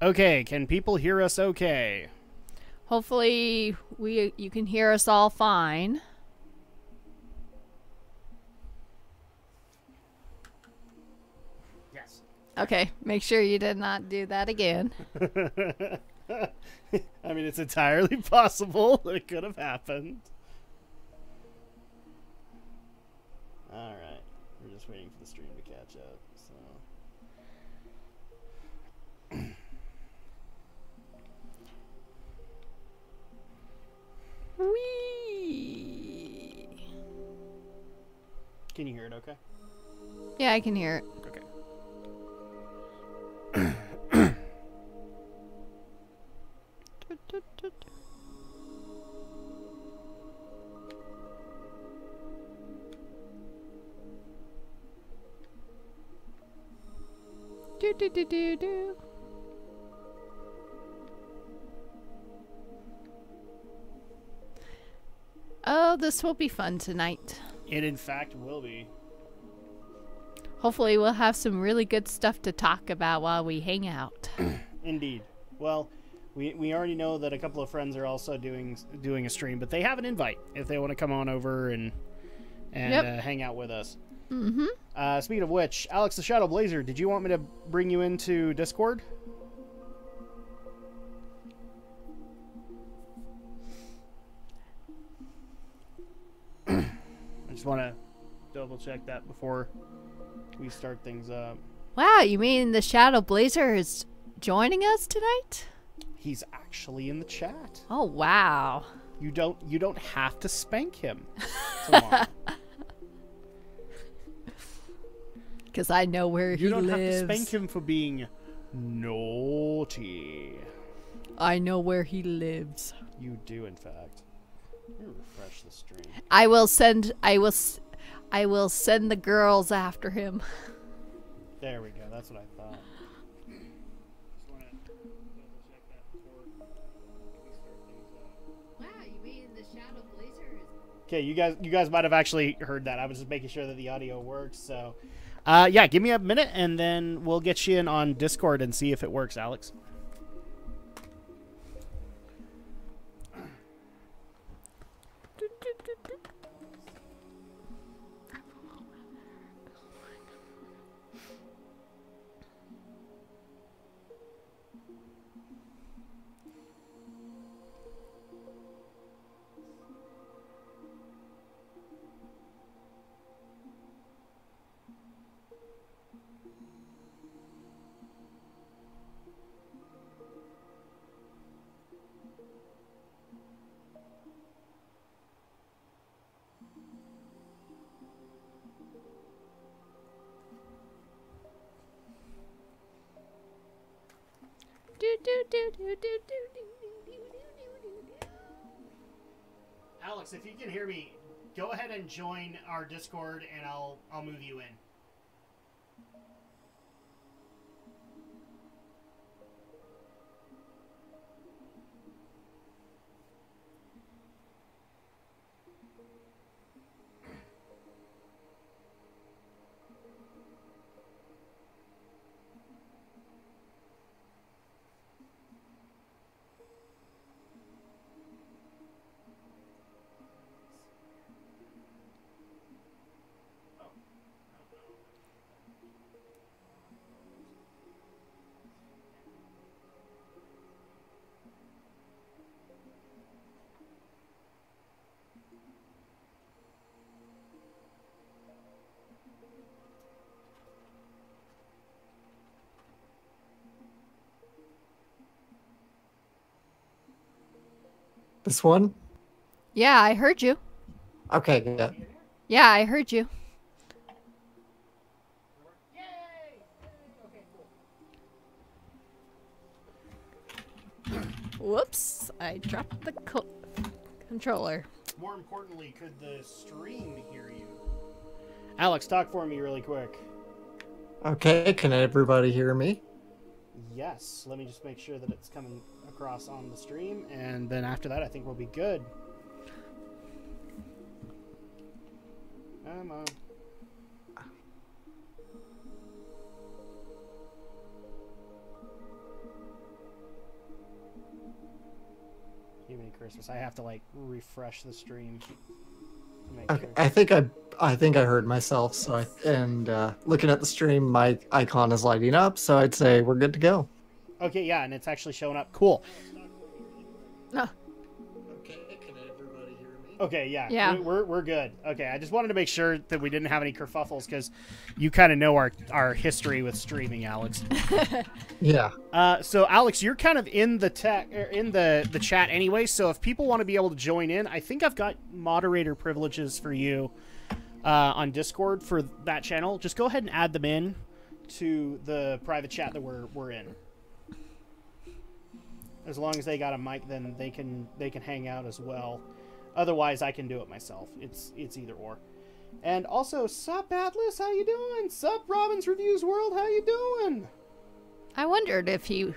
Okay, can people hear us okay? Hopefully you can hear us all fine. Yes. Okay, make sure you did not do that again. I mean, it's entirely possible that it could have happened. Alright. We're just waiting for the stream to catch up, so... Whee! Can you hear it okay? Yeah, I can hear it. Okay. Do do do do do. Oh, this will be fun tonight. It in fact will be. Hopefully we'll have some really good stuff to talk about while we hang out. Indeed. Well, we already know that a couple of friends are also doing a stream, but they have an invite if they want to come on over and hang out with us. Mm-hmm. Speaking of which, Alex the Shadow Blazer, did you want me to bring you into Discord? I just want to double check that before we start things up. Wow, you mean the Shadow Blazer is joining us tonight? He's actually in the chat. Oh, wow. You don't have to spank him tomorrow. Because I know where he lives. You don't have to spank him for being naughty. I know where he lives. You do, in fact. Let me refresh the stream. I will send the girls after him. There we go. That's what I thought. Just want to double check that before we start things up. Wow, you mean the Shadow Blazer is... Okay, you guys might have actually heard that. I was just making sure that the audio works. So, yeah, give me a minute, and then we'll get you in on Discord and see if it works, Alex. Alex, if you can hear me, go ahead and join our Discord, and I'll move you in. This one? Yeah, I heard you. Okay, good. Yeah, I heard you. Whoops, I dropped the controller. More importantly, could the stream hear you? Alex, talk for me really quick. Okay, can everybody hear me? Yes, let me just make sure that it's coming across on the stream, and then after that I think we'll be good. Come on. Christmas. I have to like refresh the stream. To make Okay, sure. I think I heard myself. So looking at the stream, my icon is lighting up. So I'd say we're good to go. Okay, yeah, and it's actually showing up. Cool. No. Okay, can everybody hear me? Okay, yeah, Yeah. we're good. Okay, I just wanted to make sure that we didn't have any kerfuffles because you kind of know our history with streaming, Alex. Yeah. So Alex, you're kind of in the the chat anyway. So if people want to be able to join in, I think I've got moderator privileges for you on Discord for that channel. Just go ahead and add them in to the private chat that we're in. As long as they got a mic, then they can hang out as well. Otherwise, I can do it myself. It's either or. And also, sup Atlas, how you doing? Sup Robbins Reviews World, how you doing? I wondered if you...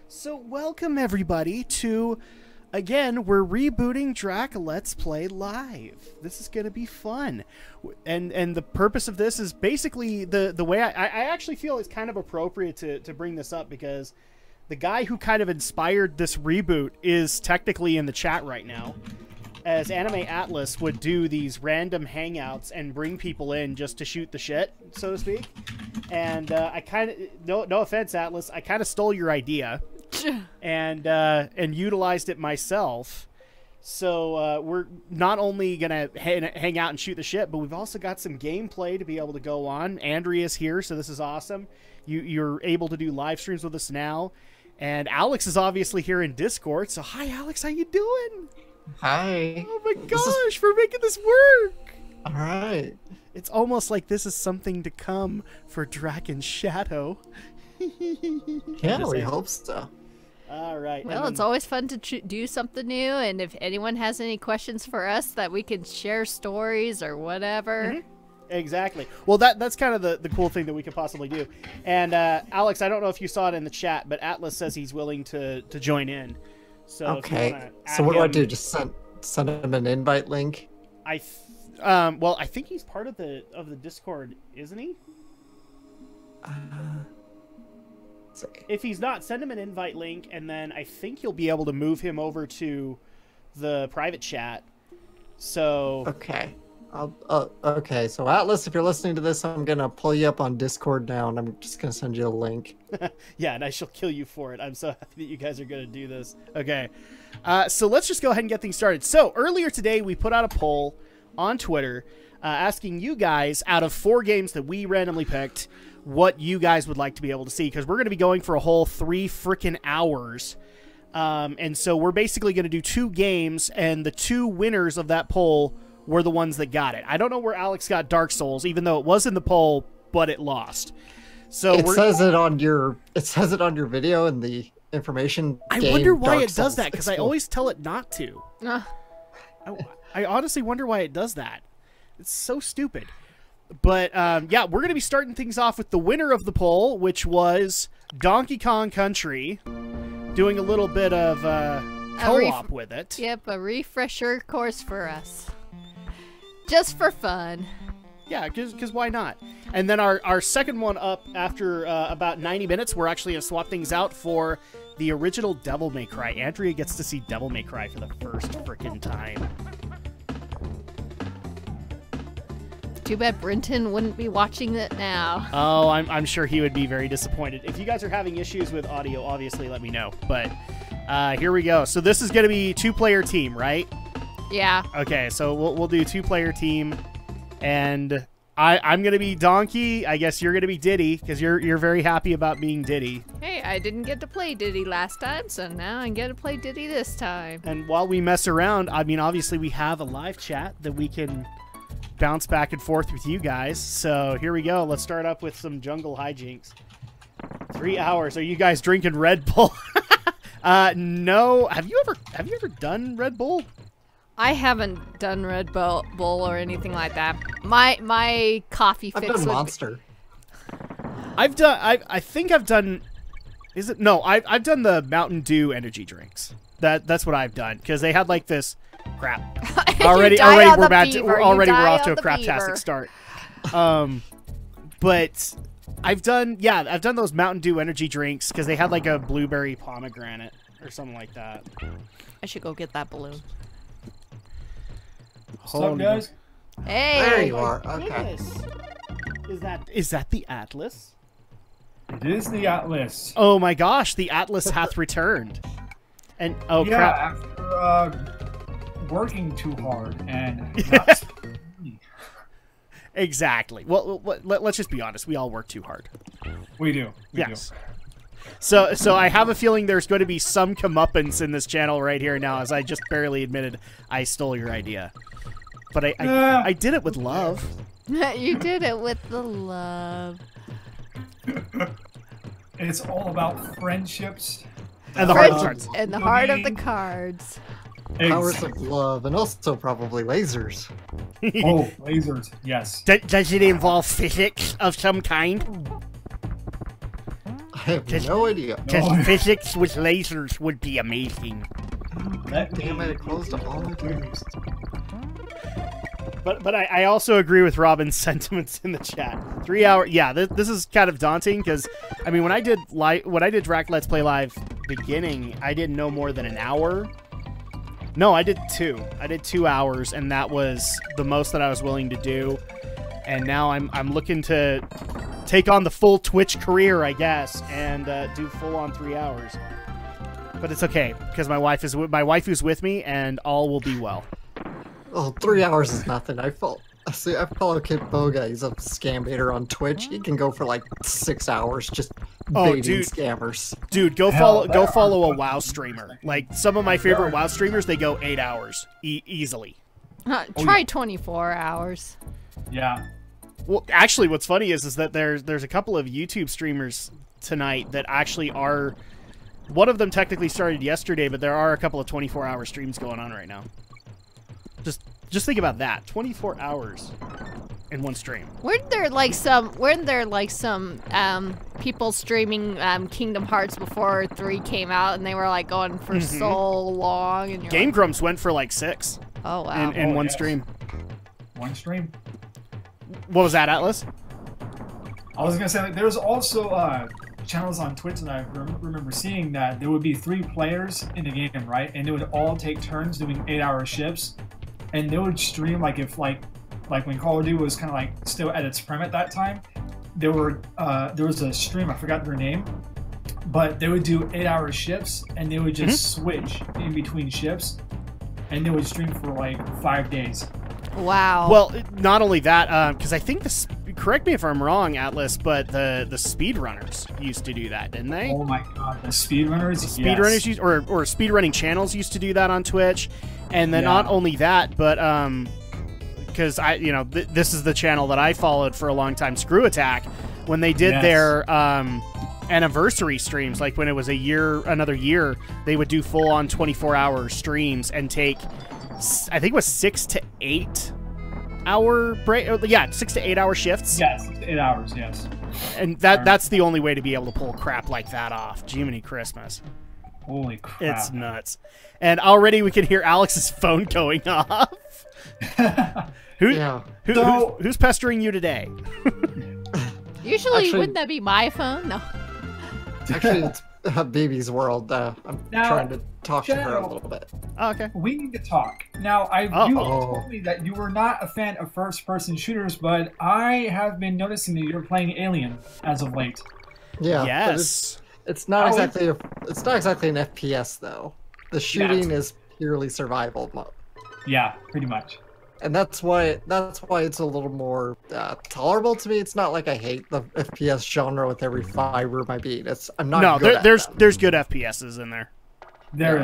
So welcome everybody to, again, we're rebooting Drak Let's Play Live. This is going to be fun. And the purpose of this is basically the way I actually feel it's kind of appropriate to bring this up because the guy who kind of inspired this reboot is technically in the chat right now. As Anime Atlas would do these random hangouts and bring people in just to shoot the shit, so to speak. And I kind of, no offense, Atlas, I kind of stole your idea and utilized it myself. So we're not only gonna hang out and shoot the shit, but we've also got some gameplay to be able to go on. Andrea's here, so this is awesome. You're able to do live streams with us now. And Alex is obviously here in Discord. So hi, Alex, how you doing? Hi. Oh my gosh, we're making this work. All right. It's almost like this is something to come for Dragon Shadow. Yeah, we hope so. All right. Well, it's always fun to do something new, and if anyone has any questions for us that we can share stories or whatever. Mm-hmm. Exactly. Well, that's kind of the cool thing that we could possibly do. And Alex, I don't know if you saw it in the chat, but Atlas says he's willing to join in. So okay. So what do I do? Just send him an invite link? Well, I think he's part of the Discord, isn't he? If he's not, send him an invite link, and then I think you'll be able to move him over to the private chat. So okay. Okay, so Atlas, if you're listening to this, I'm gonna pull you up on Discord now, and I'm just gonna send you a link. Yeah, and I shall kill you for it. I'm so happy that you guys are gonna do this. Okay, so let's just go ahead and get things started. So earlier today, we put out a poll on Twitter asking you guys, out of 4 games that we randomly picked, what you guys would like to be able to see, because we're gonna be going for a whole 3 freaking hours. And so we're basically gonna do 2 games, and the 2 winners of that poll were the ones that got it. I don't know where Alex got Dark Souls, even though it was in the poll, but it lost. So it says it on your video in the information. I wonder why it does that, because I always tell it not to. I honestly wonder why it does that. It's so stupid. But yeah, we're gonna be starting things off with the winner of the poll, which was Donkey Kong Country, doing a little bit of co-op with it. Yep, a refresher course for us. Just for fun. Yeah, because why not? And then our second one up after about 90 minutes, we're actually going to swap things out for the original Devil May Cry. Andrea gets to see Devil May Cry for the first freaking time. Too bad Brenton wouldn't be watching it now. Oh, I'm sure he would be very disappointed. If you guys are having issues with audio, obviously let me know. But here we go. So this is going to be 2-player team, right? Yeah. Okay, so we'll do 2-player team, and I'm gonna be Donkey. I guess you're gonna be Diddy because you're very happy about being Diddy. Hey, I didn't get to play Diddy last time, so now I get to play Diddy this time. And while we mess around, I mean, obviously we have a live chat that we can bounce back and forth with you guys. So here we go. Let's start up with some jungle hijinks. 3 hours. Are you guys drinking Red Bull? No. Have you ever done Red Bull? I haven't done Red Bull or anything like that. My coffee fix. I've done Monster. I think I've done. Is it no? I've done the Mountain Dew energy drinks. That's what I've done because they had like this crap. Already we're off to a craptastic start. But I've done those Mountain Dew energy drinks because they had like a blueberry pomegranate or something like that. I should go get that balloon. What's up, guys? Hey! There you are. Okay. Goodness. Is that the Atlas? It is the Atlas. Oh my gosh, the Atlas hath returned. And oh yeah, crap. after working too hard and not Exactly. Well, let's just be honest. We all work too hard. we do. We Yes. So I have a feeling there's going to be some comeuppance in this channel right here now, as I just barely admitted I stole your idea. But I did it with love. You did it with the love. It's all about friendships. And the heart of the cards. And the heart of the cards. Powers of love, and also probably lasers. Oh, lasers. Yes. Does it involve physics of some kind? I have no idea. Because No. physics with lasers would be amazing. Damn it, it closed all the doors. But I also agree with Robin's sentiments in the chat. 3 hour, yeah. This is kind of daunting because I mean when I did Drak Let's Play Live beginning, I did no more than an hour. No, I did 2. I did 2 hours, and that was the most that I was willing to do. And now I'm looking to take on the full Twitch career, I guess, and do full on 3 hours. But it's okay because my wife is with me, and all will be well. Oh, 3 hours is nothing. I follow Kid Boga. He's a scam baiter on Twitch. He can go for like 6 hours just baiting dude. scammers. Dude, go Hell, follow a WoW streamer. Like some of my favorite WoW streamers, they go 8 hours easily. Try 24 hours. Yeah. Well, actually, what's funny is that there's a couple of YouTube streamers tonight that actually are. One of them technically started yesterday, but there are a couple of 24-hour streams going on right now. Just think about that. 24 hours in one stream. Weren't there like some people streaming Kingdom Hearts before 3 came out, and they were like going for so long? And Game Grumps went for like 6 oh wow! in one yes. stream. One stream. What was that, Atlas? I was gonna say like, there's also channels on Twitch that I remember seeing that there would be 3 players in the game, right? And they would all take turns doing 8-hour shifts, and they would stream like if like when Call of Duty was kind of like still at its prime at that time. There was a stream, I forgot their name, but they would do 8-hour shifts, and they would just switch in between shifts, and they would stream for like 5 days. Wow. Well, not only that, because I think correct me if I'm wrong, Atlas, but the speedrunners used to do that, didn't they? Oh my god, the speedrunners? Speedrunners used, or speedrunning channels used to do that on Twitch, and then not only that, but because this is the channel that I followed for a long time, Screw Attack, when they did their anniversary streams, like when it was another year, they would do full on 24-hour streams and take, I think it was 6 to 8 hour break. Yeah, 6 to 8 hour shifts. Yes, 8 hours. Yes. And that's the only way to be able to pull crap like that off. Jiminy Christmas. Holy crap. It's nuts. And already we can hear Alex's phone going off. Who's pestering you today? Usually, wouldn't that be my phone? No. Actually, it's Baby's World. I'm trying to talk to her a little bit. Oh, okay. We need to talk. Now, you told me that you were not a fan of first-person shooters, but I have been noticing that you're playing Alien as of late. Yeah. Yes. It's not exactly an FPS though. The shooting is purely survival mode. Yeah, pretty much. And that's why it's a little more tolerable to me. It's not like I hate the FPS genre with every fiber of my being. I'm not. No, there's good FPSs in there. There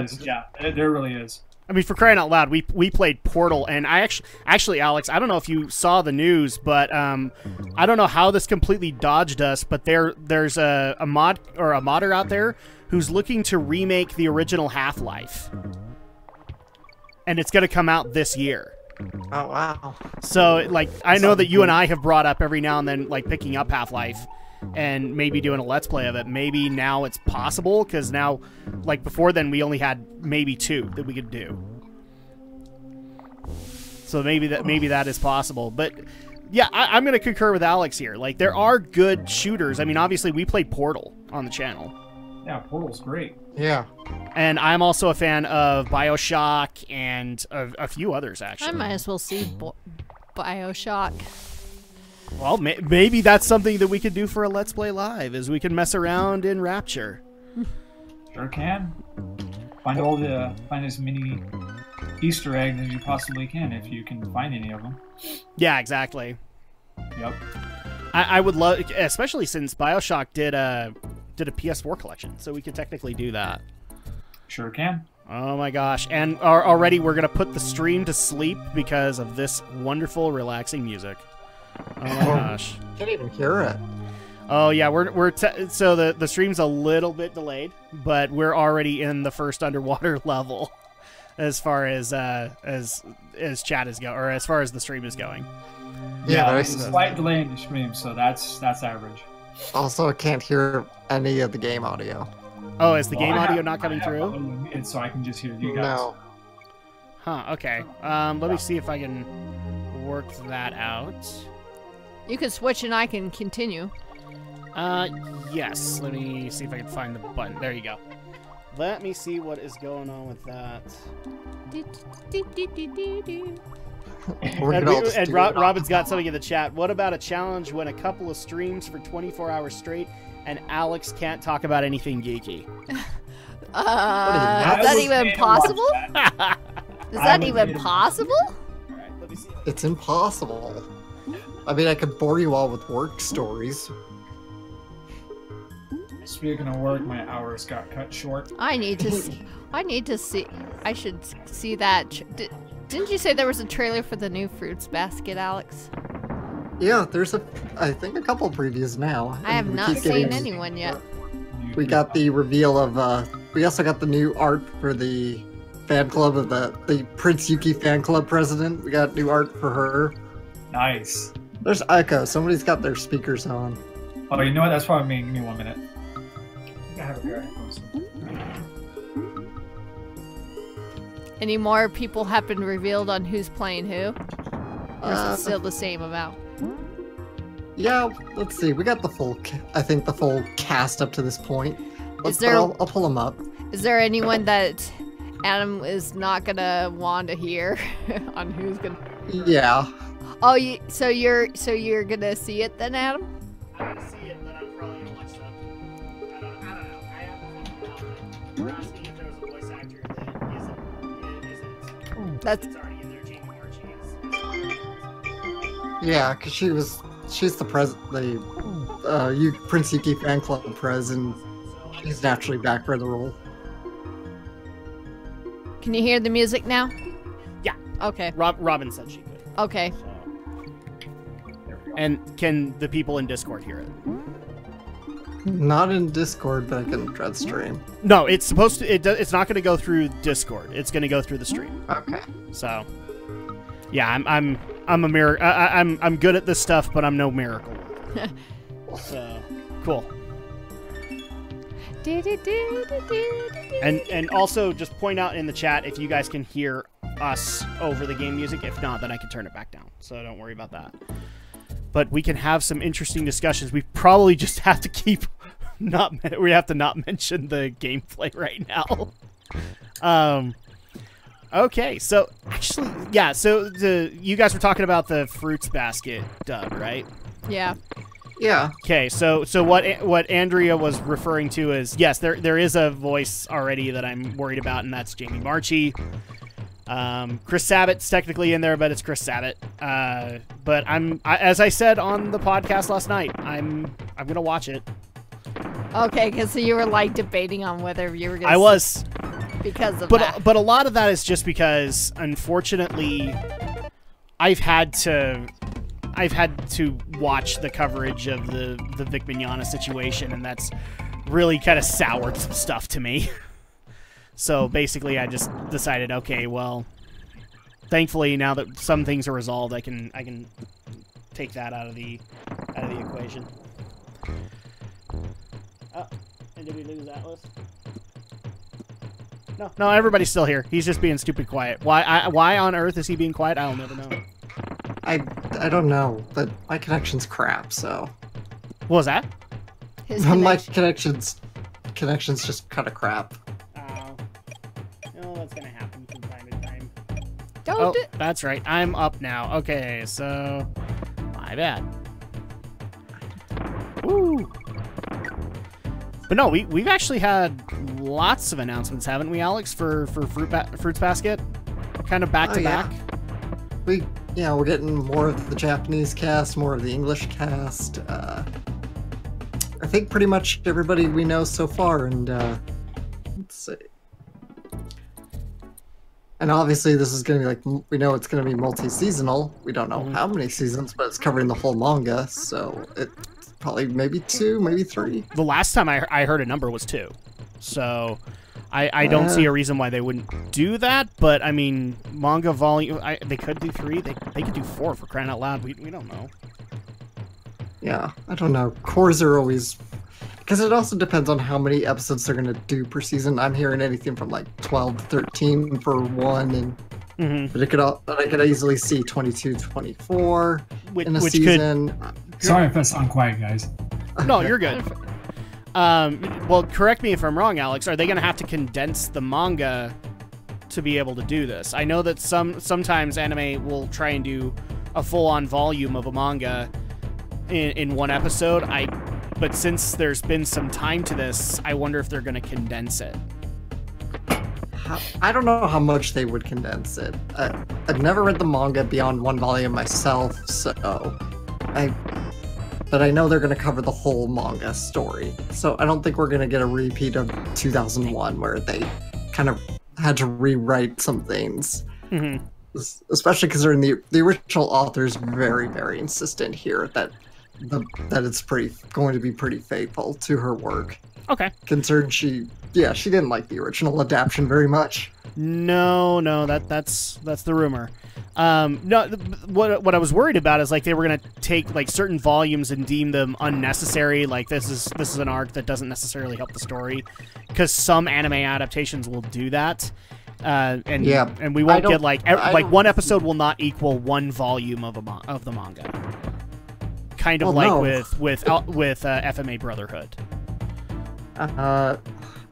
really is. I mean, for crying out loud, we played Portal, and I actually, Alex, I don't know if you saw the news, but I don't know how this completely dodged us, but there's a mod or a modder out there who's looking to remake the original Half-Life, and it's going to come out this year. Oh wow! So like, I know that you and I have brought up every now and then, like picking up Half-Life and maybe doing a Let's Play of it. Maybe now it's possible, because now, like before then, we only had maybe 2 that we could do. So maybe that is possible. But yeah, I'm going to concur with Alex here. Like, there are good shooters. I mean, obviously we played Portal on the channel. Yeah, Portal's great. Yeah. And I'm also a fan of BioShock and a few others, actually. I might as well see Bioshock. Well, maybe that's something that we could do for a Let's Play Live, is we can mess around in Rapture. Sure can. Find as many Easter eggs as you possibly can if you can find any of them. Yeah, exactly. Yep. I would love, especially since BioShock did a PS4 collection, so we could technically do that. Sure can. Oh my gosh. And already we're going to put the stream to sleep because of this wonderful, relaxing music. Oh my gosh. Can't even hear it. Oh yeah, so the stream's a little bit delayed, but we're already in the first underwater level as far as chat is going, or as far as the stream is going. Yeah, there's a slight delay in the stream, so that's average. Also, I can't hear any of the game audio. Oh, is the game audio not coming through? And so I can just hear you guys. No. Huh, okay. Let me see if I can work that out. You can switch and I can continue. Yes. Let me see if I can find the button. There you go. Let me see what is going on with that. And Robin's got something in the chat. What about a challenge when a couple of streams for 24 hours straight and Alex can't talk about anything geeky? Is that even possible? Is that even possible? Alright, let me see. It's impossible. I mean, I could bore you all with work stories. Speaking of work, my hours got cut short. I need to see. I should see that. Didn't you say there was a trailer for the new Fruits Basket, Alex? Yeah, there's I think a couple previews now. I have not seen anyone yet. We got the reveal of, we also got the new art for the fan club of the Prince Yuki fan club president. We got new art for her. Nice. There's echo. Somebody's got their speakers on. Oh, you know what? That's probably me. Give me 1 minute. I have a pair of headphones. Any more people have been revealed on who's playing who? Or is it still the same amount? Yeah, let's see. We got the full, I think the full cast up to this point. I'll pull them up. Is there anyone that Adam is not gonna want to hear on who's gonna? Yeah. Oh, so you're gonna see it then, Adam? I'm gonna see it, but I'm probably gonna watch stuff. I don't know. I haven't figured out that we're asking if there was a voice actor that isn't. That's It's already in there. Jamie Marchi Yeah, because she's the Prince Yuki fan club president. She's naturally back for the role. Can you hear the music now? Yeah. Okay. Robin said she could. Okay. And can the people in Discord hear it? Not in Discord, but I can dread stream. No, it's supposed to. It's not going to go through Discord. It's going to go through the stream. Okay. So, yeah, I'm a miracle. I'm good at this stuff, but I'm no miracle. So, cool. And also just point out in the chat if you guys can hear us over the game music. If not, then I can turn it back down. So don't worry about that. But we can have some interesting discussions. We probably just have to keep we have to not mention the gameplay right now. Okay, so actually, yeah. So you guys were talking about the Fruits Basket dub, right? Yeah. Yeah. Okay, so what Andrea was referring to is, yes, there is a voice already that I'm worried about, and that's Jamie Marchi. Chris Sabat's technically in there, but it's Chris Sabat. But as I said on the podcast last night, I'm gonna watch it. Okay, because you were like debating on whether you were gonna. I was. Because of that. But a lot of that is just because, unfortunately, I've had to watch the coverage of the Vic Mignogna situation, and that's really kind of soured some stuff to me. So basically, I just decided, okay, well, thankfully now that some things are resolved, I can take that out of the equation. Oh, and did we lose Atlas? No, everybody's still here. He's just being stupid quiet. Why on earth is he being quiet? I'll never know. I don't know, but my connection's crap, so. What was that? His My connection. connection's connection's just kind of crap. Oh, that's gonna happen from time to time. Don't. That's right. I'm up now. Okay, so my bad. Woo. But no, we've actually had lots of announcements, haven't we, Alex, for Fruits Basket? Kind of back to back. We're getting more of the Japanese cast, more of the English cast. I think pretty much everybody we know so far, and let's see. And obviously this is going to be like, we know it's going to be multi-seasonal. We don't know how many seasons, but it's covering the whole manga, so it's probably maybe 2, maybe 3. The last time I heard a number was 2. So I don't see a reason why they wouldn't do that, but I mean, manga volume, they could do 3, they could do 4 for crying out loud. We don't know. Yeah, I don't know. Cores are always... Because it also depends on how many episodes they're going to do per season. I'm hearing anything from like 12 to 13 for one, and but I could easily see 22, 24 in a season. Sorry if I sound quiet, guys. No, you're good. Well, correct me if I'm wrong, Alex. Are they going to have to condense the manga to be able to do this? I know that sometimes anime will try and do a full-on volume of a manga in one episode. But since there's been some time to this, I wonder if they're going to condense it. I don't know how much they would condense it. I've never read the manga beyond 1 volume myself, but I know they're going to cover the whole manga story. So I don't think we're going to get a repeat of 2001 where they kind of had to rewrite some things. Especially because they're in the original author's very, very insistent here that it's going to be pretty faithful to her work. Okay. Concerned she didn't like the original adaptation very much. No, that's the rumor. No, what I was worried about is like they were gonna take like certain volumes and deem them unnecessary. Like this is an arc that doesn't necessarily help the story, because some anime adaptations will do that. And we won't get like one episode will not equal 1 volume of the manga. Kind of with FMA Brotherhood.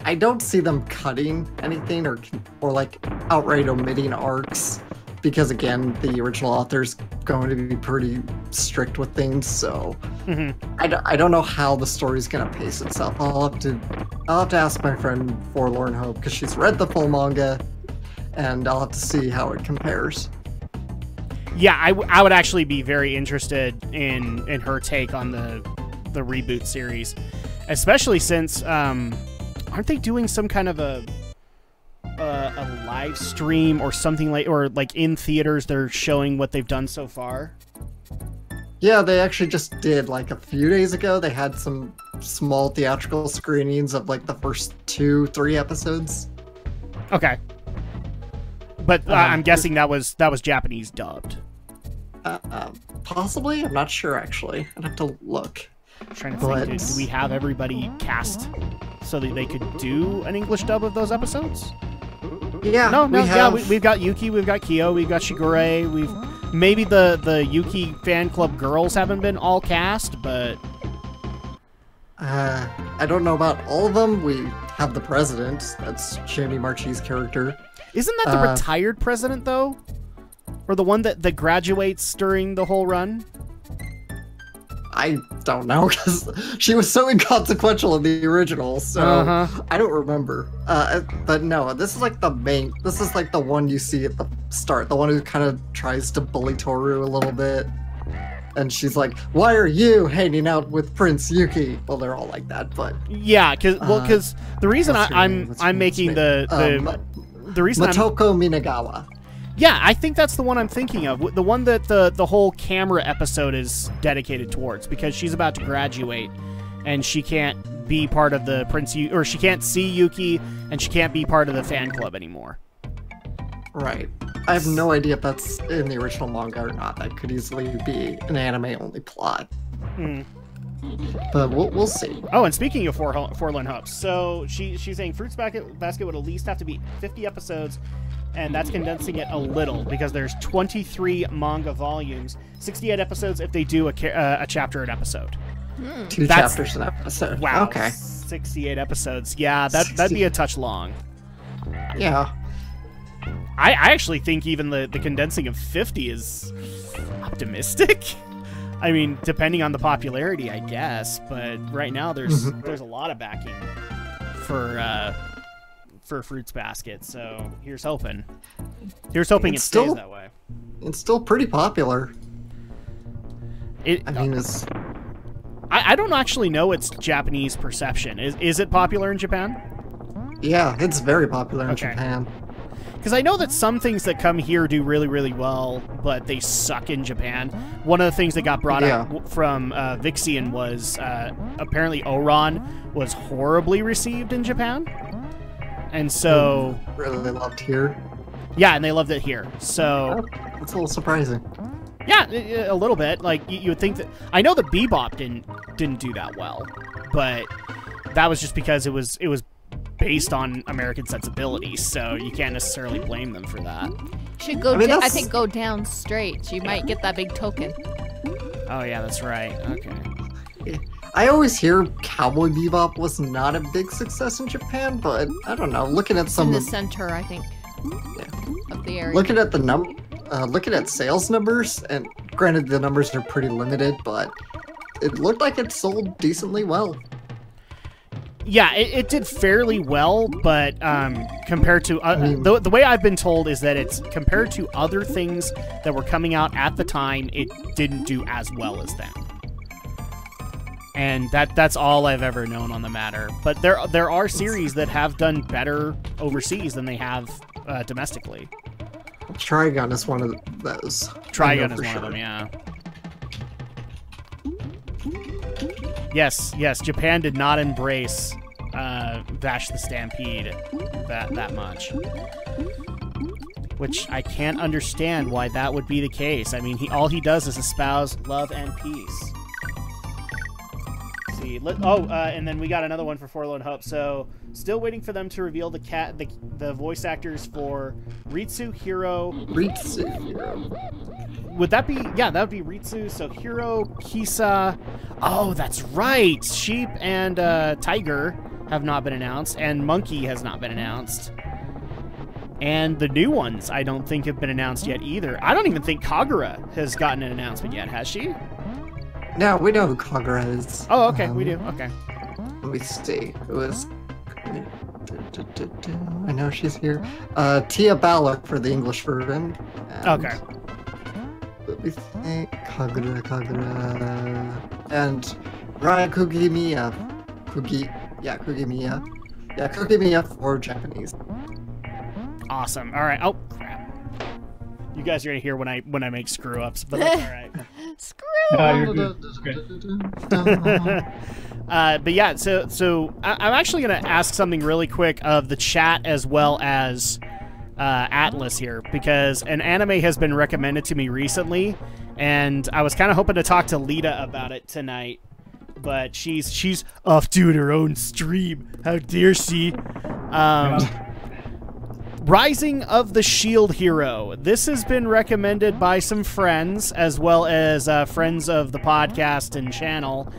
I don't see them cutting anything or like outright omitting arcs, because again, the original author's going to be pretty strict with things. So I don't know how the story's going to pace itself. I'll have to ask my friend Forlorn Hope, because she's read the full manga, and I'll have to see how it compares. Yeah, I would actually be very interested in her take on the reboot series, especially since aren't they doing some kind of a live stream or something like in theaters they're showing what they've done so far? Yeah, they actually just did like a few days ago. They had some small theatrical screenings of like the first 2-3 episodes. Okay. But I'm guessing that was Japanese dubbed. Possibly? I'm not sure, actually. I'd have to look. I'm trying to think, do we have everybody cast so that they could do an English dub of those episodes? Yeah, we've got Yuki, we've got Kyo, we've got Shigure, maybe the Yuki fan club girls haven't been all cast, but... I don't know about all of them. We have the president. That's Shandy Marchi's character. Isn't that the retired president, though? Or the one that graduates during the whole run? I don't know, because she was so inconsequential in the original, so I don't remember. But no, this is like the one you see at the start, the one who kind of tries to bully Toru a little bit. And she's like, "Why are you hanging out with Prince Yuki?" Well, they're all like that, but yeah, because the reason I'm making the reason Motoko Minagawa. Yeah, I think that's the one I'm thinking of. The one that the whole camera episode is dedicated towards, because she's about to graduate and she can't be part of the or she can't see Yuki and she can't be part of the fan club anymore. Right. I have no idea if that's in the original manga or not. That could easily be an anime-only plot. But we'll see. Oh, and speaking of Forlorn Hopes, so she's saying Fruits Basket would at least have to be 50 episodes, and that's condensing it a little because there's 23 manga volumes, 68 episodes if they do a chapter an episode. 2 chapters an episode. Wow. Okay. 68 episodes. Yeah, that'd be a touch long. Yeah. I actually think even the condensing of 50 is optimistic. I mean, depending on the popularity, I guess. But right now, there's a lot of backing for Fruits Basket. So here's hoping. Here's hoping it stays that way. It's still pretty popular. I mean, it's... I don't actually know its Japanese perception. Is it popular in Japan? Yeah, it's very popular in Japan. Because I know that some things that come here do really, really well, but they suck in Japan. One of the things that got brought up from Vixian was apparently Oron was horribly received in Japan. And so... Really loved here. Yeah, and they loved it here. So... That's a little surprising. Yeah, a little bit. Like, you would think that... I know that Bebop didn't do that well, but that was just because it was based on American sensibilities, so you can't necessarily blame them for that. Should go. I think go down straight. So you might get that big token. Oh yeah, that's right. Okay. Yeah. I always hear Cowboy Bebop was not a big success in Japan, but I don't know. Looking at some in the center, I think, of the area. Looking at looking at sales numbers, and granted the numbers are pretty limited, but it looked like it sold decently well. Yeah, it did fairly well, but compared to... the way I've been told is that it's compared to other things that were coming out at the time, it didn't do as well as them. And that's all I've ever known on the matter. But there are series that have done better overseas than they have domestically. Trigun is one of those. Trigun is one of them, yeah. Yes, Japan did not embrace Vash the Stampede that much. Which I can't understand why that would be the case. I mean, all he does is espouse love and peace. Let's see, and then we got another one for Forlorn Hope. So, still waiting for them to reveal the voice actors for Ritsu, Hiro. Would that be... Yeah, that would be Ritsu. So Hiro, Kisa... Oh, that's right! Sheep and Tiger have not been announced, and Monkey has not been announced. And the new ones, I don't think, have been announced yet either. I don't even think Kagura has gotten an announcement yet, has she? No, we know who Kagura is. Oh, okay, we do. Okay. Let me see. It was... I know she's here. Tia Balor for the English version. Okay. Let me think. Kagura. And Raya Kugimiya. Kugimiya. Yeah, Kugimiya for Japanese. Awesome. All right. Oh, crap. You guys are going to hear when I make screw-ups, but that's all right. But yeah, so I'm actually going to ask something really quick of the chat as well as Atlas here, because an anime has been recommended to me recently, and I was kind of hoping to talk to Lita about it tonight, but she's off doing her own stream. How dare she? Rising of the Shield Hero. This has been recommended by some friends, as well as friends of the podcast and channel.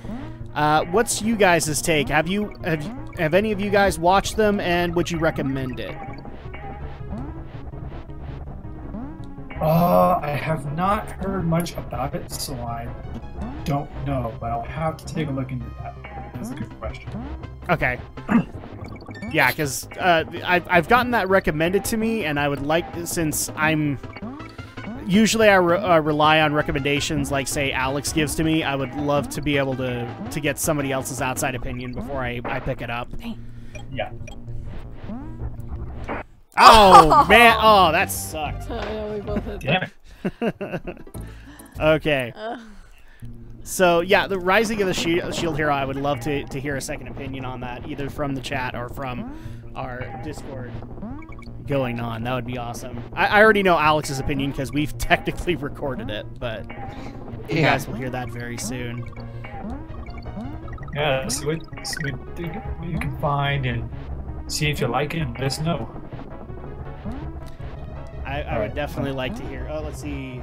What's you guys' take? Have any of you guys watched them, and would you recommend it? I have not heard much about it, so I don't know, but I'll have to take a look into that. That's a good question. Okay. Yeah, because I've gotten that recommended to me, and I would like, since I'm... Usually I rely on recommendations like, say, Alex gives to me. I would love to be able to get somebody else's outside opinion before I pick it up. Yeah. Oh, man. Oh, that sucked. I know we both had Damn that. it. Okay. So, yeah, the Rising of the Shield Hero, I would love to hear a second opinion on that, either from the chat or from our Discord going on. That would be awesome. I already know Alex's opinion because we've technically recorded it, but you guys will hear that very soon. Yeah, see what you can find and see if you like it and let us know. I would definitely like to hear. Oh, let's see.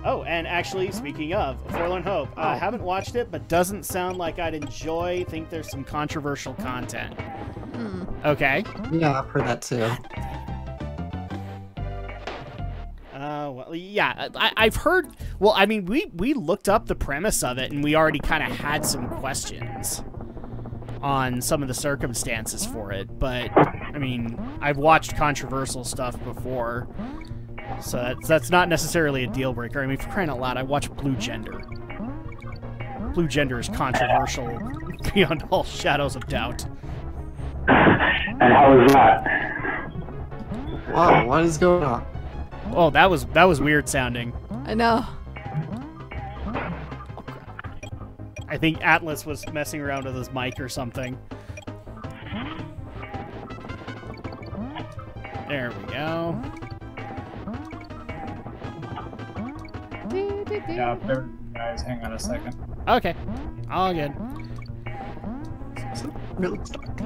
Oh, and actually, speaking of Forlorn Hope, I haven't watched it, but doesn't sound like I'd enjoy. Think there's some controversial content. Okay. Yeah, I've heard that too. Well, yeah, I've heard. Well, I mean, we looked up the premise of it, and we already kind of had some questions on some of the circumstances for it. But I mean, I've watched controversial stuff before, so that's not necessarily a deal breaker. I mean, for crying out loud, I watched Blue Gender. Blue Gender is controversial beyond all shadows of doubt. And how was that? Wow, what is going on? Oh, that was weird sounding. I know. I think Atlas was messing around with his mic or something. There we go. Yeah, there, guys, hang on a second. Okay, all good. Really stuck.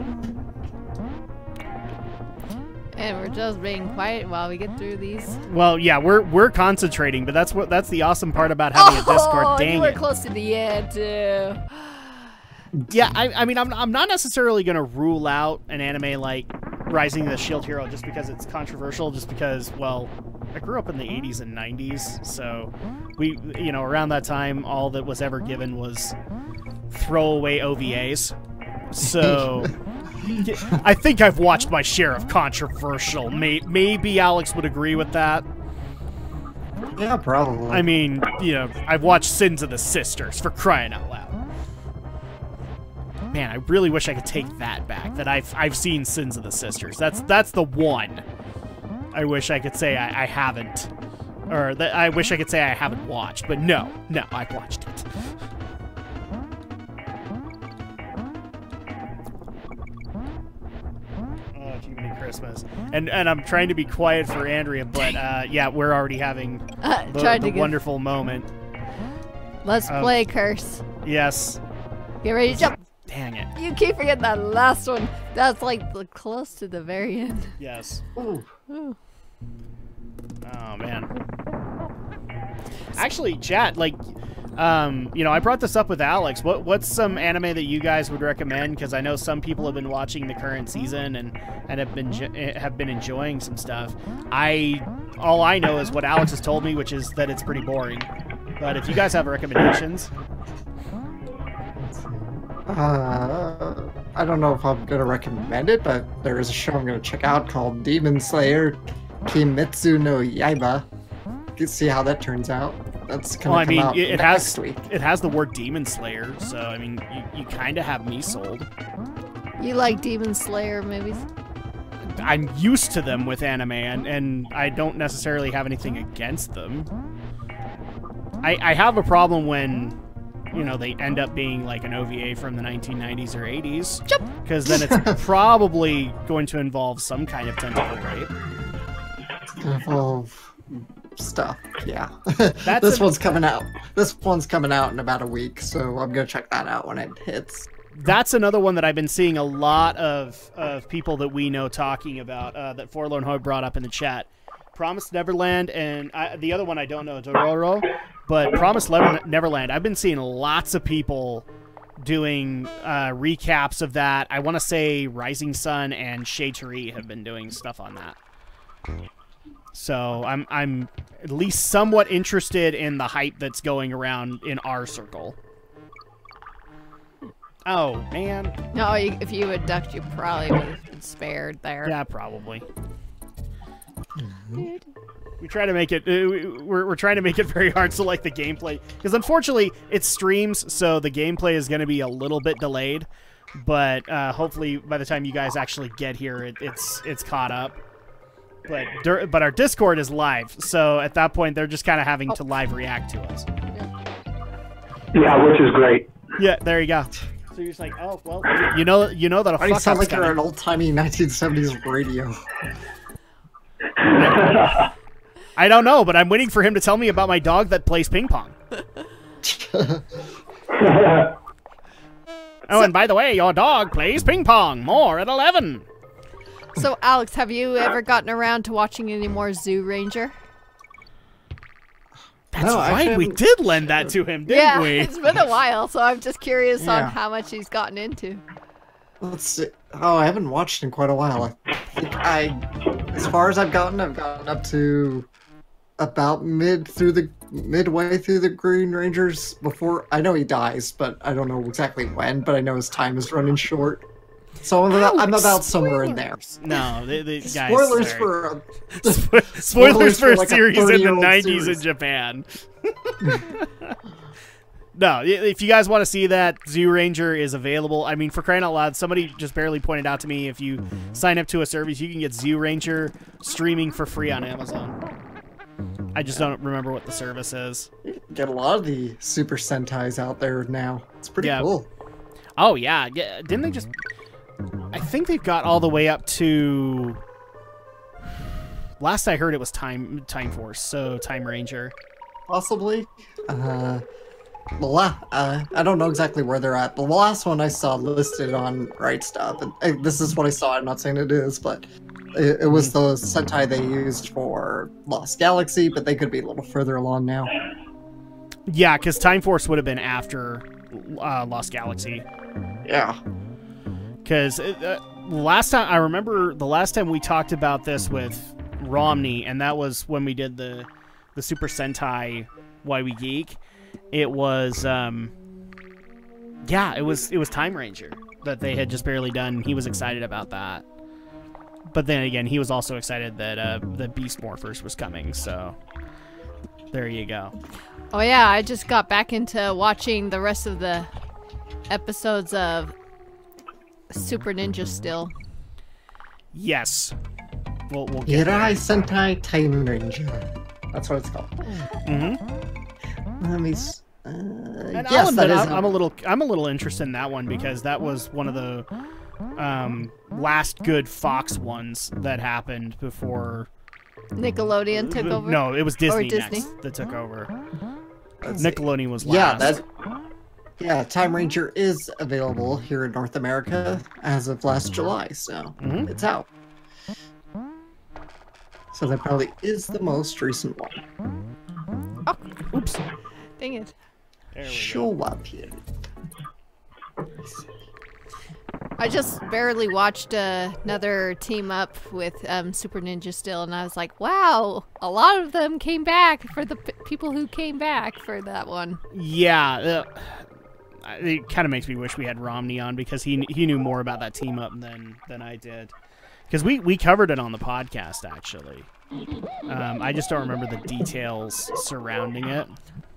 And we're just being quiet while we get through these. Well, yeah, we're concentrating, but that's the awesome part about having a Discord. Dang you were it. close to the end too. Yeah, I mean, I'm not necessarily gonna rule out an anime like Rising of the Shield Hero just because it's controversial, just because, well, I grew up in the 80s and 90s, so around that time, all that was ever given was throwaway OVAs. So I think I've watched my share of controversial. Maybe Alex would agree with that. Yeah, probably. I mean, I've watched Sins of the Sisters, for crying out loud. Man, I really wish I could take that back. That I've seen Sins of the Sisters. That's the one. I wish I could say I haven't, or that I wish I could say I haven't watched. But no, I've watched it. Oh, Jiminy Christmas, and I'm trying to be quiet for Andrea, but yeah, we're already having the wonderful moment. Let's play, Curse. Yes. Get ready to jump. Dang it. You keep forgetting that last one. That's like close to the very end. Yes. Ooh. Ooh. Oh man. Actually, chat, like, I brought this up with Alex. What's some anime that you guys would recommend? Because I know some people have been watching the current season and have been enjoying some stuff. All I know is what Alex has told me, which is that it's pretty boring. But if you guys have recommendations. I don't know if I'm gonna recommend it, but there is a show I'm gonna check out called Demon Slayer Kimetsu no Yaiba. You can see how that turns out. That's gonna come out next week. It has the word Demon Slayer, so I mean, you kind of have me sold. You like Demon Slayer movies? I'm used to them with anime, and I don't necessarily have anything against them. I have a problem when they end up being like an OVA from the 1990s or 80s. Because then it's probably going to involve some kind of tentacle rape. Involve stuff, yeah. This one's coming out. This one's coming out in about a week, so I'm gonna check that out when it hits. That's another one that I've been seeing a lot of people that we know talking about, that Forlorn Hope brought up in the chat. Promised Neverland, and the other one I don't know, Dororo. But Promised Neverland, I've been seeing lots of people doing recaps of that. I want to say Rising Sun and Shei have been doing stuff on that. So I'm at least somewhat interested in the hype that's going around in our circle. Oh, man. No, if you had ducked, you probably would have been spared there. Yeah, probably. We try to make it. We're trying to make it very hard. So like the gameplay, because unfortunately it streams, so the gameplay is going to be a little bit delayed. But hopefully by the time you guys actually get here, it's caught up. But our Discord is live, so at that point they're just kind of having to live react to us. Yeah, which is great. Yeah, there you go. So you're just like, oh well, you know that a fuck sound like coming. you're an old-timey 1970s radio. I don't know, but I'm waiting for him to tell me about my dog that plays ping pong. Oh, and by the way, your dog plays ping pong. More at 11. So, Alex, have you ever gotten around to watching any more Zoo Ranger? That's No, right. actually, We did lend that to him, didn't Yeah, we? it's been a while, so I'm just curious on Yeah. how much he's gotten into. Let's see. Oh, I haven't watched in quite a while. I think as far as I've gotten up to about midway through the Green Rangers before. I know he dies, but I don't know exactly when. But I know his time is running short. So I'm about somewhere in there. No, the guys. Spoilers sorry. for Spoilers for a like a series in the 30-year-old 90s series. in Japan. No, if you guys want to see that, Zoo Ranger is available. I mean, for crying out loud, somebody just barely pointed out to me, if you sign up to a service, you can get Zoo Ranger streaming for free on Amazon. I just don't remember what the service is. Get a lot of the Super Sentais out there now. It's pretty cool. Oh, yeah. Didn't they just... I think they've got all the way up to... Last I heard it was Time Force, so Time Ranger. Possibly. I don't know exactly where they're at. The last one I saw listed on Right Stuff, and this is what I saw. I'm not saying it is, but it was the Sentai they used for Lost Galaxy, but they could be a little further along now. Yeah, because Time Force would have been after Lost Galaxy. Yeah. Because last time we talked about this with Romney, and that was when we did the Super Sentai Why We Geek. It was it was Time Ranger that they had just barely done. He was excited about that, but then again, he was also excited that the Beast Morphers was coming. So there you go. Oh yeah, I just got back into watching the rest of the episodes of Super Ninja Still. Yes, we'll get Hirai Sentai Time Ranger. That's what it's called. Let me. And Yes, I'll that admit, is. I'm a little interested in that one because that was one of the last good Fox ones that happened before Nickelodeon took over. No, it was Disney, Disney? next that took over. Let's see. Nickelodeon was Yeah, last. Time Ranger is available here in North America as of last July, so it's out. So that probably is the most recent one. Oh, Oops. dang it. There we go. Show up here. I just barely watched another team up with Super Ninja Still, and I was like, wow, a lot of them came back for the people who came back for that one. Yeah, it kind of makes me wish we had Romney on because he knew more about that team up than I did. Because we covered it on the podcast, actually. I just don't remember the details surrounding it.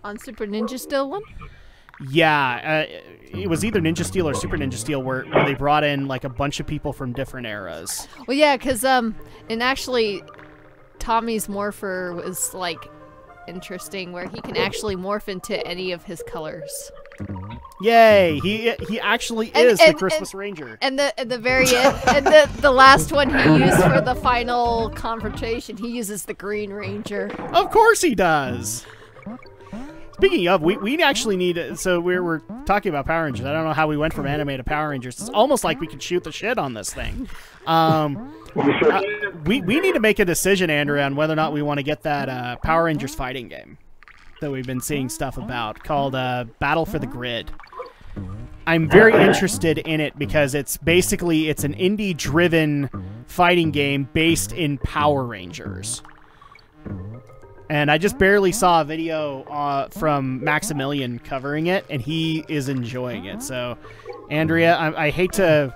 On Super Ninja Still one? Yeah, it was either Ninja Steel or Super Ninja Steel where they brought in like a bunch of people from different eras. Well, yeah, because and actually, Tommy's morpher was like interesting, where he can actually morph into any of his colors. Yay! He actually is the Christmas Ranger. And the very end, and the last one he used for the final confrontation, he uses the Green Ranger. Of course he does. Speaking of, we actually need... So we're talking about Power Rangers. I don't know how we went from anime to Power Rangers. It's almost like we could shoot the shit on this thing. We need to make a decision, Andrew, on whether or not we want to get that Power Rangers fighting game that we've been seeing stuff about called Battle for the Grid. I'm very interested in it because it's an indie-driven fighting game based in Power Rangers. And I just barely saw a video from Maximilian covering it, and he is enjoying it. So, Andrea, I hate to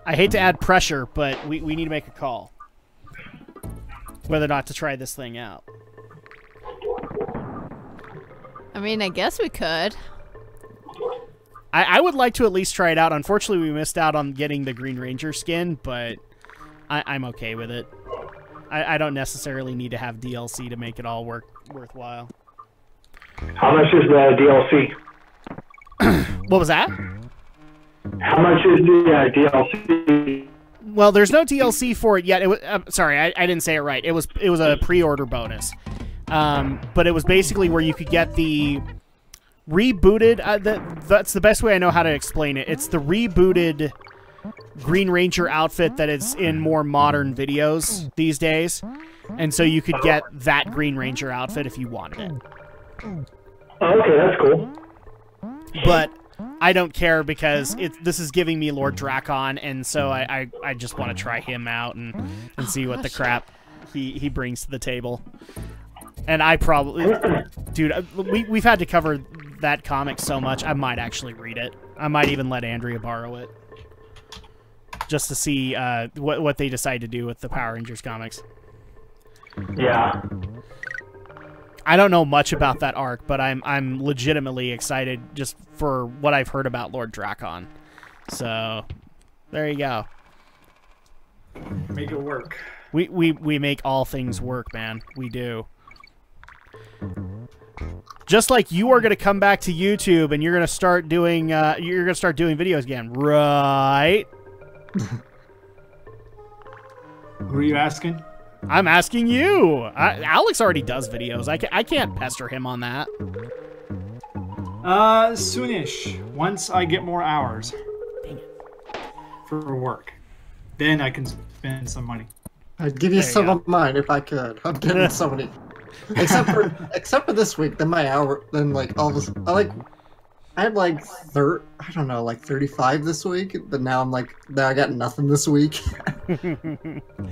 add pressure, but we need to make a call whether or not to try this thing out. I mean, I guess we could. I would like to at least try it out. Unfortunately, we missed out on getting the Green Ranger skin, but I'm okay with it. I don't necessarily need to have DLC to make it all worthwhile. How much is the DLC? What was that? How much is the DLC? Well, there's no DLC for it yet. It was, sorry, I didn't say it right. It was a pre-order bonus, but it was basically where you could get the rebooted. That's the best way I know how to explain it. It's the rebooted Green Ranger outfit that is in more modern videos these days, and so you could get that Green Ranger outfit if you wanted it. Oh, okay, that's cool. But I don't care because this is giving me Lord Drakon, and so I just want to try him out and see what the crap he brings to the table. And I probably, dude, we've had to cover that comic so much, I might actually read it. I might even let Andrea borrow it, just to see what they decide to do with the Power Rangers comics. Yeah. I don't know much about that arc, but I'm legitimately excited just for what I've heard about Lord Drakon. So there you go. Make it work. We make all things work, man. We do. Just like you are going to come back to YouTube and you're going to start doing videos again, right? Who are you asking? I'm asking you. Alex already does videos. I can't pester him on that. Soonish. Once I get more hours. Dang it. For work. Then I can spend some money. I'd give you some of mine if I could. I'm getting so many. Except for this week, then my hour, then like all this, I had like I don't know, like 35 this week, but now I'm like, now I got nothing this week.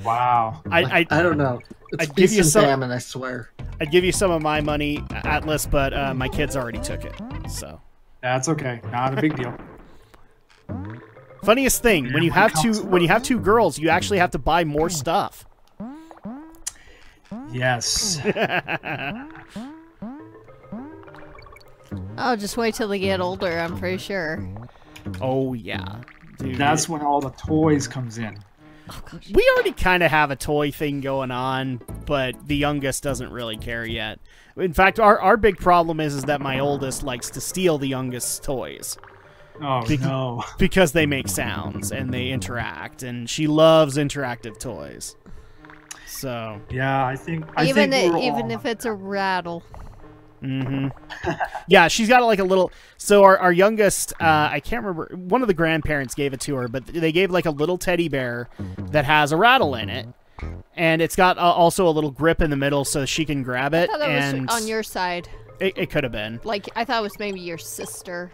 Wow. I don't know. It's I'd give you feast and some, famine, I swear. I'd give you some of my money, Atlas, but my kids already took it. So That's okay. Not a big deal. funniest thing, when you have two girls, you actually have to buy more stuff. Yes. Oh, just wait till they get older, I'm pretty sure. Oh yeah. Dude. That's when all the toys comes in. We already kind of have a toy thing going on, but the youngest doesn't really care yet. In fact, our big problem is that my oldest likes to steal the youngest's toys. Oh, no. Because they make sounds and they interact, and she loves interactive toys. So Yeah, I think Even we're if it's a rattle. mm-hmm. Yeah, she's got like a little. So our youngest, I can't remember. One of the grandparents gave it to her, but they gave like a little teddy bear that has a rattle in it, and it's got also a little grip in the middle so she can grab it. I thought that and was on your side. It could have been. Like, I thought it was maybe your sister.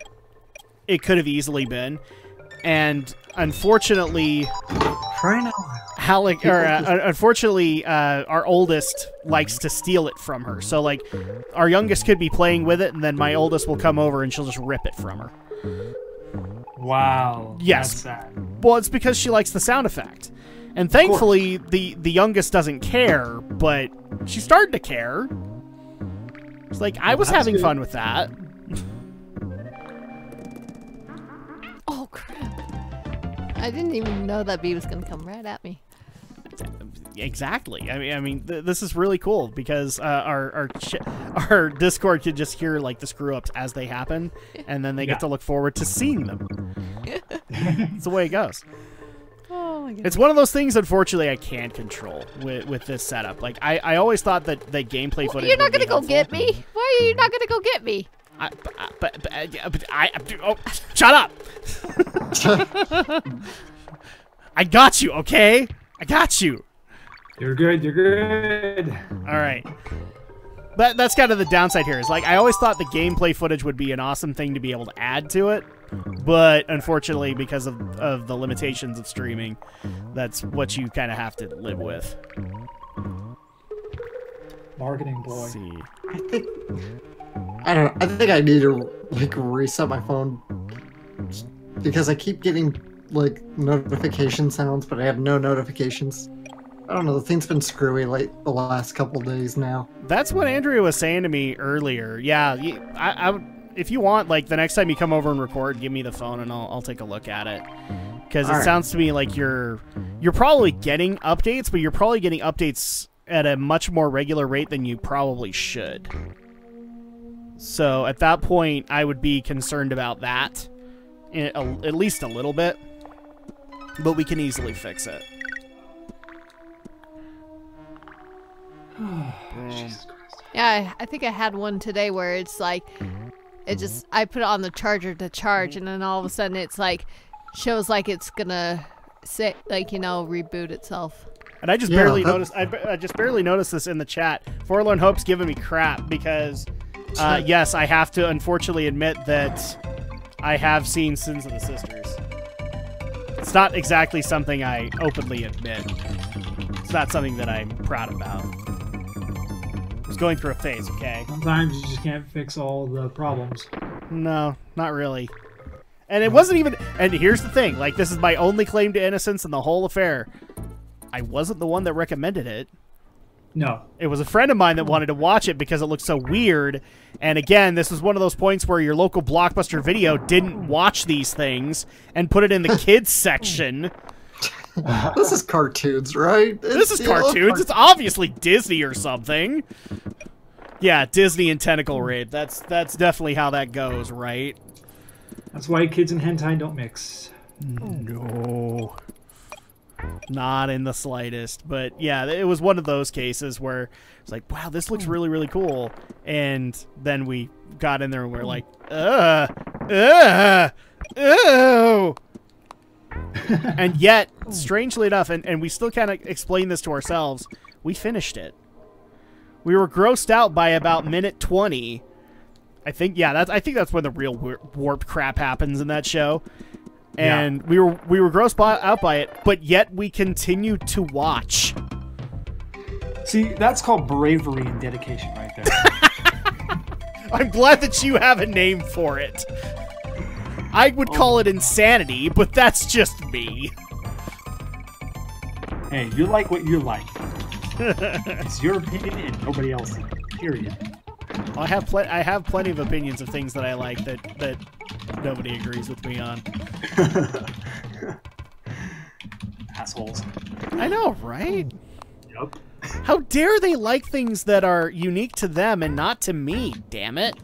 It could have easily been, and unfortunately, unfortunately, our oldest likes to steal it from her. So, like, our youngest could be playing with it, and then my oldest will come over and she'll just rip it from her. Wow. Yes. That's sad. Well, it's because she likes the sound effect. And thankfully, the youngest doesn't care, but she's starting to care. It's like, I was having fun with that. Oh, crap. I didn't even know that bee was going to come right at me. Exactly. I mean, this is really cool because our Discord can just hear like the screw ups as they happen, and then they get to look forward to seeing them. It's the way it goes. Oh my god. It's one of those things, unfortunately, I can't control with this setup. Like, I always thought that gameplay footage. You're not going to go get me. Why are you not going to go get me? Shut up! I got you, okay? I got you. You're good. You're good. All right. That's kind of the downside here. Is like I always thought the gameplay footage would be an awesome thing to be able to add to it, but unfortunately, because of the limitations of streaming, that's what you kind of have to live with. Marketing boy. Let's see. I don't know. I think I need to like reset my phone because I keep getting like notification sounds, but I have no notifications. I don't know. The thing's been screwy like the last couple days now. That's what Andrea was saying to me earlier. Yeah, if you want, like the next time you come over and record, give me the phone and I'll take a look at it. Because it sounds to me like you're probably getting updates, but you're probably getting updates at a much more regular rate than you probably should. So at that point, I would be concerned about that, at least a little bit. But we can easily fix it. Yeah, I think I had one today where it's like, I put it on the charger to charge, and then all of a sudden it's like, shows like it's gonna say, like, reboot itself. And I just barely noticed. I just barely noticed this in the chat. Forlorn Hope's giving me crap because Yes, I have to unfortunately admit that I have seen Sins of the Sisters. It's not exactly something I openly admit. It's not something that I'm proud about. I was going through a phase, okay? Sometimes you just can't fix all the problems. No, not really. And it wasn't even... And here's the thing. Like, this is my only claim to innocence in the whole affair. I wasn't the one that recommended it. No. It was a friend of mine that wanted to watch it because it looked so weird. And again, this was one of those points where your local Blockbuster Video didn't watch these things and put it in the kids section. This is cartoons, right? This is cartoons. It's obviously Disney or something. Yeah, Disney and Tentacle Raid. That's definitely how that goes, right? That's why kids and hentai don't mix. No. Not in the slightest. But yeah, it was one of those cases where it's like, wow, this looks really, really cool. And then we got in there and we're like, ew. And yet, strangely enough, and we still kind of explain this to ourselves, we finished it. We were grossed out by about minute 20. I think that's when the real warp crap happens in that show. And we were grossed out by it, but yet we continued to watch. See, that's called bravery and dedication right there. I'm glad that you have a name for it. I would call it insanity, but that's just me. Hey, you like what you like. It's your opinion and nobody else's. Period. I have plenty of opinions of things that I like that nobody agrees with me on. Assholes. I know, right? Yep. How dare they like things that are unique to them and not to me, damn it.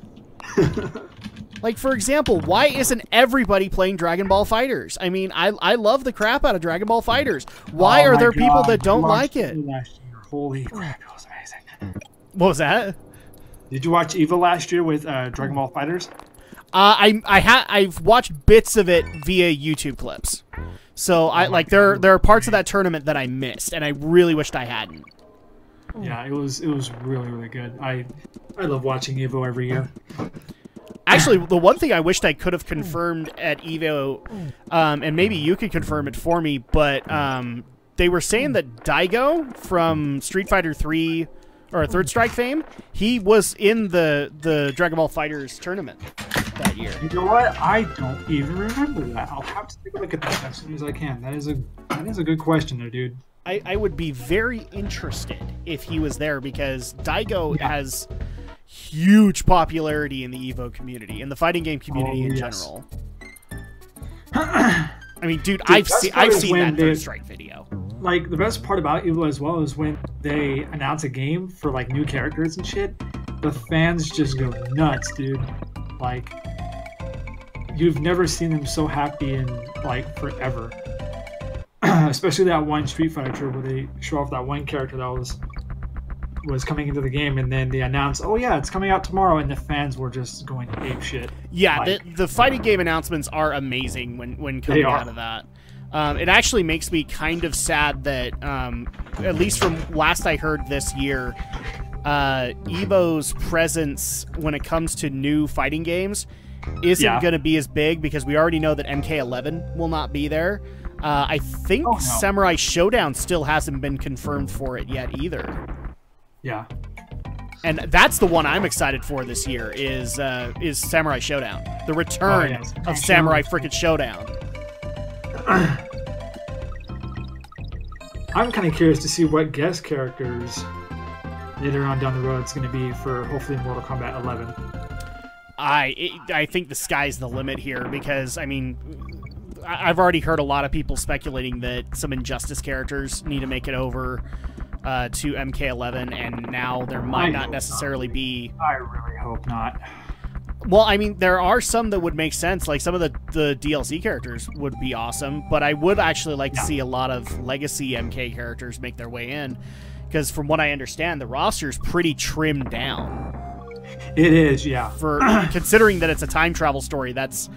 Like, for example, why isn't everybody playing Dragon Ball FighterZ? I mean, I love the crap out of Dragon Ball FighterZ. Why are there people that don't like it? Last year. Holy crap, it was amazing. What was that? Did you watch EVA last year with Dragon Ball FighterZ? I've watched bits of it via YouTube clips. So there are parts of that tournament that I missed, and I really wished I hadn't. Yeah, it was really, really good. I love watching EVO every year. Actually, the one thing I wished I could have confirmed at EVO, and maybe you could confirm it for me, but they were saying that Daigo from Street Fighter 3 or Third Strike fame, he was in the Dragon Ball FighterZ tournament that year. You know what? I don't even remember that. I'll have to take a look at that as soon as I can. That is a good question there, dude. I would be very interested if he was there because Daigo has huge popularity in the EVO community, in the fighting game community in general. I mean, dude, I've seen that Third Strike video. Like, the best part about EVO as well is when they announce a game for, like, new characters and shit, the fans just go nuts, dude. Like, you've never seen them so happy in, like, forever. Especially that one Street Fighter trip where they show off that one character that was coming into the game, and then they announce, oh yeah, it's coming out tomorrow, and the fans were just going ape shit. Yeah, like, the fighting game announcements are amazing when coming out of that. It actually makes me kind of sad that, at least from last I heard this year, EVO's presence when it comes to new fighting games isn't going to be as big because we already know that MK11 will not be there. I think Samurai Showdown still hasn't been confirmed for it yet either. Yeah. And that's the one I'm excited for this year is Samurai Showdown. The return of Samurai frickin' Showdown. I'm kind of curious to see what guest characters later on down the road it's going to be for hopefully Mortal Kombat 11. I think the sky's the limit here because, I mean, I've already heard a lot of people speculating that some Injustice characters need to make it over to MK11, and now there might not necessarily be... I really hope not. Well, I mean, there are some that would make sense. Like, some of the DLC characters would be awesome, but I would actually like to see a lot of legacy MK characters make their way in, because from what I understand, the roster's pretty trimmed down. It is, yeah. For considering that it's a time travel story, that's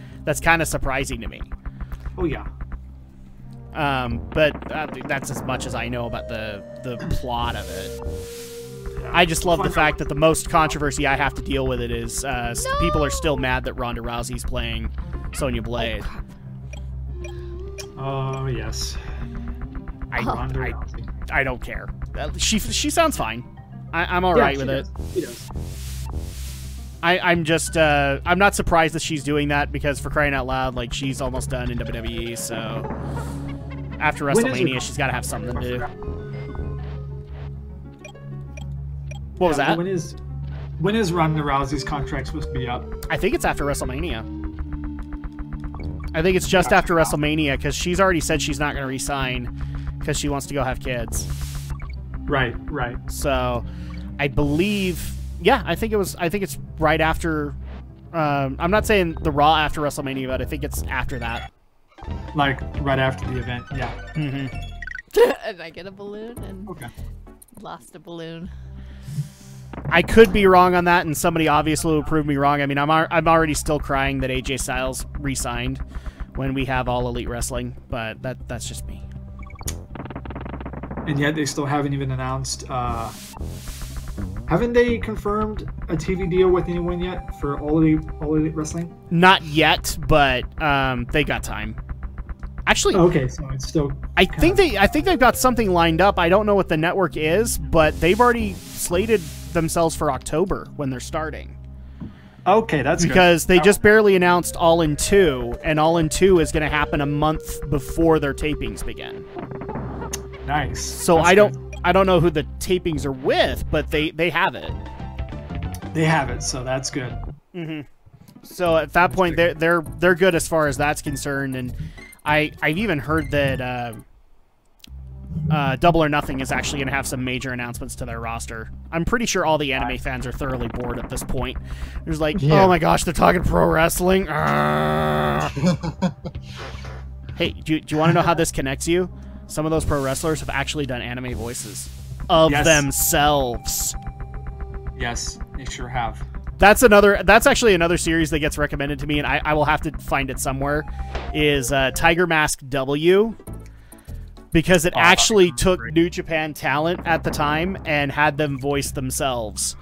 kind of surprising to me. Oh, yeah. But that's as much as I know about the plot of it. I just love the fact that the most controversy I have to deal with it is people are still mad that Ronda Rousey's playing Sonya Blade. Oh, yes. Ronda Rousey. I don't care. She sounds fine. I'm all right with it. She does. I'm just I'm not surprised that she's doing that because for crying out loud, like she's almost done in WWE. So after WrestleMania, she's got to have something to do. What was that? When is Ronda Rousey's contract supposed to be up? I think it's after WrestleMania. I think it's just after WrestleMania because she's already said she's not going to re-sign because she wants to go have kids. Right. So, I believe, I think it's right after. I'm not saying the Raw after WrestleMania, but I think it's after that. Like right after the event, yeah. Mm-hmm. And I get a balloon and lost a balloon. I could be wrong on that, and somebody obviously will prove me wrong. I mean, I'm already still crying that AJ Styles re-signed when we have All Elite Wrestling, but that's just me. And yet they still haven't even announced. Haven't they confirmed a TV deal with anyone yet for All Elite Wrestling? Not yet, but they got time. Actually, okay, so it's still. I think they've got something lined up. I don't know what the network is, but they've already slated themselves for October when they're starting. Okay, that's because good. They just barely announced All In 2, and All In 2 is going to happen a month before their tapings begin. Nice. So I don't know who the tapings are with, but they have it. They have it, so that's good. Mm-hmm. So at that point, they're good as far as that's concerned, and I've even heard that Double or Nothing is actually going to have some major announcements to their roster. I'm pretty sure all the anime fans are thoroughly bored at this point. There's like, oh my gosh, they're talking pro wrestling. Hey, do you want to know how this connects you? Some of those pro wrestlers have actually done anime voices of themselves. Yes, they sure have. That's actually another series that gets recommended to me, and I will have to find it somewhere, is Tiger Mask W, because it actually took New Japan talent at the time and had them voice themselves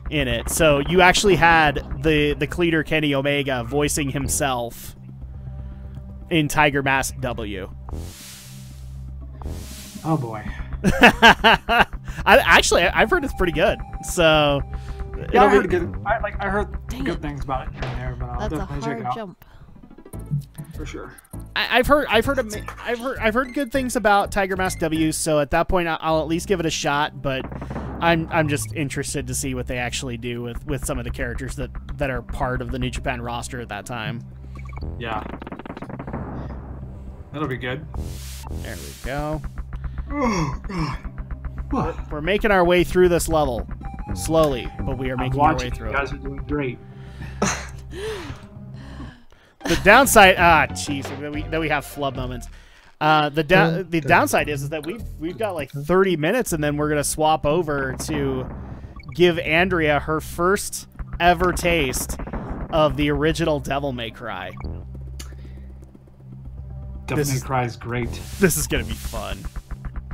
in it. So you actually had the cleaner Kenny Omega voicing himself in Tiger Mask W. Oh boy. I've heard it's pretty good. So yeah, I heard good things about it here and there, but I'll That's definitely check it out. jump. For sure. I've heard good things about Tiger Mask W. So at that point, I'll at least give it a shot. But I'm just interested to see what they actually do with some of the characters that are part of the New Japan roster at that time. Yeah. That'll be good. There we go. Oh god. We're making our way through this level. Slowly, but we are making our way through it. You guys are doing great. The downside, that we have flub moments. The downside is that we've got like 30 minutes, and then we're gonna swap over to give Andrea her first ever taste of the original Devil May Cry. Devil May Cry is great. This is gonna be fun.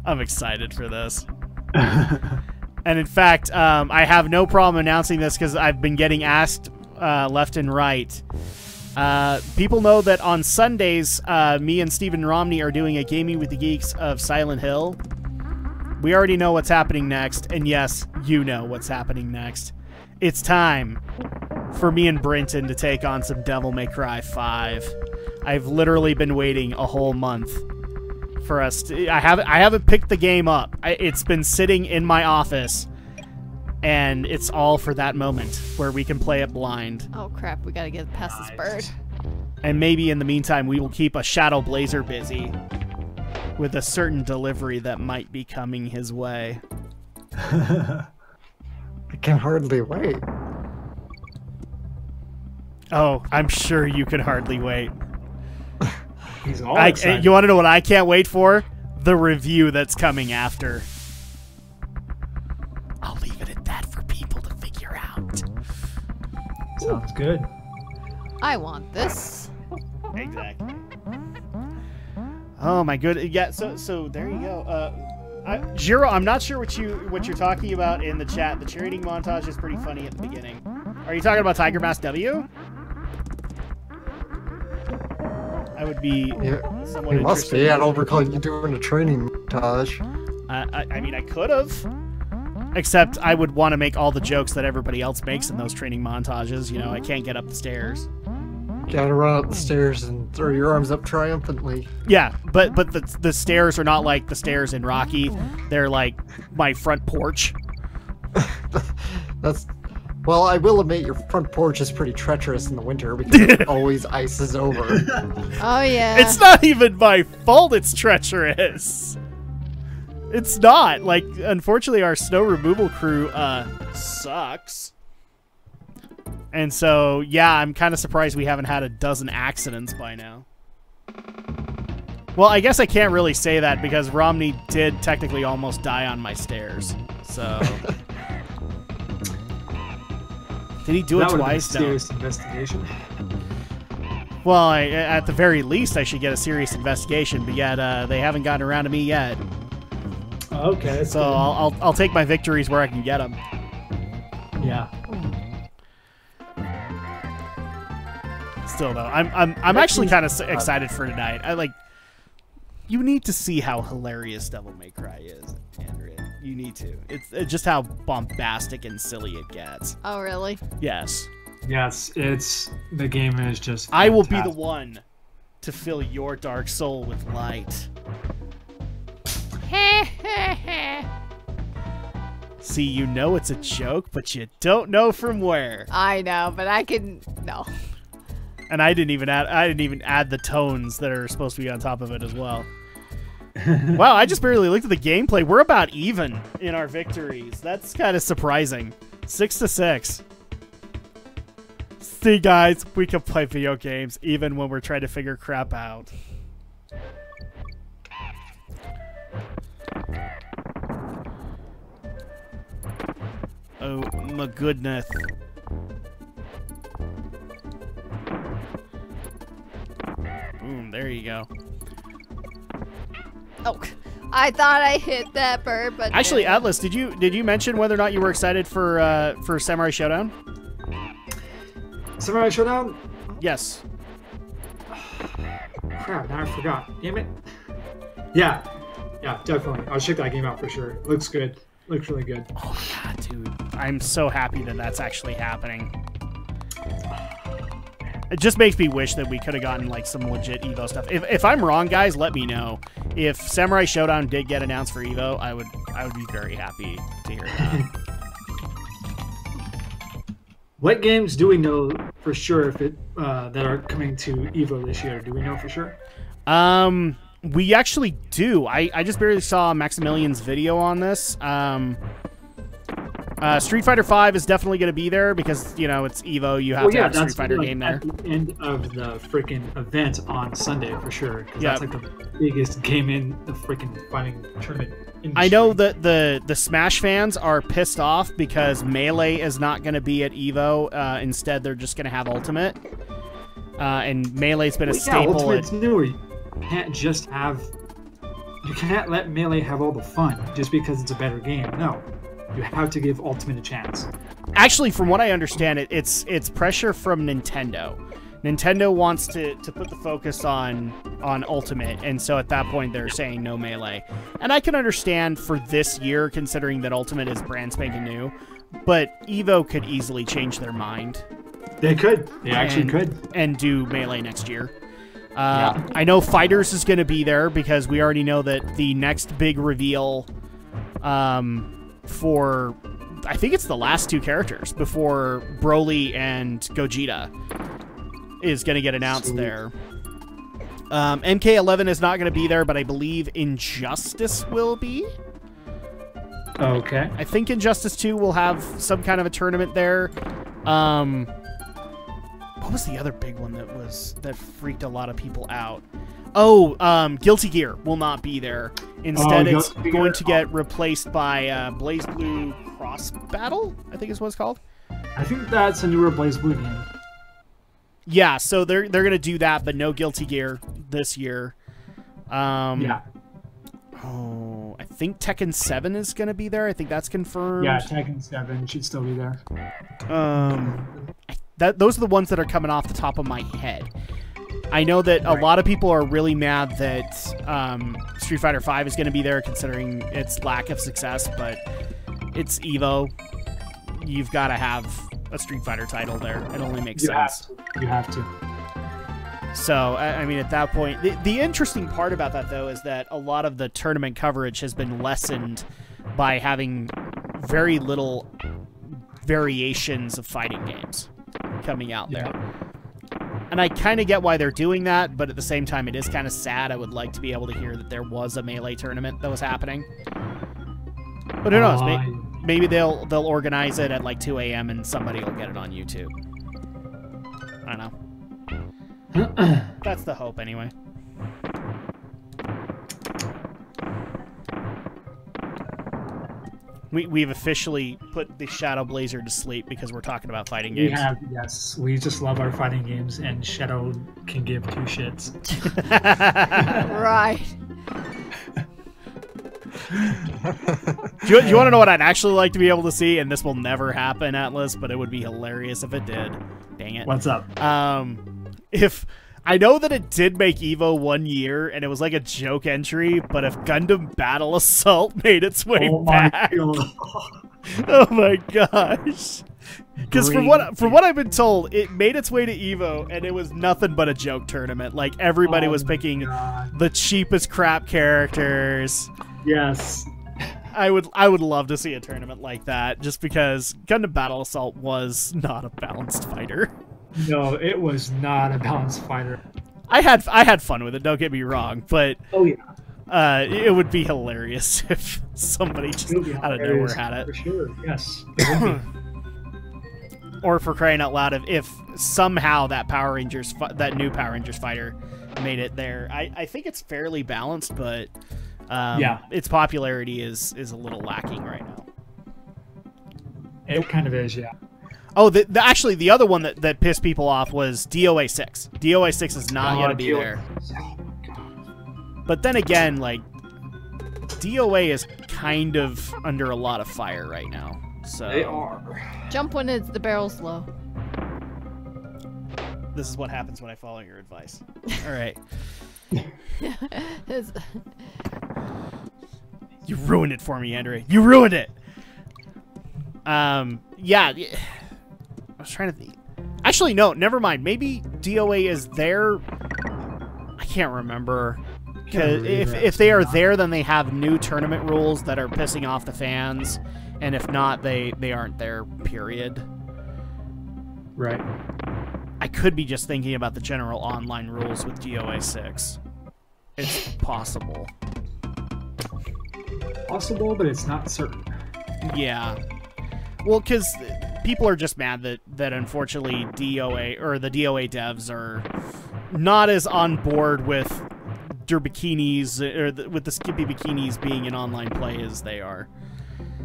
I'm excited for this. And in fact, I have no problem announcing this because I've been getting asked left and right. People know that on Sundays, me and Stephen Romney are doing a Gaming with the Geeks of Silent Hill. We already know what's happening next, and yes, you know what's happening next. It's time for me and Brenton to take on some Devil May Cry 5. I've literally been waiting a whole month for us to, I haven't picked the game up. It's been sitting in my office, and it's all for that moment where we can play it blind. Oh crap, we gotta get past this bird. And maybe in the meantime we will keep a Shadow Blazer busy with a certain delivery that might be coming his way. I can hardly wait. Oh, I'm sure you can hardly wait. He's all excited. You want to know what I can't wait for? The review that's coming after. I'll leave it at that for people to figure out. Sounds good. I want this. Exactly. Oh my good. Yeah. So there you go. Jiro, I'm not sure what you're talking about in the chat. The training montage is pretty funny at the beginning. Are you talking about Tiger Mask W? I would be somewhat It must interested. be. I don't recall you doing a training montage. I mean, I could have. Except I would want to make all the jokes that everybody else makes in those training montages. You know, I can't get up the stairs. Gotta run up the stairs and throw your arms up triumphantly. Yeah, but the stairs are not like the stairs in Rocky. They're like my front porch. Well, I will admit your front porch is pretty treacherous in the winter because it always ices over. Oh yeah. It's not even my fault it's treacherous. It's not. Like, unfortunately, our snow removal crew sucks. And so, yeah, I'm kind of surprised we haven't had a dozen accidents by now. Well, I guess I can't really say that because Romney did technically almost die on my stairs. So... Did he do it twice? That would have been a serious investigation. Well, at the very least, I should get a serious investigation, but yet they haven't gotten around to me yet. Okay. So I'll take my victories where I can get them. Yeah. Still though, I'm actually kind of excited for tonight. You need to see how hilarious Devil May Cry is, Andrea. You need to. It's just how bombastic and silly it gets. Oh really? Yes. Yes, the game is just. I will be the fantastic. one to fill your dark soul with light. See, you know it's a joke, but you don't know from where. I know, but I can no. And I didn't even add the tones that are supposed to be on top of it as well. Wow, I just barely looked at the gameplay. We're about even in our victories. That's kind of surprising. 6-6. See, guys, we can play video games even when we're trying to figure crap out. Oh my goodness. Boom, there you go. Oh, I thought I hit that bird, but Actually, no. Atlas, did you mention whether or not you were excited for Samurai Showdown? Samurai Showdown? Yes. Crap, now I forgot. Damn it. Yeah, definitely. I'll check that game out for sure. Looks good. Looks really good. Oh my god, dude. I'm so happy that that's actually happening. It just makes me wish that we could have gotten like some legit Evo stuff. If I'm wrong, guys, let me know. If Samurai Showdown did get announced for Evo, I would be very happy to hear that. What games do we know for sure if it that are coming to Evo this year? Do we know for sure? We actually do. I just barely saw Maximilian's video on this. Street Fighter V is definitely going to be there because, you know, it's Evo. You have to have a Street Fighter game there. At the end of the freaking event on Sunday for sure. 'Cause Yep. that's like the biggest game in the freaking fighting tournament industry. I know that the Smash fans are pissed off because Melee is not going to be at Evo. Instead, they're just going to have Ultimate. And Melee's been a staple. Ultimate's newer. You can't just have. You can't let Melee have all the fun just because it's a better game. No. You have to give Ultimate a chance. Actually, from what I understand, it's pressure from Nintendo. Nintendo wants to put the focus on Ultimate, and so at that point they're saying no Melee. And I can understand for this year, considering that Ultimate is brand spanking new, but Evo could easily change their mind. They could. They actually could. And do Melee next year. I know Fighters is going to be there because we already know that the next big reveal for, I think it's the last two characters before Broly and Gogeta is going to get announced there. MK11 is not going to be there, but I believe Injustice will be. Okay. I think Injustice 2 will have some kind of a tournament there. What was the other big one that freaked a lot of people out? Oh, Guilty Gear will not be there. Instead, it's going to get replaced by Blaze Blue Cross Battle, I think is what it's called. I think that's a newer Blaze Blue game. Yeah, so they're going to do that, but no Guilty Gear this year. Yeah. Oh, I think Tekken 7 is going to be there. I think that's confirmed. Yeah, Tekken 7 should still be there. Those are the ones that are coming off the top of my head. I know that a lot of people are really mad that Street Fighter V is going to be there, considering its lack of success, but it's EVO. You've got to have a Street Fighter title there. It only makes sense. You have to. So, I mean, at that point, the interesting part about that, though, is that a lot of the tournament coverage has been lessened by having very little variations of fighting games coming out there. And I kind of get why they're doing that, but at the same time, it is kind of sad. I would like to be able to hear that there was a Melee tournament that was happening. But who knows? Maybe they'll organize it at like 2 a.m. and somebody will get it on YouTube. I don't know. That's the hope, anyway. We've officially put the Shadow Blazer to sleep because we're talking about fighting games. We have, yes. We just love our fighting games, and Shadow can give two shits. Right. Do you want to know what I'd actually like to be able to see? And this will never happen, Atlas, but it would be hilarious if it did. Dang it. What's up? If I know that it did make EVO 1 year, and it was like a joke entry, but if Gundam Battle Assault made its way back, oh my gosh! Because from what I've been told, it made its way to EVO, and it was nothing but a joke tournament. Like everybody was picking the cheapest crap characters. Yes. I would love to see a tournament like that, just because Gundam Battle Assault was not a balanced fighter. No, it was not a balanced fighter. I had fun with it, don't get me wrong, but oh yeah, it would be hilarious if somebody just out of nowhere had it. For sure, yes. It would be. Or for crying out loud, if somehow that that new Power Rangers fighter made it there. I think it's fairly balanced, but yeah, its popularity is a little lacking right now. It kind of is, yeah. Oh, actually, the other one that pissed people off was DOA 6. DOA 6 is not going to be there. But then again, like, DOA is kind of under a lot of fire right now. So they are. Jump when the barrel's low. This is what happens when I follow your advice. All right. You ruined it for me, Andrea. You ruined it. Yeah. I was trying to think. Actually, no, never mind. Maybe DOA is there. I can't remember. Because if they are there, then they have new tournament rules that are pissing off the fans. And if not, they aren't there, period. Right. I could be just thinking about the general online rules with DOA 6. It's possible. Possible, but it's not certain. Yeah. Well, because people are just mad that unfortunately DOA, or the DOA devs are not as on board with their bikinis, or with the skimpy bikinis being an online play as they are.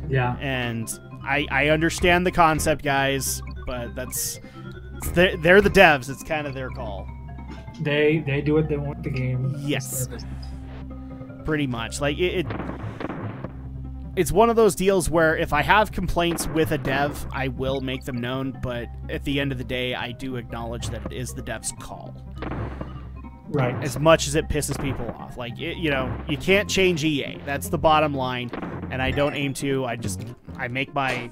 Yeah. And I understand the concept, guys, but they're the devs. It's kind of their call. They do what they want the game. Yes. Pretty much. Like it's one of those deals where if I have complaints with a dev, I will make them known, but at the end of the day, I do acknowledge that it is the dev's call. Right. As much as it pisses people off. Like, you can't change EA. That's the bottom line, and I don't aim to. I make my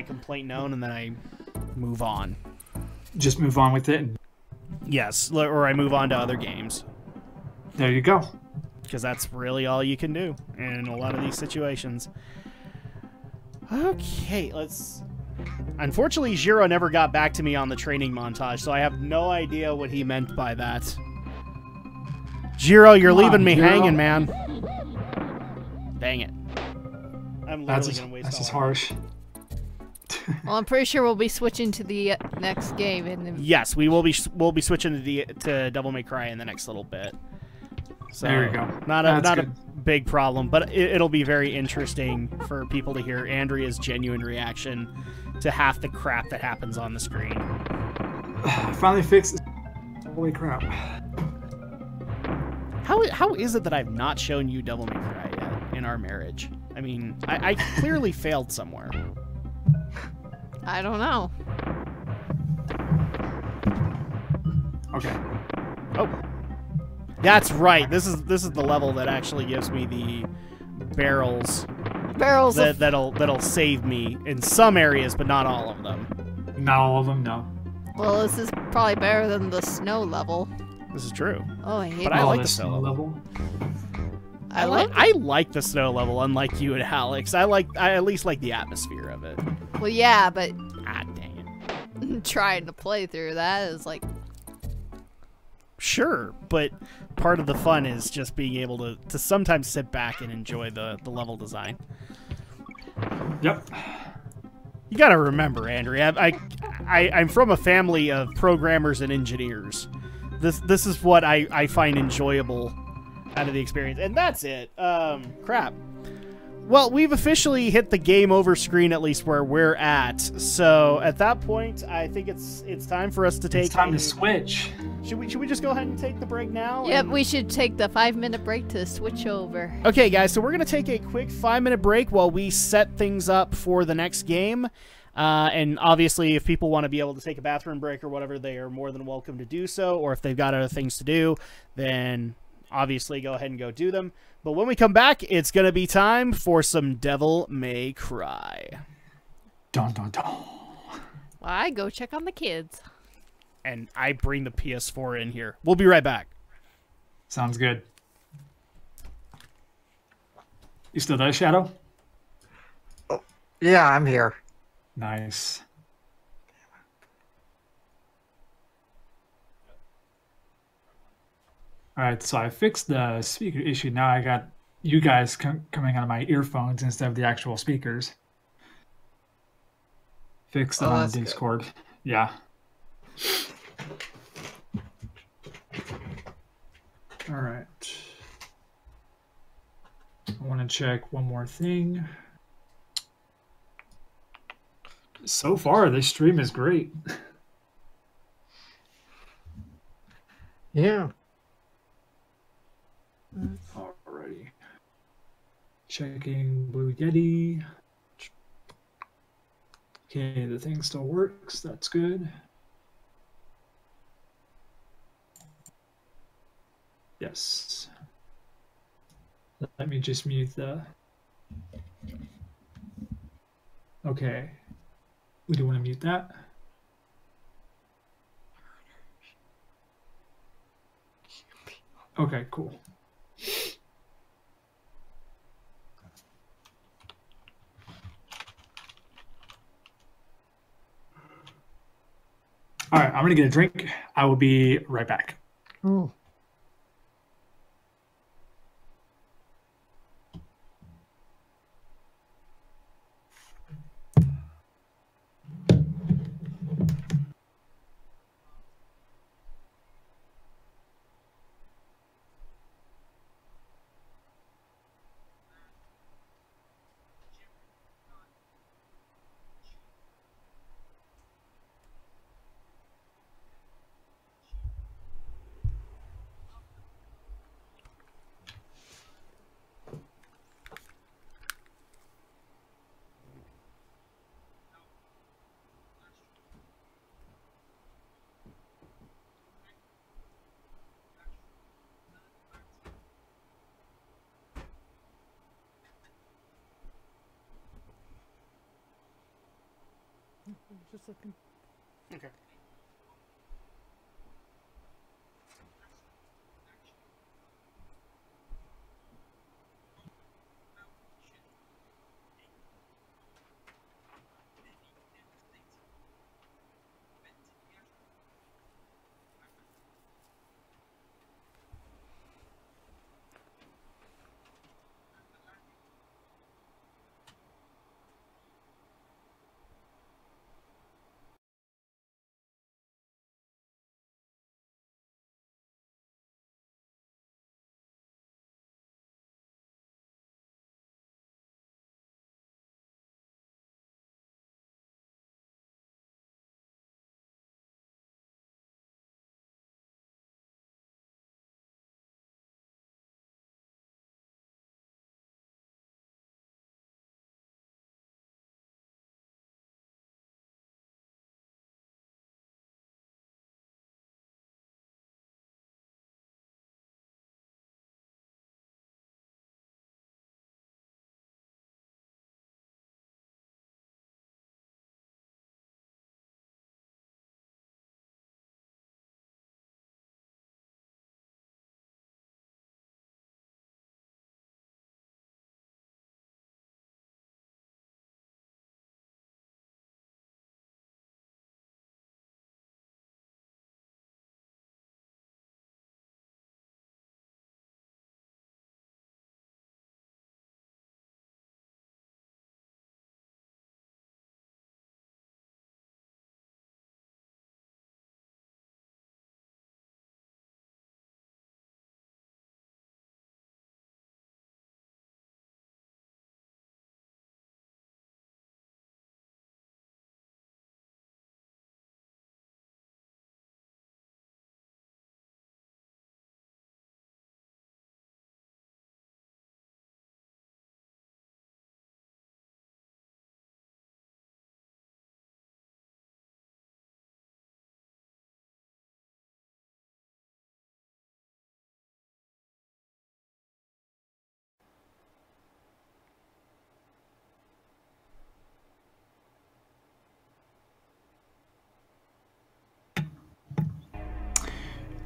complaint known, and then I move on. Just move on with it. Yes, or I move on to other games. There you go. Because that's really all you can do in a lot of these situations. Okay, Unfortunately, Jiro never got back to me on the training montage, so I have no idea what he meant by that. Jiro, you're leaving me hanging, man. Dang it. I'm literally going to waste all That's just harsh. Well, I'm pretty sure we'll be switching to the next game. Yes, we'll be switching to Devil May Cry in the next little bit. So, there you go. Not a big problem, but it'll be very interesting for people to hear Andrea's genuine reaction to half the crap that happens on the screen. I finally fixed it. Holy crap. How is it that I've not shown you Devil May Cry yet? in our marriage? I mean, I clearly failed somewhere. I don't know. Okay. Oh, that's right. This is the level that actually gives me the barrels Barrels of... that'll save me in some areas, but not all of them. Not all of them, no. Well, this is probably better than the snow level. This is true. Oh, I hate But it. I Oh, like the the snow level. I like... I like the snow level, unlike you and Alex. I at least like the atmosphere of it. Well, yeah, but Ah, dang it. trying to play through that is like... Sure, but part of the fun is just being able to sometimes sit back and enjoy the level design. Yep. You gotta remember, Andrea, I'm from a family of programmers and engineers. This is what I find enjoyable out of the experience. And that's it. Crap. Well, we've officially hit the game over screen, at least where we're at. So at that point, I think it's time for us to take. It's time to switch. Should we just go ahead and take the break now? Yep, we should take the 5-minute break to switch over. Okay, guys, so we're going to take a quick 5-minute break while we set things up for the next game. And obviously, if people want to be able to take a bathroom break or whatever, they are more than welcome to do so. Or if they've got other things to do, then obviously go ahead and go do them. But when we come back, it's going to be time for some Devil May Cry. Dun, dun, dun. Well, I go check on the kids. And I bring the PS4 in here. We'll be right back. Sounds good. You still there, Shadow? Yeah, I'm here. Nice. Alright, so I fixed the speaker issue. Now I got you guys coming out of my earphones instead of the actual speakers. Fixed it Oh, on that's good. Discord. Yeah. Alright. I want to check one more thing. So far, this stream is great. Yeah. Alrighty. Checking Blue Yeti. Okay, the thing still works. That's good. Yes. Let me just mute the... Okay. We do want to mute that. Okay, cool. All right, I'm going to get a drink. I will be right back. Ooh. Okay.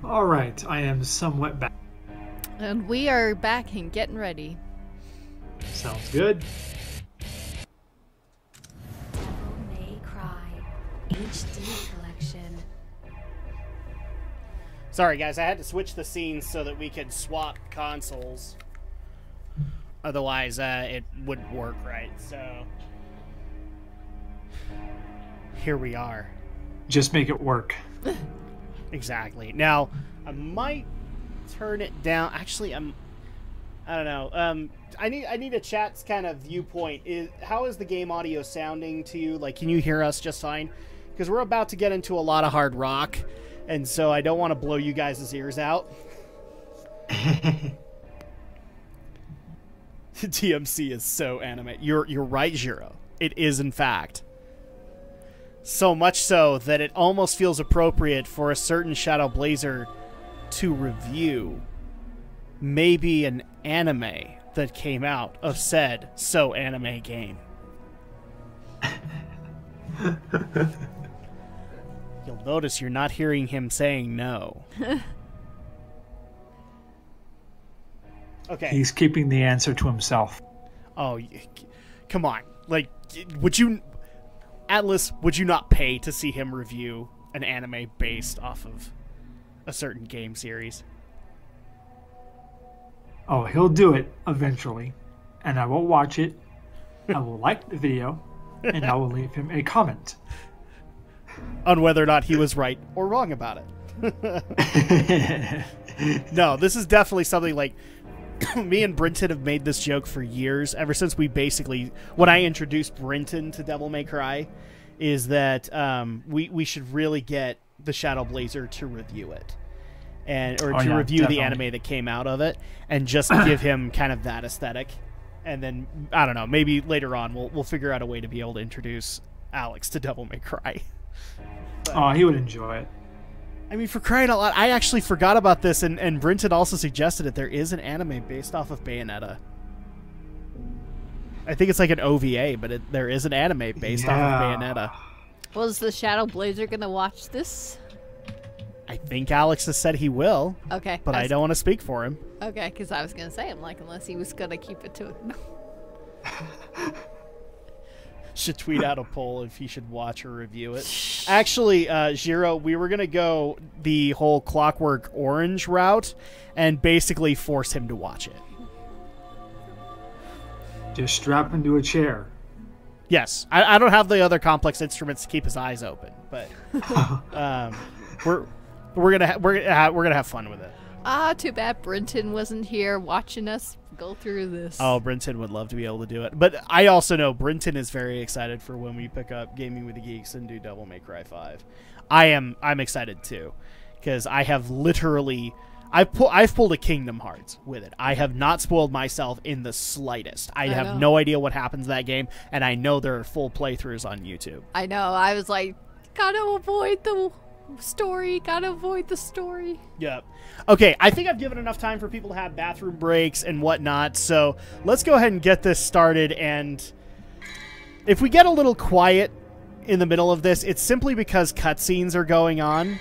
All right, I am somewhat back. And we are back and getting ready. Sounds good. Devil May Cry HD Collection. Sorry, guys, I had to switch the scenes so that we could swap consoles. Otherwise, it wouldn't work right. So here we are. Just make it work. Exactly. Now, I might turn it down. Actually, I don't know. I need a chat's kind of viewpoint. How is the game audio sounding to you? Like, can you hear us just fine? Because we're about to get into a lot of hard rock, and so I don't want to blow you guys' ears out. TMC is so anime. You're right, Jiro. It is, in fact. So much so that it almost feels appropriate for a certain Shadow Blazer to review maybe an anime that came out of said so anime game. You'll notice you're not hearing him saying no. Okay. He's keeping the answer to himself. Oh, come on. Like, would you... Atlas, would you not pay to see him review an anime based off of a certain game series? Oh, he'll do it eventually. And I will watch it. I will like the video. And I will leave him a comment. On whether or not he was right or wrong about it. No, this is definitely something like... me and Brenton have made this joke for years, ever since we basically... When I introduced Brenton to Devil May Cry, is that we should really get the Shadow Blazer to review it. Or to review definitely. the anime that came out of it, and just give him kind of that aesthetic. And then, I don't know, maybe later on we'll figure out a way to be able to introduce Alex to Devil May Cry. Oh, he would enjoy it. I mean, for crying out loud, I actually forgot about this, and Brenton also suggested it. There is an anime based off of Bayonetta. I think it's like an OVA, but there is an anime based off of Bayonetta. Was the Shadow Blazer gonna watch this? I think Alex has said he will, Okay. but I don't want to speak for him. Okay, because I was gonna say, I'm like, unless he was gonna keep it to it. Should tweet out a poll if he should watch or review it. Actually, Jiro, we were going to go the whole Clockwork Orange route and basically force him to watch it. Just strap him to a chair. Yes, I don't have the other complex instruments to keep his eyes open, but we're gonna have fun with it. Ah, too bad Brenton wasn't here watching us go through this. Oh, Brenton would love to be able to do it. But I also know Brenton is very excited for when we pick up Gaming with the Geeks and do Devil May Cry 5. I'm excited too, because I have literally I've pulled a Kingdom Hearts with it. I have not spoiled myself in the slightest. I have no idea what happens in that game, and I know there are full playthroughs on YouTube. I know. I was like, gotta avoid the story. Gotta avoid the story. Yep. Okay, I think I've given enough time for people to have bathroom breaks and whatnot, so let's go ahead and get this started. And if we get a little quiet in the middle of this, it's simply because cutscenes are going on,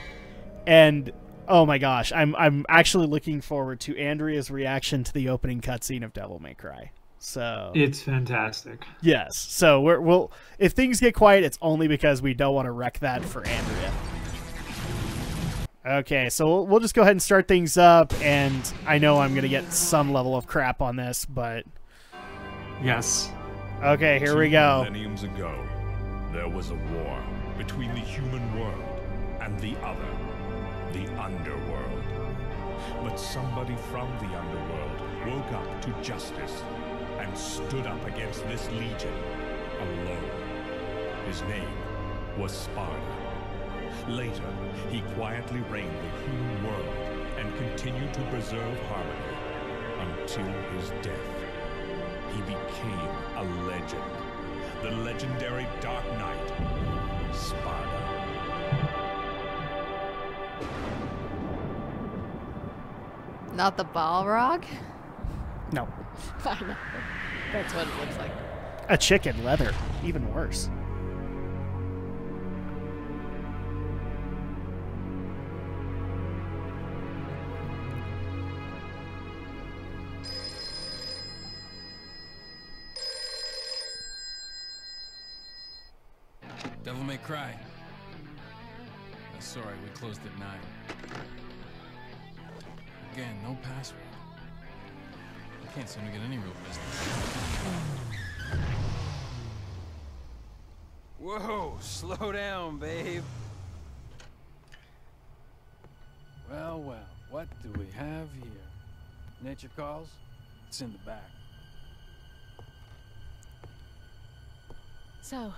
and oh my gosh, I'm actually looking forward to Andrea's reaction to the opening cutscene of Devil May Cry. So it's fantastic. Yes. So we'll if things get quiet, it's only because we don't want to wreck that for Andrea. Okay, so we'll just go ahead and start things up, and I know I'm gonna get some level of crap on this, but yes. Okay, here we go. Millenniums ago, there was a war between the human world and the other, the underworld. But somebody from the underworld woke up to justice and stood up against this legion alone. His name was Sparda. Later, he quietly reigned the human world and continued to preserve harmony until his death. He became a legend, the legendary Dark Knight, Sparda. Not the Balrog? No. I know. That's what it looks like. A chicken leather, even worse. Devil May Cry. Sorry, we closed at 9. Again, no password. I can't seem to get any real business. Whoa, slow down, babe. Well, well, what do we have here? Nature calls? It's in the back. So,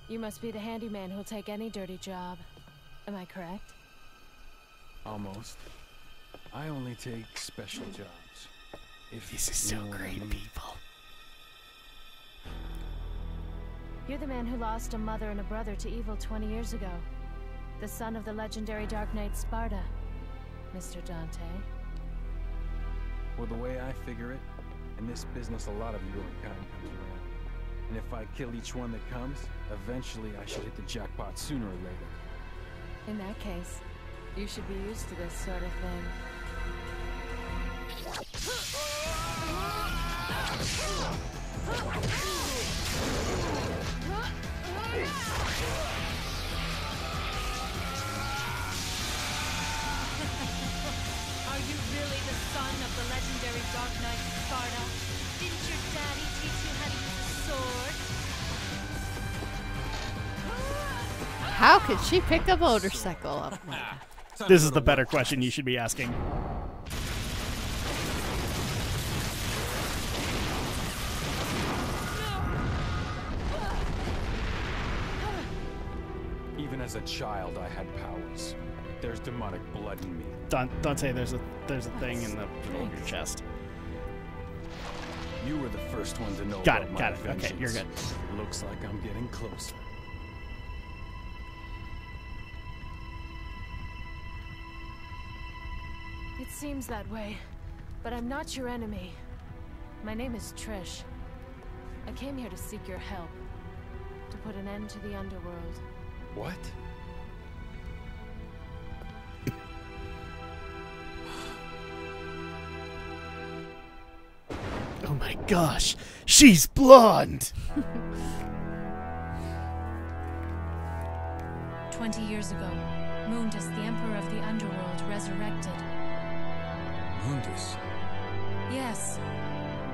you must be the handyman who'll take any dirty job. Am I correct? Almost. I only take special jobs. If This is so you know what I great, mean. people. You're the man who lost a mother and a brother to evil 20 years ago. The son of the legendary Dark Knight Sparta, Mr. Dante. Well, the way I figure it, in this business a lot of your kind comes around. And if I kill each one that comes, eventually I should hit the jackpot sooner or later. In that case, you should be used to this sort of thing. Are you really the son of the legendary Dark Knight Sparta? Didn't your daddy teach you how to use a sword? How could she pick a motorcycle up? This is the better question you should be asking. Even as a child, I had powers. There's demonic blood in me. Dante, there's a thing in the middle of your chest. You were the first one to know Got about it, my got it. Okay, vengeance. you're good. Looks like I'm getting closer. It seems that way, but I'm not your enemy. My name is Trish. I came here to seek your help, to put an end to the underworld. What? Oh my gosh, she's blonde! 20 years ago, Mundus, the Emperor of the Underworld, resurrected. Mundus. Yes.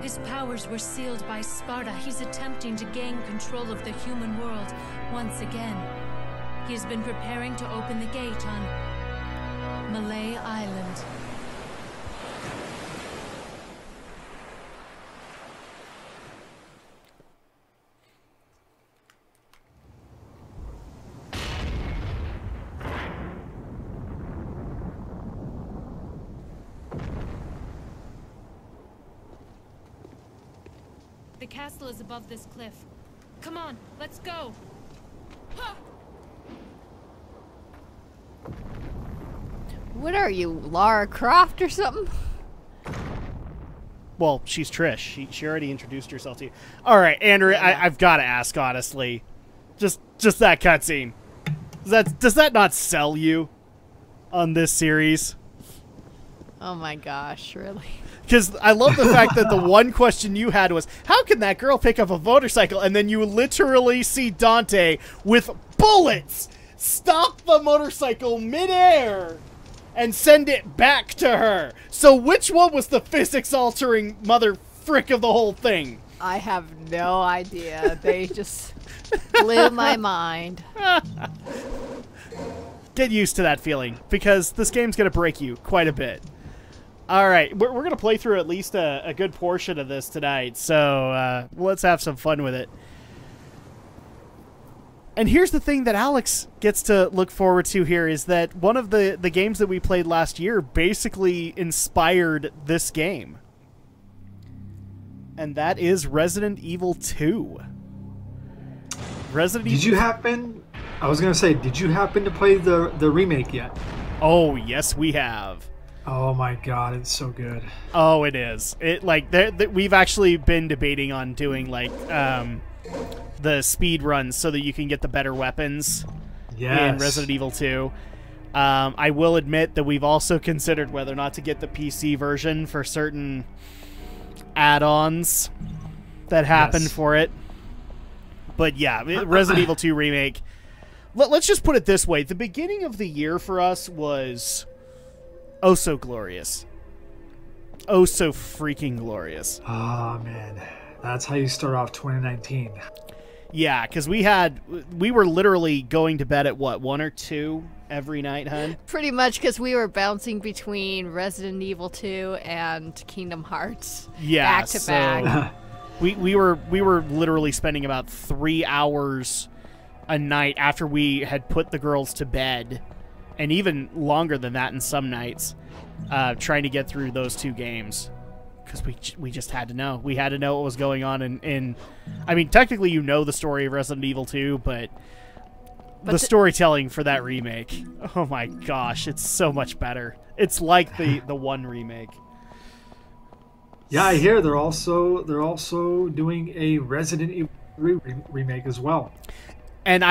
His powers were sealed by Sparta. He's attempting to gain control of the human world once again. He has been preparing to open the gate on Malay Island. The castle is above this cliff. Come on, let's go! What are you, Lara Croft or something? Well, she's Trish. She already introduced herself to you. All right, Andrew, I've got to ask honestly, just that cutscene. Does that not sell you on this series? Oh my gosh, really? Because I love the fact that the one question you had was, how can that girl pick up a motorcycle? And then you literally see Dante with bullets stop the motorcycle midair and send it back to her. So which one was the physics-altering mother frick of the whole thing? I have no idea. They just blew my mind. Get used to that feeling, because this game's going to break you quite a bit. All right, we're going to play through at least a good portion of this tonight, so let's have some fun with it. And here's the thing that Alex gets to look forward to here is that one of the games that we played last year basically inspired this game. And that is Resident Evil 2. Did you happen... I was going to say, did you happen to play the remake yet? Oh, yes, we have. Oh my god, it's so good. Oh, it is. It like we've actually been debating on doing like the speed runs so that you can get the better weapons in Resident Evil 2. I will admit that we've also considered whether or not to get the PC version for certain add-ons that happen for it. But yeah, Resident Evil 2 remake. Let's just put it this way: the beginning of the year for us was oh so glorious, oh so freaking glorious. Oh man, that's how you start off 2019. Yeah, because we were literally going to bed at what, 1 or 2 every night, hun? Pretty much, because we were bouncing between Resident Evil 2 and Kingdom Hearts. Yeah, back to back. We were literally spending about 3 hours a night after we had put the girls to bed, and even longer than that in some nights, trying to get through those 2 games. Because we just had to know. We had to know what was going on in I mean, technically you know the story of Resident Evil 2, but the storytelling for that remake, oh my gosh, it's so much better. It's like the 1 remake. Yeah, I hear they're also doing a Resident Evil 3 remake as well. And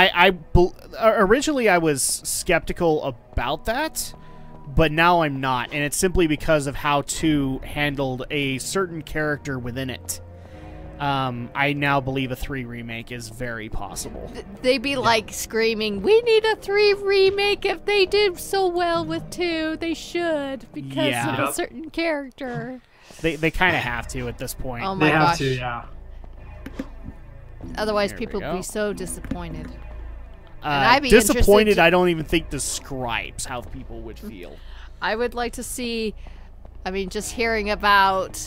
originally I was skeptical about that, but now I'm not, and it's simply because of how 2 handled a certain character within it. I now believe a 3 remake is very possible. They'd be like screaming, "We need a 3 remake! If they did so well with 2, they should, because of a certain character." They kind of have to at this point. Oh my gosh. They have to, yeah. Otherwise, There people we would go. be so disappointed. And I'd be disappointed, interested I don't even think describes how people would feel. I would like to see, I mean, just hearing about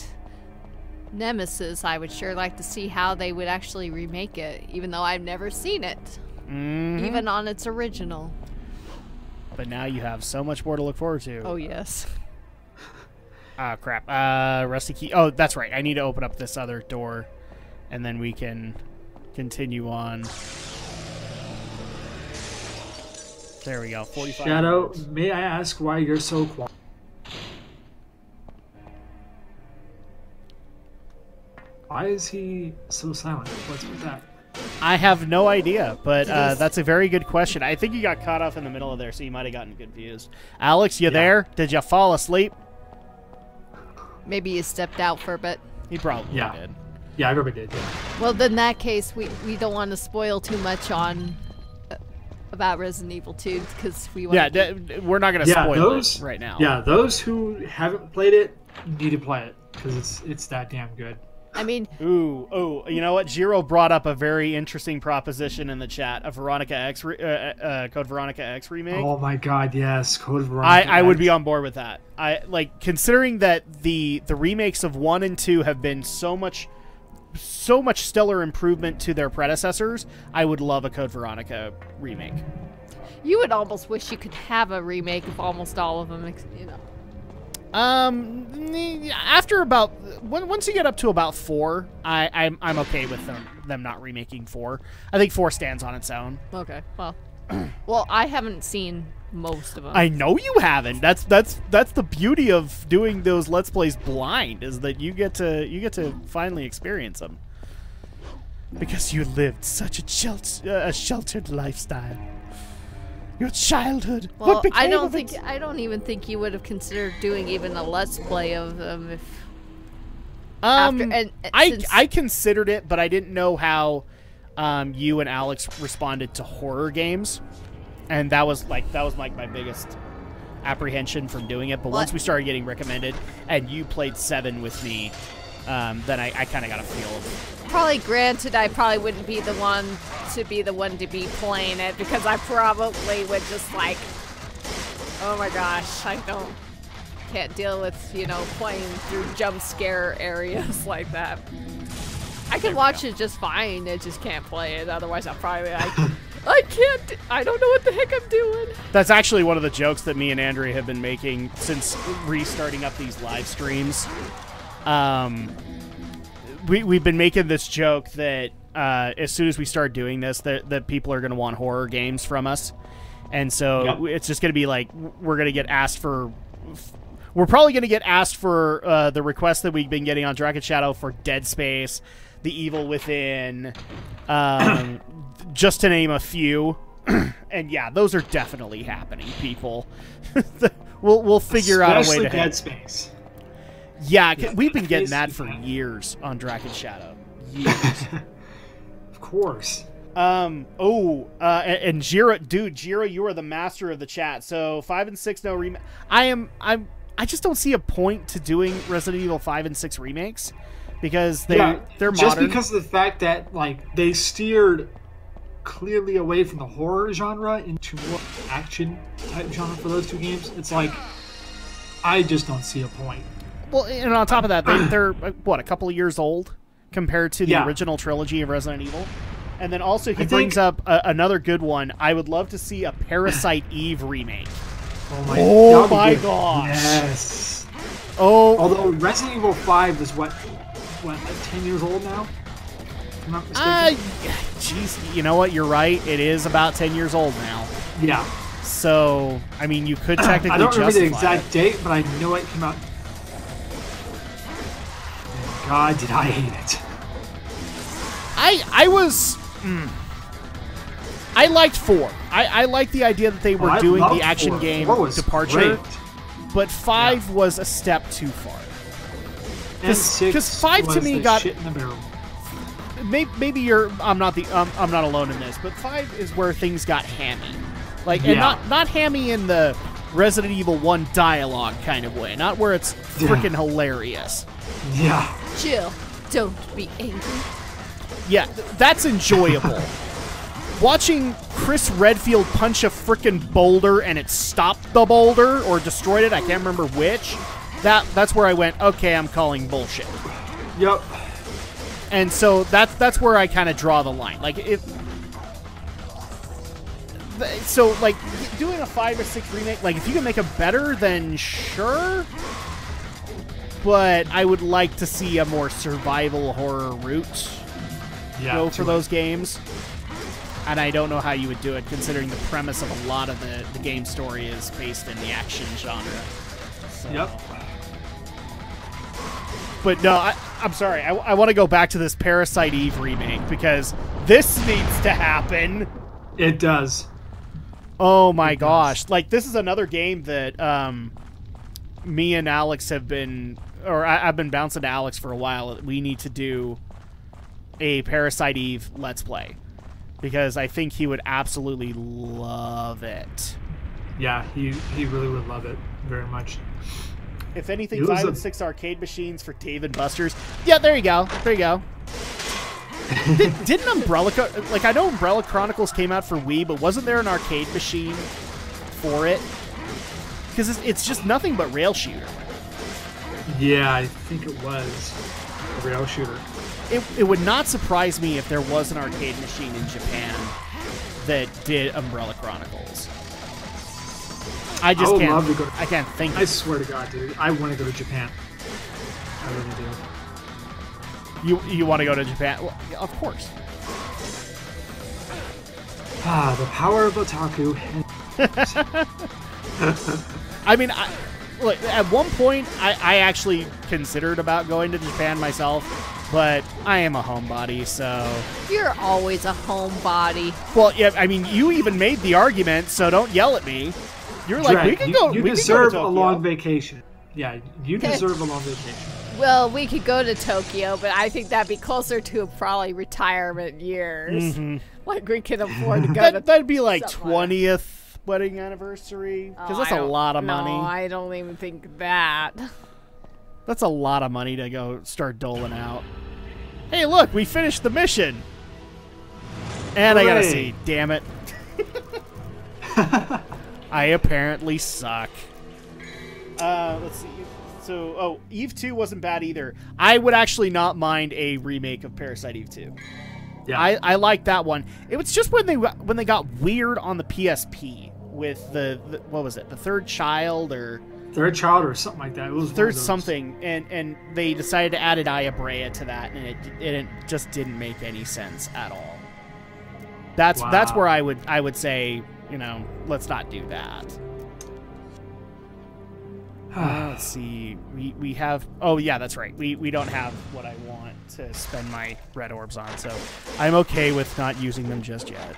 Nemesis, I would sure like to see how they would actually remake it, even though I've never seen it, even on its original. But now you have so much more to look forward to. Oh, yes. Ah, crap. Rusty key. Oh, that's right. I need to open up this other door, and then we can continue on. There we go. 45 Shadow, minutes. may I ask why you're so quiet? Why is he so silent? What's with that? I have no idea, but that's a very good question. I think you got caught off in the middle of there, so you might have gotten confused. Alex, you there? Did you fall asleep? Maybe you stepped out for a bit. He probably did. Yeah, I probably did, yeah. Well, in that case, we don't want to spoil too much on about Resident Evil 2, because we want we're not going to spoil it right now. Yeah, those who haven't played it need to play it, because it's that damn good. I mean... Ooh, you know what? Jiro brought up a very interesting proposition in the chat, a Veronica X, Code Veronica X remake. Oh my god, yes, Code Veronica I X. would be on board with that. Considering that the remakes of 1 and 2 have been so much stellar improvement to their predecessors, I would love a Code Veronica remake. You would almost wish you could have a remake of almost all of them, you know. After about once you get up to about 4, I'm okay with them not remaking 4. I think 4 stands on its own. Okay, well, I haven't seen most of them. I know you haven't. That's the beauty of doing those Let's Plays blind, is that you get to finally experience them, because you lived such a sheltered lifestyle. Your childhood. Well, what became I don't of think it? I don't even think you would have considered doing even a Let's Play of them if. I considered it, but I didn't know how you and Alex responded to horror games, and that was my biggest apprehension from doing it. But once we started getting recommended, and you played 7 with me, then I kind of got a feel of it. Probably granted, I probably wouldn't be the one to be playing it, because I probably would just like, oh my gosh, can't deal with, playing through jump scare areas like that. I can watch it just fine, I just can't play it, otherwise I'm probably like, I don't know what the heck I'm doing. That's actually one of the jokes that me and Andrea have been making since restarting up these live streams. We've been making this joke that as soon as we start doing this, that people are going to want horror games from us. And so it's just going to be like, we're probably going to get asked for the requests that we've been getting on Drak Let Shadow for Dead Space, The Evil Within, just to name a few. And yeah, those are definitely happening, people. We'll figure out a way to... Especially Dead Space. Yeah, we've been getting that for years on Drak Let Shadow. Years. course. And Jiro, dude, Jiro, you are the master of the chat. So 5 and 6, no remake. I just don't see a point to doing Resident Evil 5 and 6 remakes because they're modern. Just because of the fact that like they steered clearly away from the horror genre into more action type genre for those two games. It's like I just don't see a point. Well, and on top of that, they're what, a couple of years old compared to the original trilogy of Resident Evil. And then also he brings up another good one. I would love to see a Parasite Eve remake. Oh my gosh. Yes. Oh. Although Resident Evil 5 is what, like 10 years old now? If I'm not mistaken. Jeez, you know what? You're right. It is about 10 years old now. Yeah. So, I mean, you could technically I don't remember the justify exact date, but I know it came out. God, did I hate it. I liked 4. I liked the idea that they were doing the action 4. game 4 was departure, great. but 5 was a step too far. And 6 5 was to me the got shit in the barrel. Maybe you're. I'm not alone in this, but 5 is where things got hammy, like and not hammy in the Resident Evil 1 dialogue kind of way, not where it's freaking hilarious. Yeah. Jill, don't be angry. Yeah, that's enjoyable. Watching Chris Redfield punch a frickin' boulder and it stopped the boulder or destroyed it, I can't remember which. That's where I went, okay, I'm calling bullshit. Yep. And so that's where I kind of draw the line. Like like doing a 5 or 6 remake, like if you can make them better, then sure. But I would like to see a more survival horror route go for those games. And I don't know how you would do it, considering the premise of a lot of the game story is based in the action genre. So. Yep. But no, I'm sorry. I want to go back to this Parasite Eve remake, because this needs to happen. It does. Oh my gosh. Like, this is another game that me and Alex have been... Or I've been bouncing to Alex for a while. We need to do a Parasite Eve Let's Play, because I think he would absolutely love it. Yeah, he really would love it very much. If anything, 5 and 6 arcade machines for Dave and Buster's. Yeah, there you go. There you go. Didn't Umbrella... Like, I know Umbrella Chronicles came out for Wii, but wasn't there an arcade machine for it? Because it's just nothing but rail shooter. Yeah, I think it was a rail shooter. It would not surprise me if there was an arcade machine in Japan that did Umbrella Chronicles. I just can't. Love to go. I can't think. I swear to God, dude, I want to go to Japan. I really do. You want to go to Japan? Well, of course. Ah, the power of otaku. I mean, look, at one point, I actually considered about going to Japan myself, but I am a homebody, so... You're always a homebody. Well, yeah, I mean, you even made the argument, so don't yell at me. You're like, Drake, we can go. You we deserve can go to a long vacation. Yeah, you deserve a long vacation. Well, we could go to Tokyo, but I think that'd be closer to probably retirement years. Mm-hmm. Like, we can afford to go to... That'd be like 20th wedding anniversary, because that's a lot of money. No, I don't even think that. That's a lot of money to go start doling out. Hey, look, we finished the mission. And hooray. I gotta see, damn it. I apparently suck. Let's see. So, Eve 2 wasn't bad either. I would actually not mind a remake of Parasite Eve 2. Yeah, I like that one. It was just when they got weird on the PSP with the what was it? The Third Child or something like that. It was Third something, and they decided to add an Aya Brea to that, and it just didn't make any sense at all. That's where I would say, let's not do that. Let's see. We have... Oh, yeah, that's right. We don't have what I want to spend my red orbs on, so I'm okay with not using them just yet.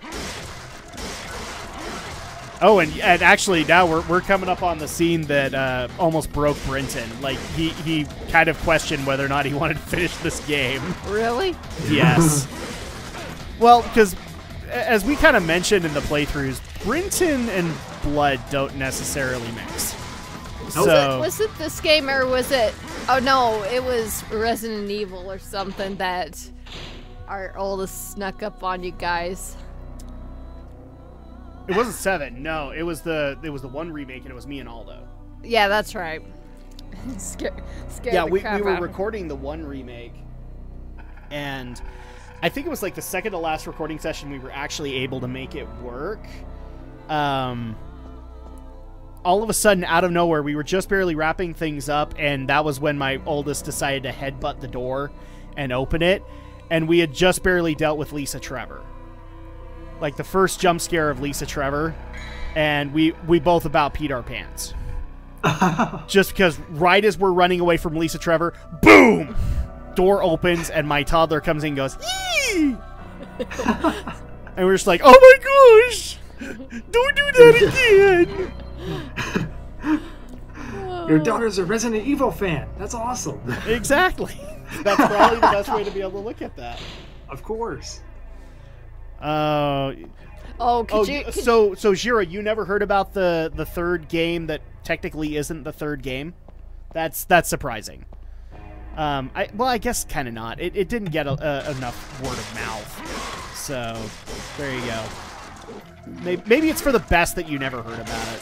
Oh, and actually, now we're coming up on the scene that almost broke Brenton. Like, he kind of questioned whether or not he wanted to finish this game. Really? Yes. Well, because as we kind of mentioned in the playthroughs, Brinton and Blood don't necessarily mix. So Was it this game or was it? Oh no, it was Resident Evil or something that our oldest snuck up on you guys. it wasn't 7. No, it was the 1 remake, and it was me and Aldo. Yeah, that's right. Scared Yeah, the we crap were out of me. recording the 1 remake, and I think it was like the second to last recording session we were actually able to make it work. All of a sudden, out of nowhere, we were just barely wrapping things up, and that was when my oldest decided to headbutt the door and open it, and we had just barely dealt with Lisa Trevor. Like, the first jump scare of Lisa Trevor, and we both about peed our pants. Just because right as we're running away from Lisa Trevor, boom! Door opens, and my toddler comes in and goes, yee! And we're just like, oh my gosh! Don't do that again! Your daughter's a Resident Evil fan. That's awesome. Exactly. That's probably the best way to be able to look at that. Of course. Oh, So Jira, you never heard about the third game that technically isn't the third game? That's surprising. I guess kind of not. It didn't get enough word of mouth. So there you go. Maybe it's for the best that you never heard about it.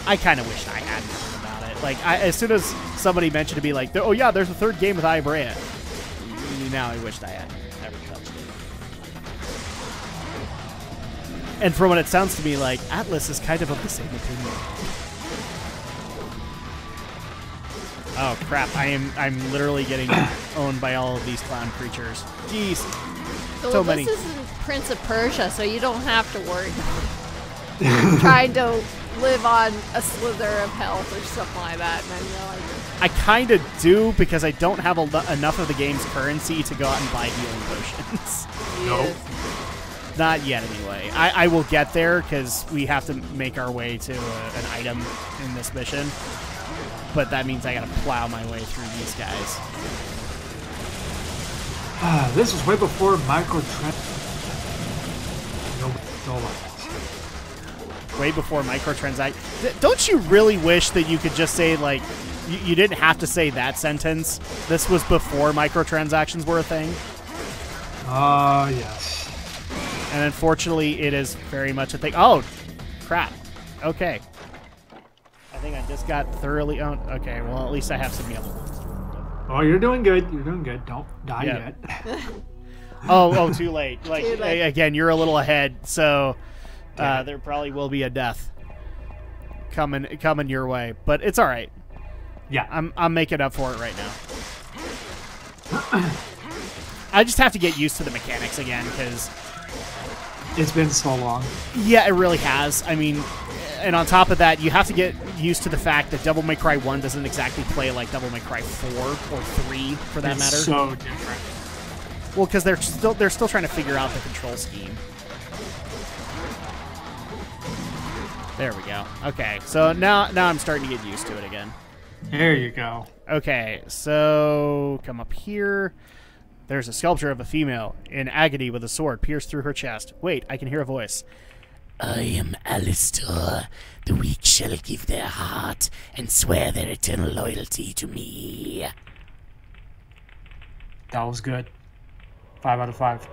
I kind of wished I hadn't heard about it. Like, as soon as somebody mentioned to be like, oh yeah, there's a third game with Ibrea. Now I wished I hadn't ever touched it. And from what it sounds to me like, Atlas is kind of the same opinion. Oh crap! I'm literally getting owned by all of these clown creatures. Jeez, so many. This isn't Prince of Persia, so you don't have to worry about trying to live on a slither of health or something like that. And I realize I kind of do because I don't have enough of the game's currency to go out and buy healing potions. Nope. Not yet, anyway. I will get there because we have to make our way to an item in this mission. But that means I gotta plow my way through these guys. This was way before microtransactions. Way before microtransactions. Don't you really wish that you could just say, like, you didn't have to say that sentence? This was before microtransactions were a thing? Yes. And unfortunately, it is very much a thing. Oh, crap. Okay. I think I just got thoroughly owned. Okay, well, at least I have some yellow ones. Oh, you're doing good. You're doing good. Don't die yet. Oh, too late. Like, Too late. Again, you're a little ahead, so there probably will be a death coming your way. But it's all right. Yeah. I'm making up for it right now. I just have to get used to the mechanics again, because It's been so long. yeah, it really has. I mean, and on top of that, you have to get used to the fact that Devil May Cry 1 doesn't exactly play like Devil May Cry 4 or 3, for that matter. It's so different. Well, because they're still trying to figure out the control scheme. There we go. Okay, so now I'm starting to get used to it again. There you go. Okay, so come up here. There's a sculpture of a female in agony with a sword pierced through her chest. Wait, I can hear a voice. I am Alistair. The weak shall give their heart and swear their eternal loyalty to me. That was good. 5 out of 5.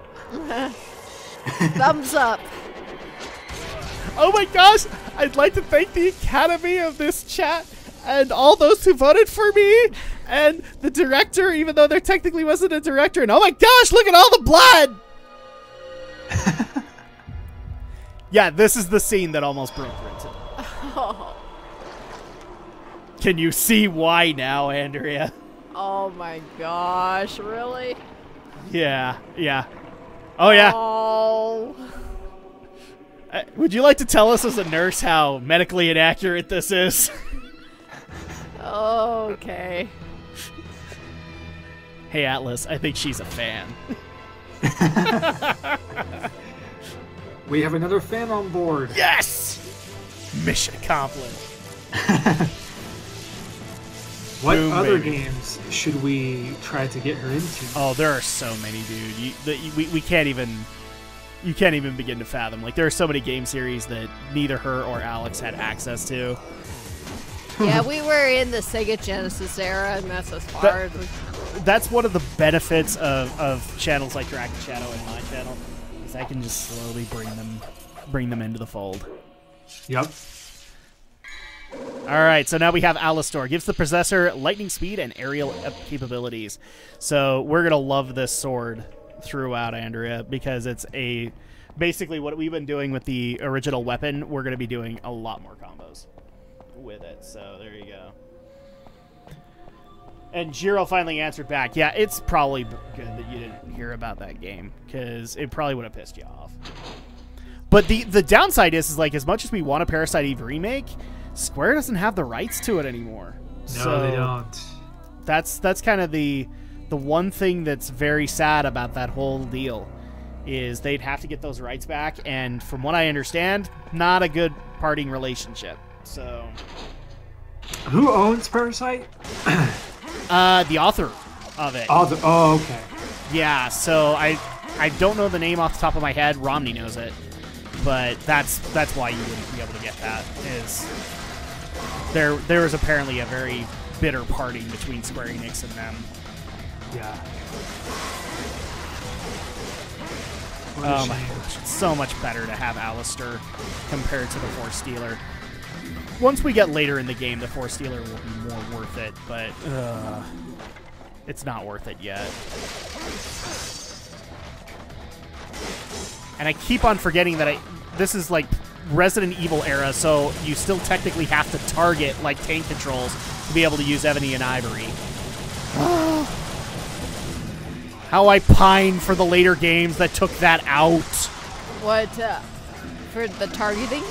thumbs up. Oh my gosh! I'd like to thank the Academy of this chat and all those who voted for me and the director, even though there technically wasn't a director. And oh my gosh, look at all the blood! Yeah, this is the scene that almost broke Brinton. Oh. Can you see why now, Andrea? Oh my gosh, really? Yeah. Oh yeah. Oh. Would you like to tell us as a nurse how medically inaccurate this is? Okay. Hey Atlas, I think she's a fan. We have another fan on board. Yes! Mission accomplished. What Boom, other baby. games should we try to get her into? Oh, there are so many, dude. We can't even. You can't even begin to fathom. Like, there are so many game series that neither her or Alex had access to. Yeah, we were in the Sega Genesis era, and that's as far as... That's one of the benefits of channels like Drak Let Shadow and my channel, is I can just slowly bring them into the fold. Yep. All right, so now we have Alistor. Gives the possessor lightning speed and aerial capabilities. So we're going to love this sword throughout, Andrea, because it's basically what we've been doing with the original weapon. We're going to be doing a lot more combos with it. So there you go. And Jiro finally answered back. Yeah, it's probably good that you didn't hear about that game, because it probably would have pissed you off. But the downside is like, as much as we want a Parasite Eve remake, Square doesn't have the rights to it anymore. No, they don't. That's kind of the one thing that's very sad about that whole deal, is they'd have to get those rights back, and from what I understand, not a good parting relationship. So, who owns Parasite? The author of it. Oh, okay. Yeah, so I don't know the name off the top of my head. Romney knows it, but that's why you wouldn't be able to get that. Is there was apparently a very bitter parting between Square Enix and them. Yeah. Oh my gosh, it's so much better to have Alistair compared to the Force Stealer. Once we get later in the game, the Force Stealer will be more worth it, but it's not worth it yet. And I keep on forgetting that this is like Resident Evil era, so you still technically have to target like tank controls to be able to use Ebony and Ivory. How I pine for the later games that took that out. What, for the targeting?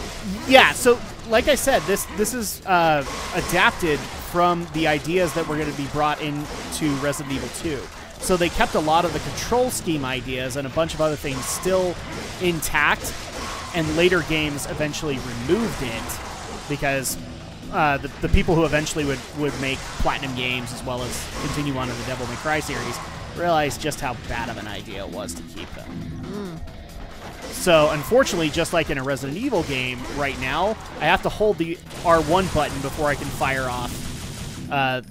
Yeah, so like I said, this is adapted from the ideas that were going to be brought into Resident Evil 2. So they kept a lot of the control scheme ideas and a bunch of other things still intact, and later games eventually removed it because the people who eventually would make Platinum games as well as continue on in the Devil May Cry series realized just how bad of an idea it was to keep them. So, unfortunately, just like in a Resident Evil game right now, I have to hold the R1 button before I can fire off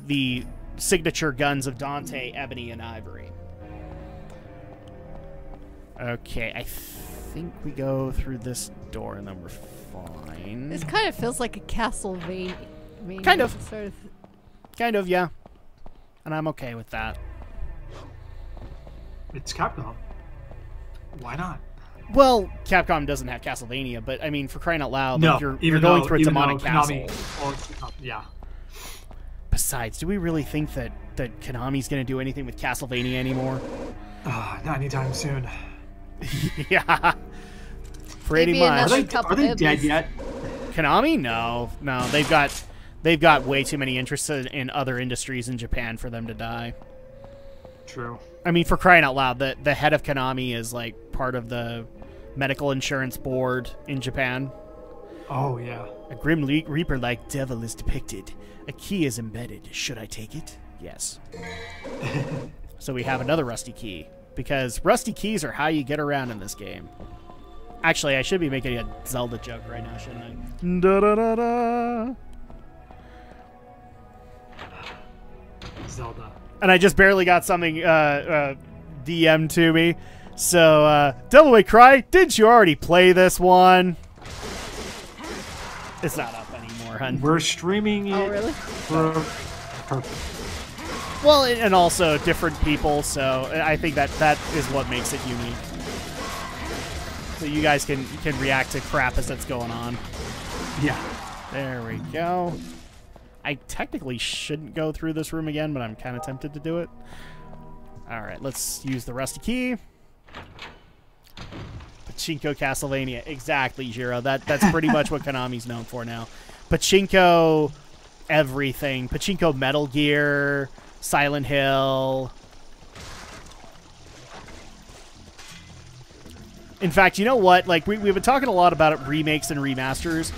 the signature guns of Dante, Ebony, and Ivory. Okay, I think we go through this door and then we're fine. This kind of feels like a Castlevania. Kind of. Sort of. Kind of, yeah. And I'm okay with that. It's Capcom. Why not? Well, Capcom doesn't have Castlevania, but I mean, for crying out loud, No, like you're going through a demonic Konami, castle. yeah. Besides, do we really think that Konami's going to do anything with Castlevania anymore? Not anytime soon. Yeah. Pretty Maybe much. Are they dead yet? Konami? No. They've got way too many interests in other industries in Japan for them to die. True. I mean, for crying out loud, the head of Konami is like part of the medical insurance board in Japan. Oh, yeah. A Grim Reaper-like devil is depicted. A key is embedded. Should I take it? Yes. So we have another rusty key, because rusty keys are how you get around in this game. Actually, I should be making a Zelda joke right now, shouldn't I? Da-da-da-da. Zelda. And I just barely got something DM'd to me. So, Devil May Cry, didn't you already play this one? It's not up anymore, hun. We're streaming it. Oh, really? Perfect. Well, and also different people, so I think that is what makes it unique. So you guys can react to crap as that's going on. Yeah. There we go. I technically shouldn't go through this room again, but I'm kind of tempted to do it. All right, let's use the rusty key. Pachinko Castlevania. Exactly, Jiro. That's pretty much what Konami's known for now. Pachinko everything. Pachinko Metal Gear, Silent Hill. In fact, you know what? Like we've been talking a lot about remakes and remasters.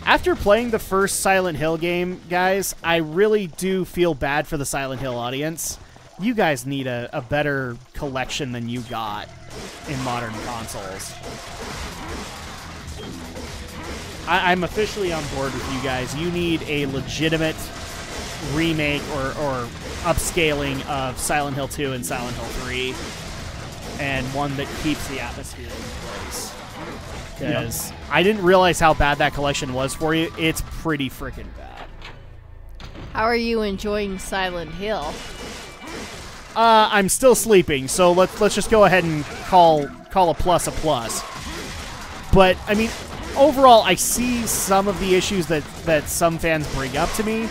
After playing the first Silent Hill game, guys, I really do feel bad for the Silent Hill audience. You guys need a better collection than you got in modern consoles. I'm officially on board with you guys. You need a legitimate remake or upscaling of Silent Hill 2 and Silent Hill 3, and one that keeps the atmosphere in place. Because I didn't realize how bad that collection was for you. It's pretty freaking bad. How are you enjoying Silent Hill? I'm still sleeping, so let's just go ahead and call a plus a plus. But I mean, overall, I see some of the issues that some fans bring up to me,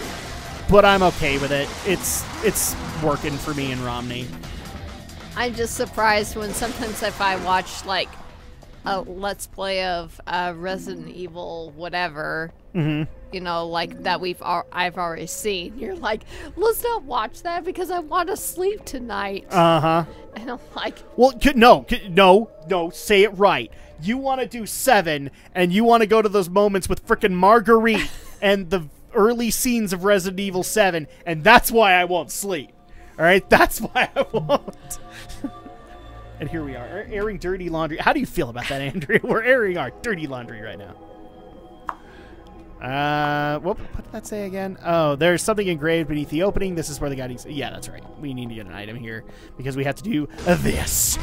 but I'm okay with it. It's working for me and Romney. I'm just surprised when sometimes if I watch like a Let's Play of Resident Evil whatever, you know, like that I've already seen. You're like, let's not watch that because I want to sleep tonight. And I'm like, well, no, say it right. You want to do 7, and you want to go to those moments with frickin' Marguerite and the early scenes of Resident Evil 7, and that's why I won't sleep. All right, that's why I won't. And here we are, airing dirty laundry. How do you feel about that, Andrea? We're airing our dirty laundry right now. What did that say again? Oh, there's something engraved beneath the opening. This is where the guy needs... Yeah, that's right. We need to get an item here because we have to do this.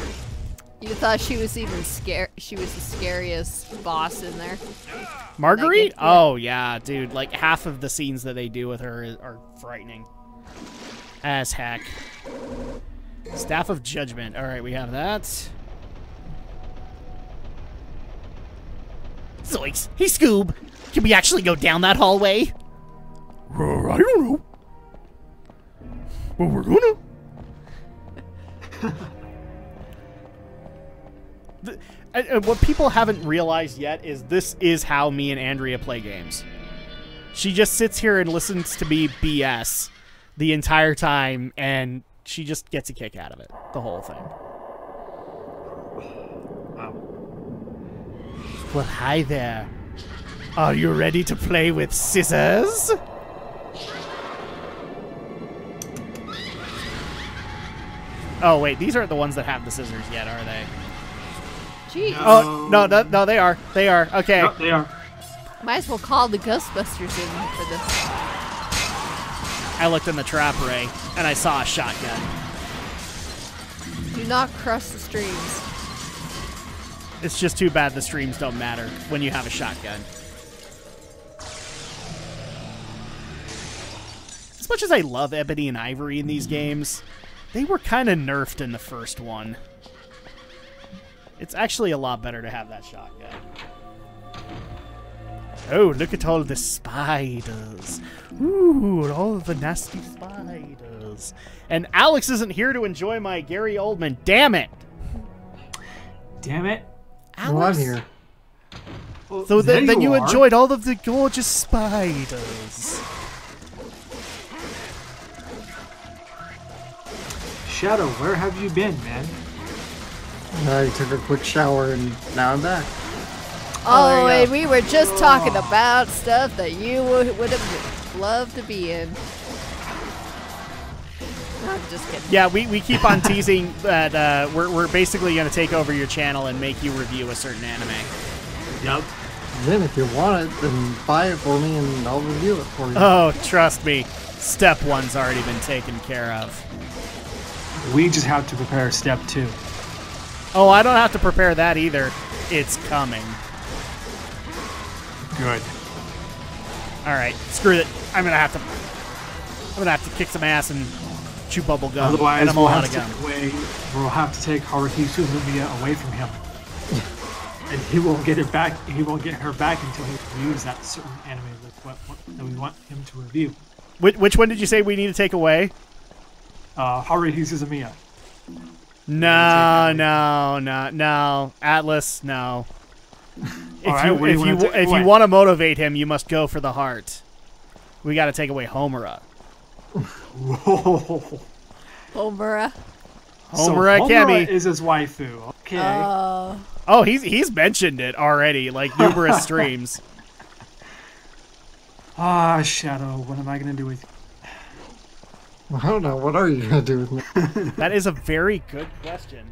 you thought she was even scared. She was the scariest boss in there. Marguerite? Oh, yeah, dude. Like, half of the scenes that they do with her are frightening. As heck. Staff of Judgment. All right, we have that. Zoinks. Hey, Scoob. Can we actually go down that hallway? I don't know. Well, we're gonna. What people haven't realized yet is this is how me and Andrea play games. She just sits here and listens to me BS the entire time, and she just gets a kick out of it. The whole thing. Wow. Well, hi there. Are you ready to play with scissors? Oh, wait. These aren't the ones that have the scissors yet, are they? Jeez. Oh, no, they are. They are. Okay. No, they are. Might as well call the Ghostbusters in for this. I looked in the trap ray, and I saw a shotgun. Do not cross the streams. It's just too bad the streams don't matter when you have a shotgun. As much as I love Ebony and Ivory in these games, they were kind of nerfed in the first one. It's actually a lot better to have that shotgun. Oh, look at all the spiders. Ooh, all the nasty spiders. And Alex isn't here to enjoy my Gary Oldman. Damn it! Damn it. Alex? Well, I'm here. Well, So there then you are. enjoyed all of the gorgeous spiders. Shadow, where have you been, man? I took a quick shower and now I'm back. Oh, and we were just talking about stuff that you would have loved to be in. I'm just kidding. Yeah, we keep on teasing that we're basically going to take over your channel and make you review a certain anime. Yep. Then if you want it, then buy it for me and I'll review it for you. Oh, trust me. Step 1's already been taken care of. We just have to prepare step 2. Oh, I don't have to prepare that either. It's coming. Good. All right, screw it. I'm gonna have to kick some ass and chew bubble gum. Otherwise, and I'm we'll all out have, of to gum. we'll have to take Haruhi Suzumiya away from him. And he won't get it back. He won't get her back until he reviews that certain anime that we want him to review. Which one did you say we need to take away? Haruhi Suzumiya. No. Atlas, no. If you want to motivate him, you must go for the heart. We got to take away Homura. Whoa. Homura. Homura Kemi is his waifu. Okay. Oh, he's mentioned it already, like numerous streams. Ah, Shadow, what am I gonna do with you? I don't know. What are you gonna do with me? That is a very good question.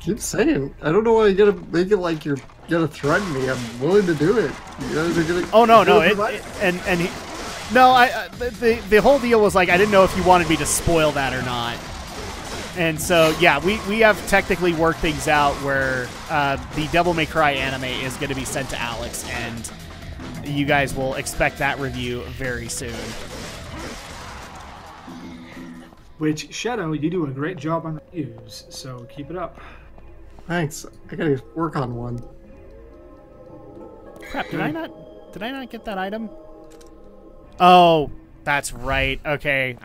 Keep saying. I don't know why you gotta make it like you're gonna threaten me. I'm willing to do it. You guys are gonna. Oh no, no, you're gonna the whole deal was like I didn't know if you wanted me to spoil that or not. And so yeah, we have technically worked things out where the Devil May Cry anime is going to be sent to Alex, and you guys will expect that review very soon. Which, Shadow, you do a great job on reviews, so keep it up. Thanks. I gotta work on one. Crap! Did I not get that item? Oh, that's right. Okay,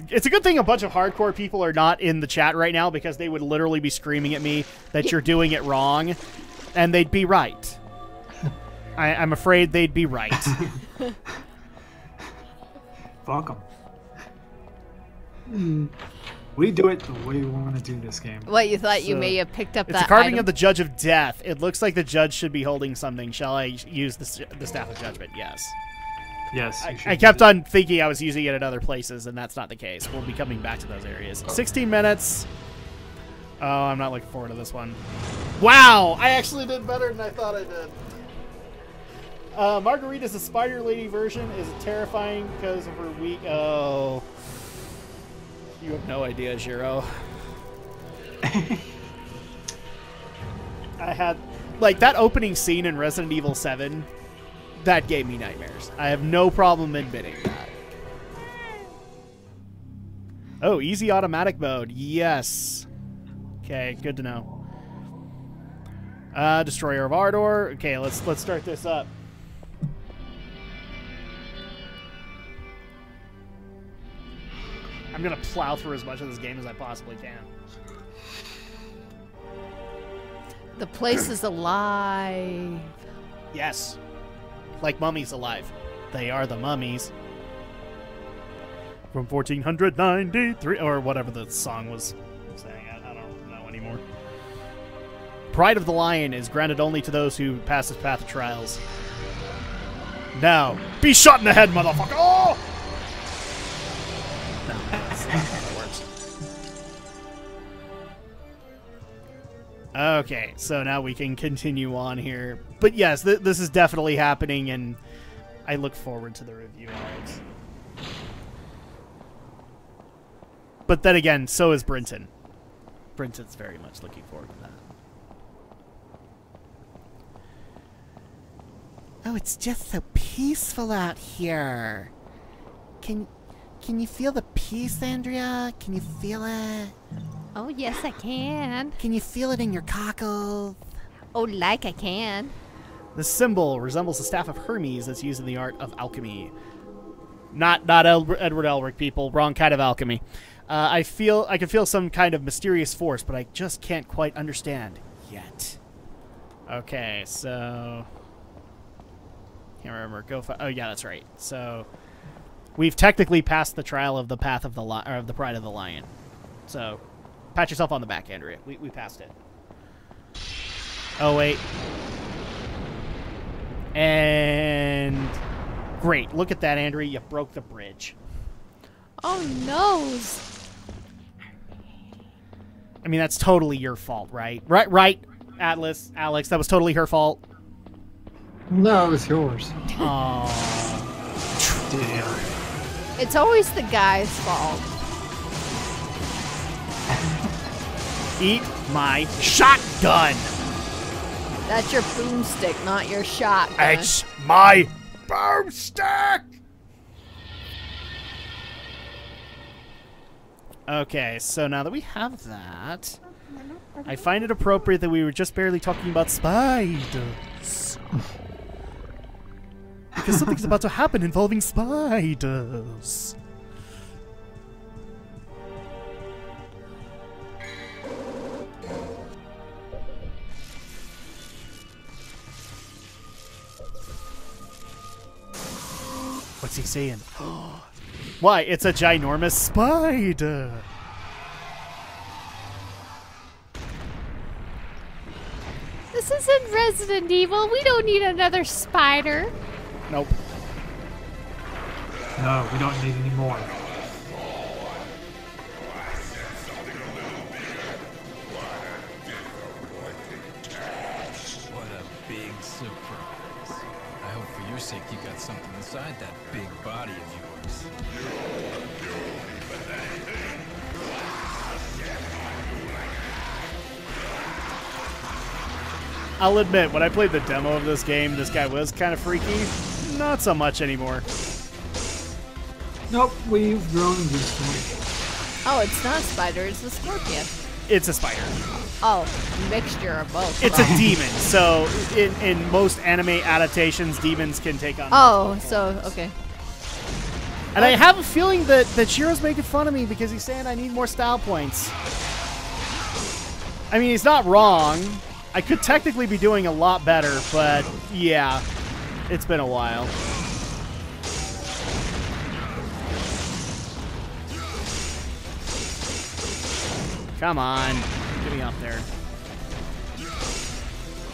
It's a good thing a bunch of hardcore people are not in the chat right now because they would literally be screaming at me that you're doing it wrong, and they'd be right. I'm afraid they'd be right. Fuck 'em. We do it the way we want to do this game. What, you thought you may have picked up it's that a carving item? of the Judge of Death. It looks like the judge should be holding something. Shall I use the Staff of Judgment? Yes. Yes. I kept on thinking I was using it at other places, and that's not the case. We'll be coming back to those areas. 16 minutes. Oh, I'm not looking forward to this one. Wow! I actually did better than I thought I did. Margarita's the Spider Lady version is terrifying because of her weak... Oh... You have no idea, Jiro. I had... Like, that opening scene in Resident Evil 7, that gave me nightmares. I have no problem admitting that. Oh, easy automatic mode. Yes. Okay, good to know. Destroyer of Ardor. Okay, let's start this up. I'm gonna plow through as much of this game as I possibly can. The place is alive. Yes. Like mummies alive. They are the mummies. From 1493, or whatever the song was saying. I don't know anymore. Pride of the Lion is granted only to those who pass this path of trials. Now, be shot in the head, motherfucker! Oh! No, that's not how it works. Okay, so now we can continue on here. But yes, this is definitely happening, and I look forward to the review, Alex. But then again, so is Brinton. Brinton's very much looking forward to that. Oh, it's just so peaceful out here. Can you feel the peace, Andrea? Can you feel it? Oh, yes, I can. Can you feel it in your cockles? Oh, like I can. The symbol resembles the staff of Hermes that's used in the art of alchemy. Not Edward Elric, people. Wrong kind of alchemy. I can feel some kind of mysterious force, but I just can't quite understand yet. Okay, so can't remember. Oh yeah, that's right. So we've technically passed the trial of the path of the Pride of the Lion. So pat yourself on the back, Andrea. We passed it. Oh wait. And great. Look at that, Andrea. You broke the bridge. Oh, no. I mean, that's totally your fault, right? Right, Atlas, Alex, that was totally her fault. No, it was yours. Oh, Damn. It's always the guy's fault. Eat my shotgun. That's your boomstick, not your shotgun. It's my boomstick. Okay, so now that we have that, I find it appropriate that we were just barely talking about spiders. Because something's about to happen involving spiders. What's he saying? Why? It's a ginormous spider. This isn't Resident Evil. We don't need another spider. Nope. No, we don't need any more. What a big surprise. I hope for your sake you got something inside that big body of yours. I'll admit, when I played the demo of this game, this guy was kind of freaky. Not so much anymore. Nope, we've grown used to it. Oh, it's not a spider, it's a scorpion. It's a spider. Oh, mixture of both. It's a demon. So in most anime adaptations, demons can take on. Oh, so, okay. And I have a feeling that Shiro's making fun of me because he's saying I need more style points. I mean, he's not wrong. I could technically be doing a lot better, but yeah, it's been a while. Come on, get me up there.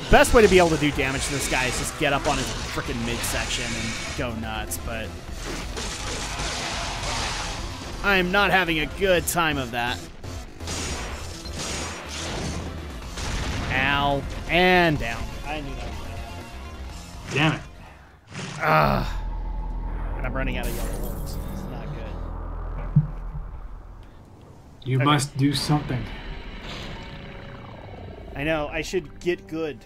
Best way to be able to do damage to this guy is just get up on his freaking midsection and go nuts, but I am not having a good time of that. Ow. And down. I knew that was going to happen. Damn it. And I'm running out of yellow orbs. It's not good. You must do something. I know. I should get good,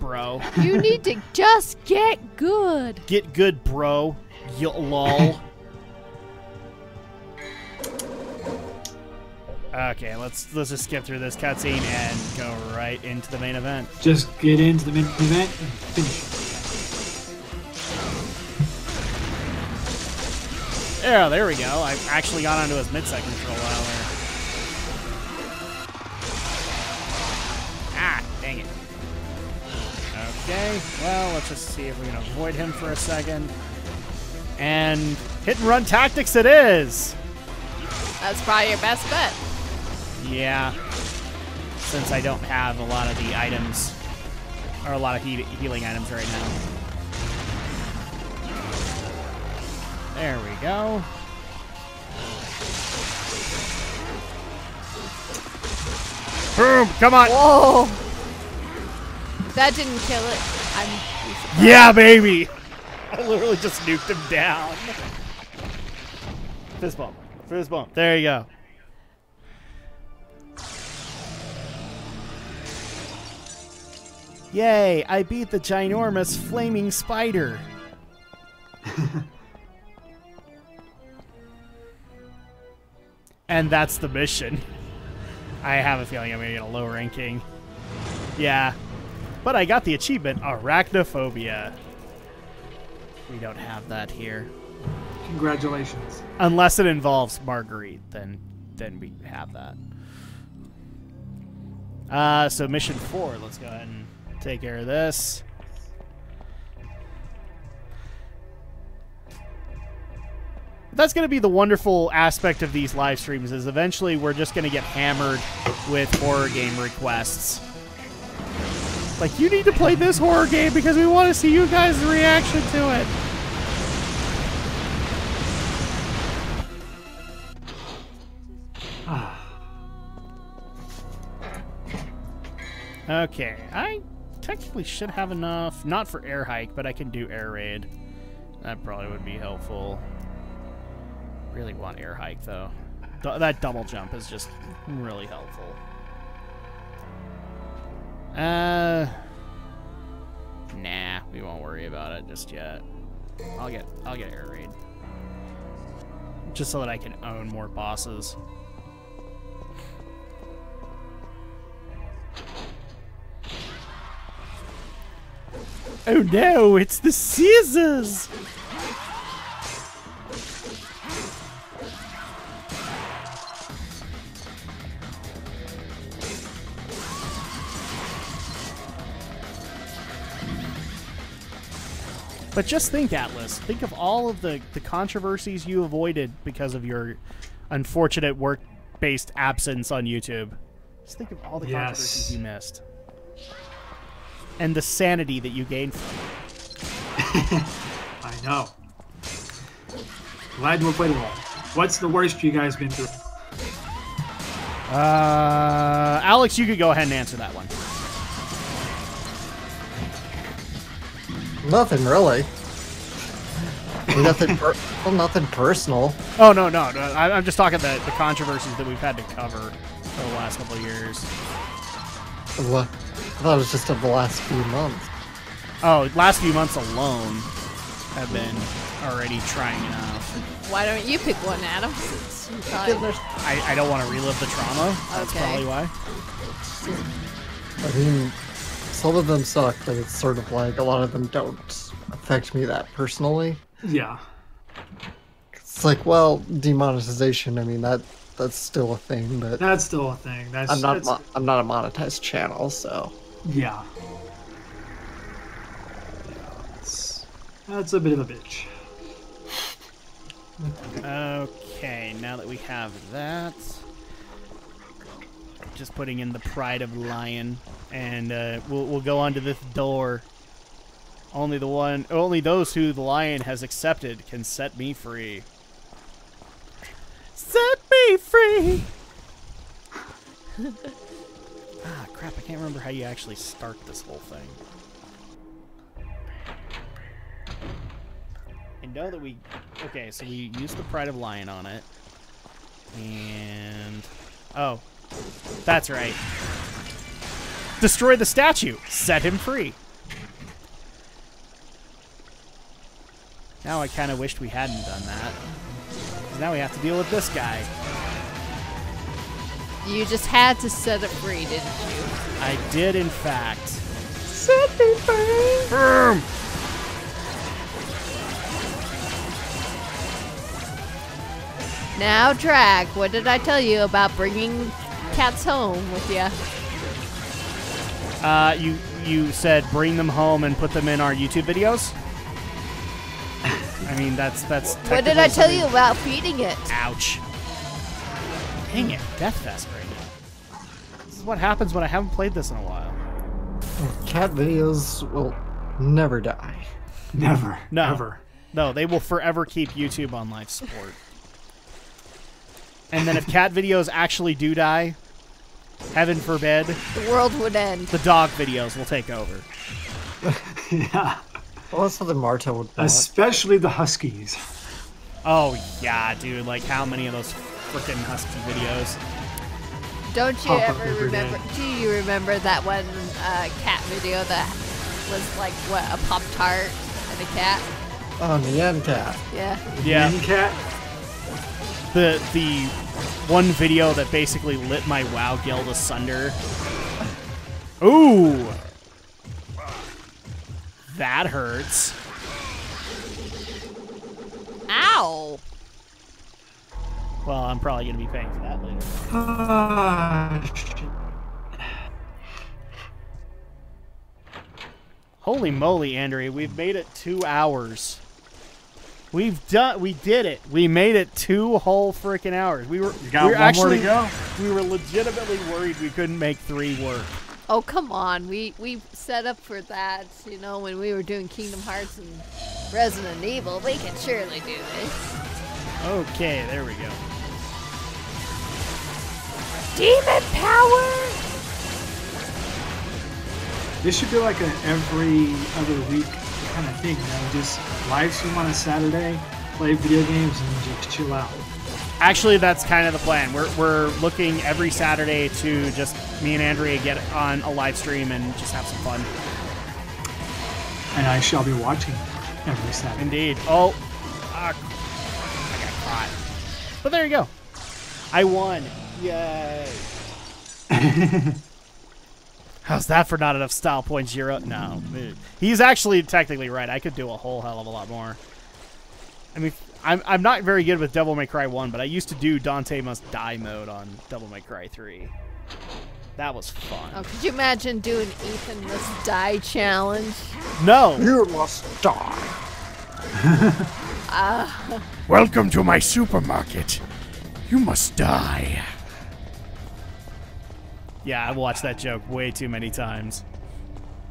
bro. You need to just get good. Get good, bro. Lol. Okay, let's just skip through this cutscene and go right into the main event. Just get into the main event and finish it. Yeah, there we go. I've actually got onto his midsection for a while there. Ah, dang it. Okay, well, let's just see if we can avoid him for a second. And hit and run tactics it is! That's probably your best bet. Yeah, since I don't have a lot of the items, or a lot of healing items right now. There we go. Boom! Come on! Whoa! That didn't kill it. I'm surprised. Yeah, baby! I literally just nuked him down. Fist bump. Fist bump. There you go. Yay, I beat the ginormous flaming spider. And that's the mission. I have a feeling I'm going to get a low ranking. Yeah. But I got the achievement, Arachnophobia. We don't have that here. Congratulations. Unless it involves Marguerite, then we have that. So mission 4, let's go ahead and take care of this. That's going to be the wonderful aspect of these live streams, is eventually we're just going to get hammered with horror game requests. Like, you need to play this horror game because we want to see you guys' reaction to it. Okay, I technically should have enough, not for air hike, but I can do air raid. That probably would be helpful. Really want air hike, though. That double jump is just really helpful. Nah, we won't worry about it just yet. I'll get air raid. Just so that I can own more bosses. Oh no, it's the scissors! But just think, Atlas. Think of all of the controversies you avoided because of your unfortunate work-based absence on YouTube. Just think of all the controversies you missed. And the sanity that you gained from it. I know. Glad you played it all. What's the worst you guys been through? Alex, you could go ahead and answer that one. Nothing really. Nothing personal. Oh, no. I'm just talking the controversies that we've had to cover over the last couple of years. I thought it was just of the last few months. Oh, last few months alone have been already trying enough. Why don't you pick one, Adam? Since you thought- I don't want to relive the trauma. That's Okay. probably why. I mean, some of them suck, but it's sort of like a lot of them don't affect me that personally. Yeah. It's like, well, demonetization. I mean, that's still a thing, but That's still a thing. I'm not a monetized channel, so Yeah. That's a bit of a bitch. Okay, now that we have that, just putting in the Pride of Lion, and we'll go onto this door. Only those who the lion has accepted can set me free. Set me free. Ah, crap! I can't remember how you actually start this whole thing. I know that okay, so we used the Pride of Lion on it. And... oh. That's right. Destroy the statue. Set him free. Now I kind of wished we hadn't done that. 'Cause now we have to deal with this guy. You just had to set it free, didn't you? I did, in fact. set me free. Boom! Now, Drak, what did I tell you about bringing cats home with you? You said bring them home and put them in our YouTube videos? I mean, that's What did I tell you about feeding it? Ouch. Dang it, Deathfest right now. This is what happens when I haven't played this in a while. Cat videos will never die. Never. No. Ever. No, they will forever keep YouTube on life support. And then if cat videos actually do die, heaven forbid, The world would end. the dog videos will take over. Yeah. Well, that's something Marta would want. Especially the Huskies. Oh, yeah, dude. Like, how many of those freaking Husky videos? Don't you Pop up ever every remember? day. Do you remember that one cat video that was like what, a Pop-Tart and a cat? Oh, Nyan Cat. Yeah. Yeah. Mini cat. The one video that basically lit my WoW guild asunder. Ooh! That hurts. Ow! Well, I'm probably going to be paying for that later. Shit. Holy moly, Andrea, we've made it 2 hours. We did it. We made it 2 whole freaking hours. We were You got we were one actually, more to go. We were legitimately worried we couldn't make 3 work. Oh, come on. We set up for that, you know, when we were doing Kingdom Hearts and Resident Evil. We can surely do this. Okay, there we go. Demon power! This should be like an every other week kind of thing, you know, just live stream on a Saturday, play video games, and just chill out. Actually, that's kind of the plan. We're looking every Saturday to just me and Andrea get on a live stream and just have some fun. And I shall be watching every Saturday. Indeed. Oh, I got caught. But there you go. I won. Yay. How's that for not enough style points, Zero? No. He's actually technically right. I could do a whole hell of a lot more. I mean, I'm not very good with Devil May Cry 1, but I used to do Dante Must Die mode on Devil May Cry 3. That was fun. Oh, could you imagine doing Ethan Must Die challenge? No! You must die. Welcome to my supermarket. You must die. Yeah, I've watched that joke way too many times.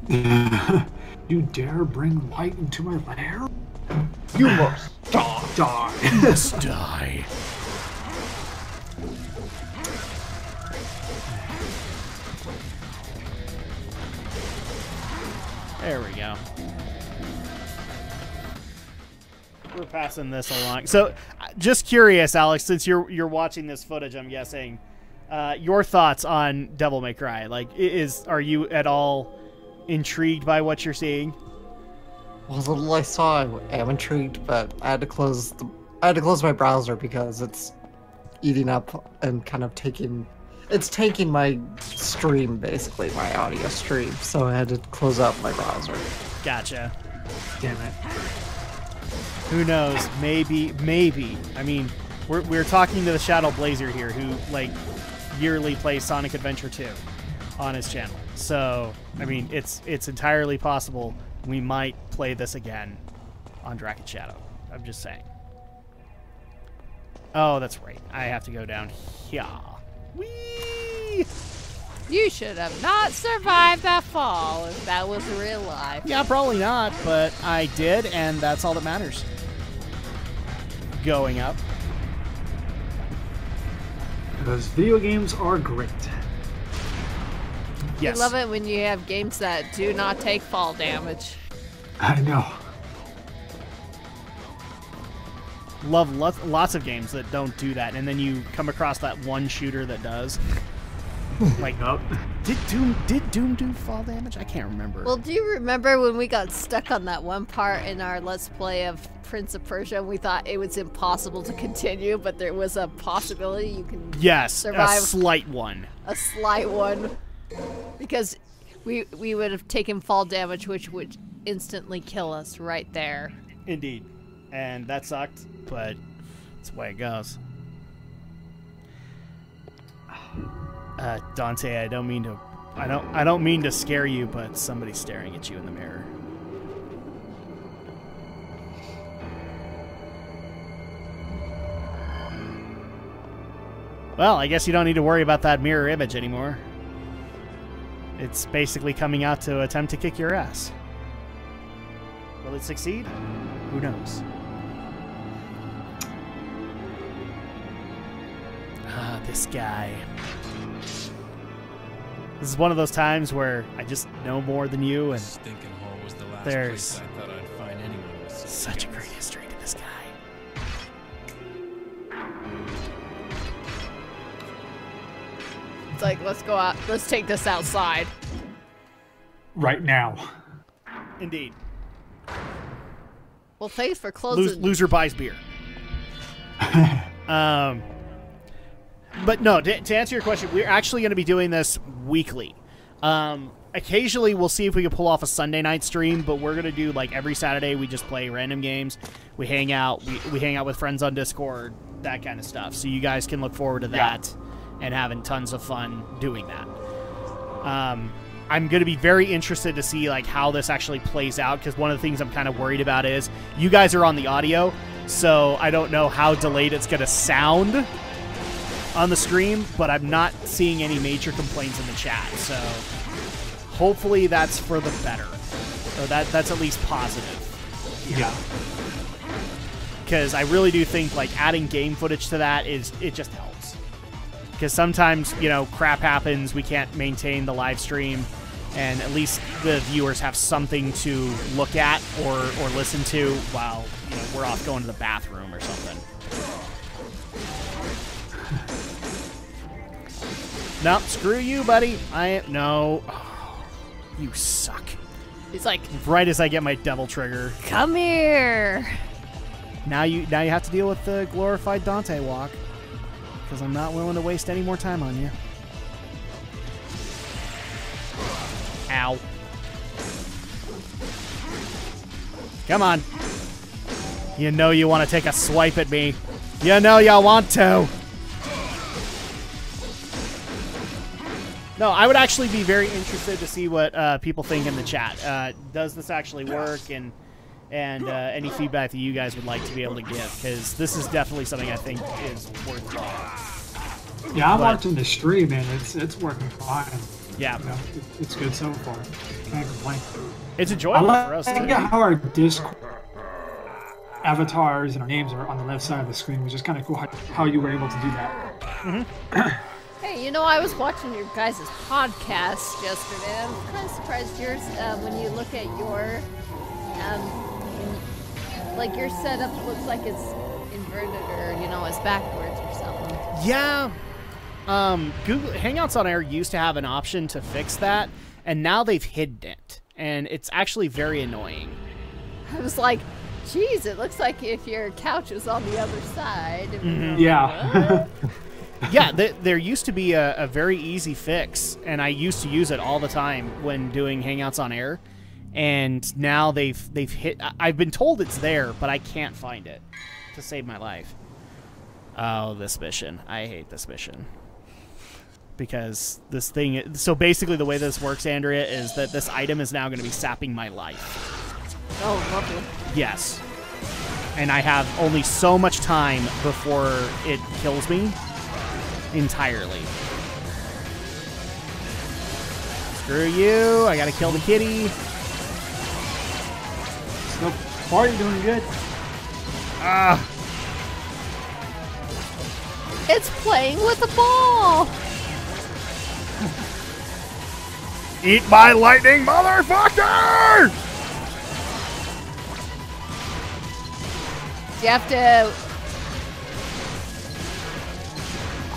You dare bring light into my lair? You must die. Die. Must die. There we go. We're passing this along. So, just curious, Alex, since you're watching this footage, I'm guessing, your thoughts on Devil May Cry. Like, are you at all intrigued by what you're seeing? Well, the little I saw, I am intrigued, but I had to close my browser because it's eating up and kind of taking my stream, basically my audio stream. So I had to close up my browser. Gotcha. Damn it. Who knows? Maybe. I mean, we're talking to the Shadow Blazer here, who like yearly plays Sonic Adventure 2 on his channel. So, I mean, it's entirely possible we might play this again on Drak Let Shadow. I'm just saying. Oh, that's right. I have to go down here. Whee! You should have not survived that fall if that was real life. Yeah, probably not, but I did, and that's all that matters. Going up. Because video games are great. Yes. I love it when you have games that do not take fall damage. I know. Love lots of games that don't do that, and then you come across that one shooter that does. Like, Nope. did Doom do fall damage? I can't remember. Well, do you remember when we got stuck on that one part in our Let's Play of Prince of Persia? We thought it was impossible to continue, but there was a possibility you can survive. A slight one. A slight one. Because we would have taken fall damage, which would instantly kill us right there. Indeed. And that sucked, but that's the way it goes. Dante, I don't mean to scare you, but somebody's staring at you in the mirror. Well, I guess you don't need to worry about that mirror image anymore. It's basically coming out to attempt to kick your ass. Will it succeed? Who knows? Ah, this guy. This is one of those times where I just know more than you, and Stinking hole was the last there's place I thought I'd find anyone with such a great history to this guy. It's like, let's go out. Let's take this outside. Right now. Indeed. Well, thanks for closing. Loser buys beer. But no, to answer your question, we're actually going to be doing this weekly. Occasionally, we'll see if we can pull off a Sunday night stream, but we're going to do, like, every Saturday, we just play random games. We hang out. We hang out with friends on Discord, that kind of stuff. So you guys can look forward to that and having tons of fun doing that. I'm going to be very interested to see, like, how this actually plays out, because one of the things I'm kind of worried about is you guys are on the audio, so I don't know how delayed it's going to sound on the stream, but I'm not seeing any major complaints in the chat, so hopefully that's for the better, or that's at least positive. Yeah. Because I really do think, like, adding game footage to that it just helps. Because sometimes, you know, crap happens, we can't maintain the live stream, and at least the viewers have something to look at or listen to while, you know, we're off going to the bathroom or something. No, screw you, buddy. No. Oh, you suck. He's like, right as I get my devil trigger. Come here. Now you have to deal with the glorified Dante walk, because I'm not willing to waste any more time on you. Ow. Come on. You know you want to take a swipe at me. You know you want to. No, I would actually be very interested to see what people think in the chat. Does this actually work? And any feedback that you guys would like to be able to give, because this is definitely something I think is worth trying. Yeah, I'm watching the stream, and it's working fine. Yeah, you know, it's good so far. Can't complain. It's enjoyable for us. I like how our Discord. avatars and our names are on the left side of the screen, which is kind of cool how you were able to do that. Hey, you know, I was watching your guys' podcast yesterday. I was kind of surprised yours, when you look at your, like your setup looks like it's inverted or, you know, it's backwards or something. Yeah. Google Hangouts on Air used to have an option to fix that, and now they've hidden it. And it's actually very annoying. I was like, geez, it looks like if your couch was on the other side. Yeah. Yeah, there used to be a very easy fix, and I used to use it all the time when doing Hangouts on Air. And now they've hit. I've been told it's there, but I can't find it to save my life. Oh, this mission! I hate this mission because this thing. So basically, the way this works, Andrea, is that this item is now going to be sapping my life. Oh, lovely. Yes, and I have only so much time before it kills me entirely. Screw you! I gotta kill the kitty. So far, you're doing good. Ah! It's playing with the ball. Eat my lightning, motherfucker! Do you have to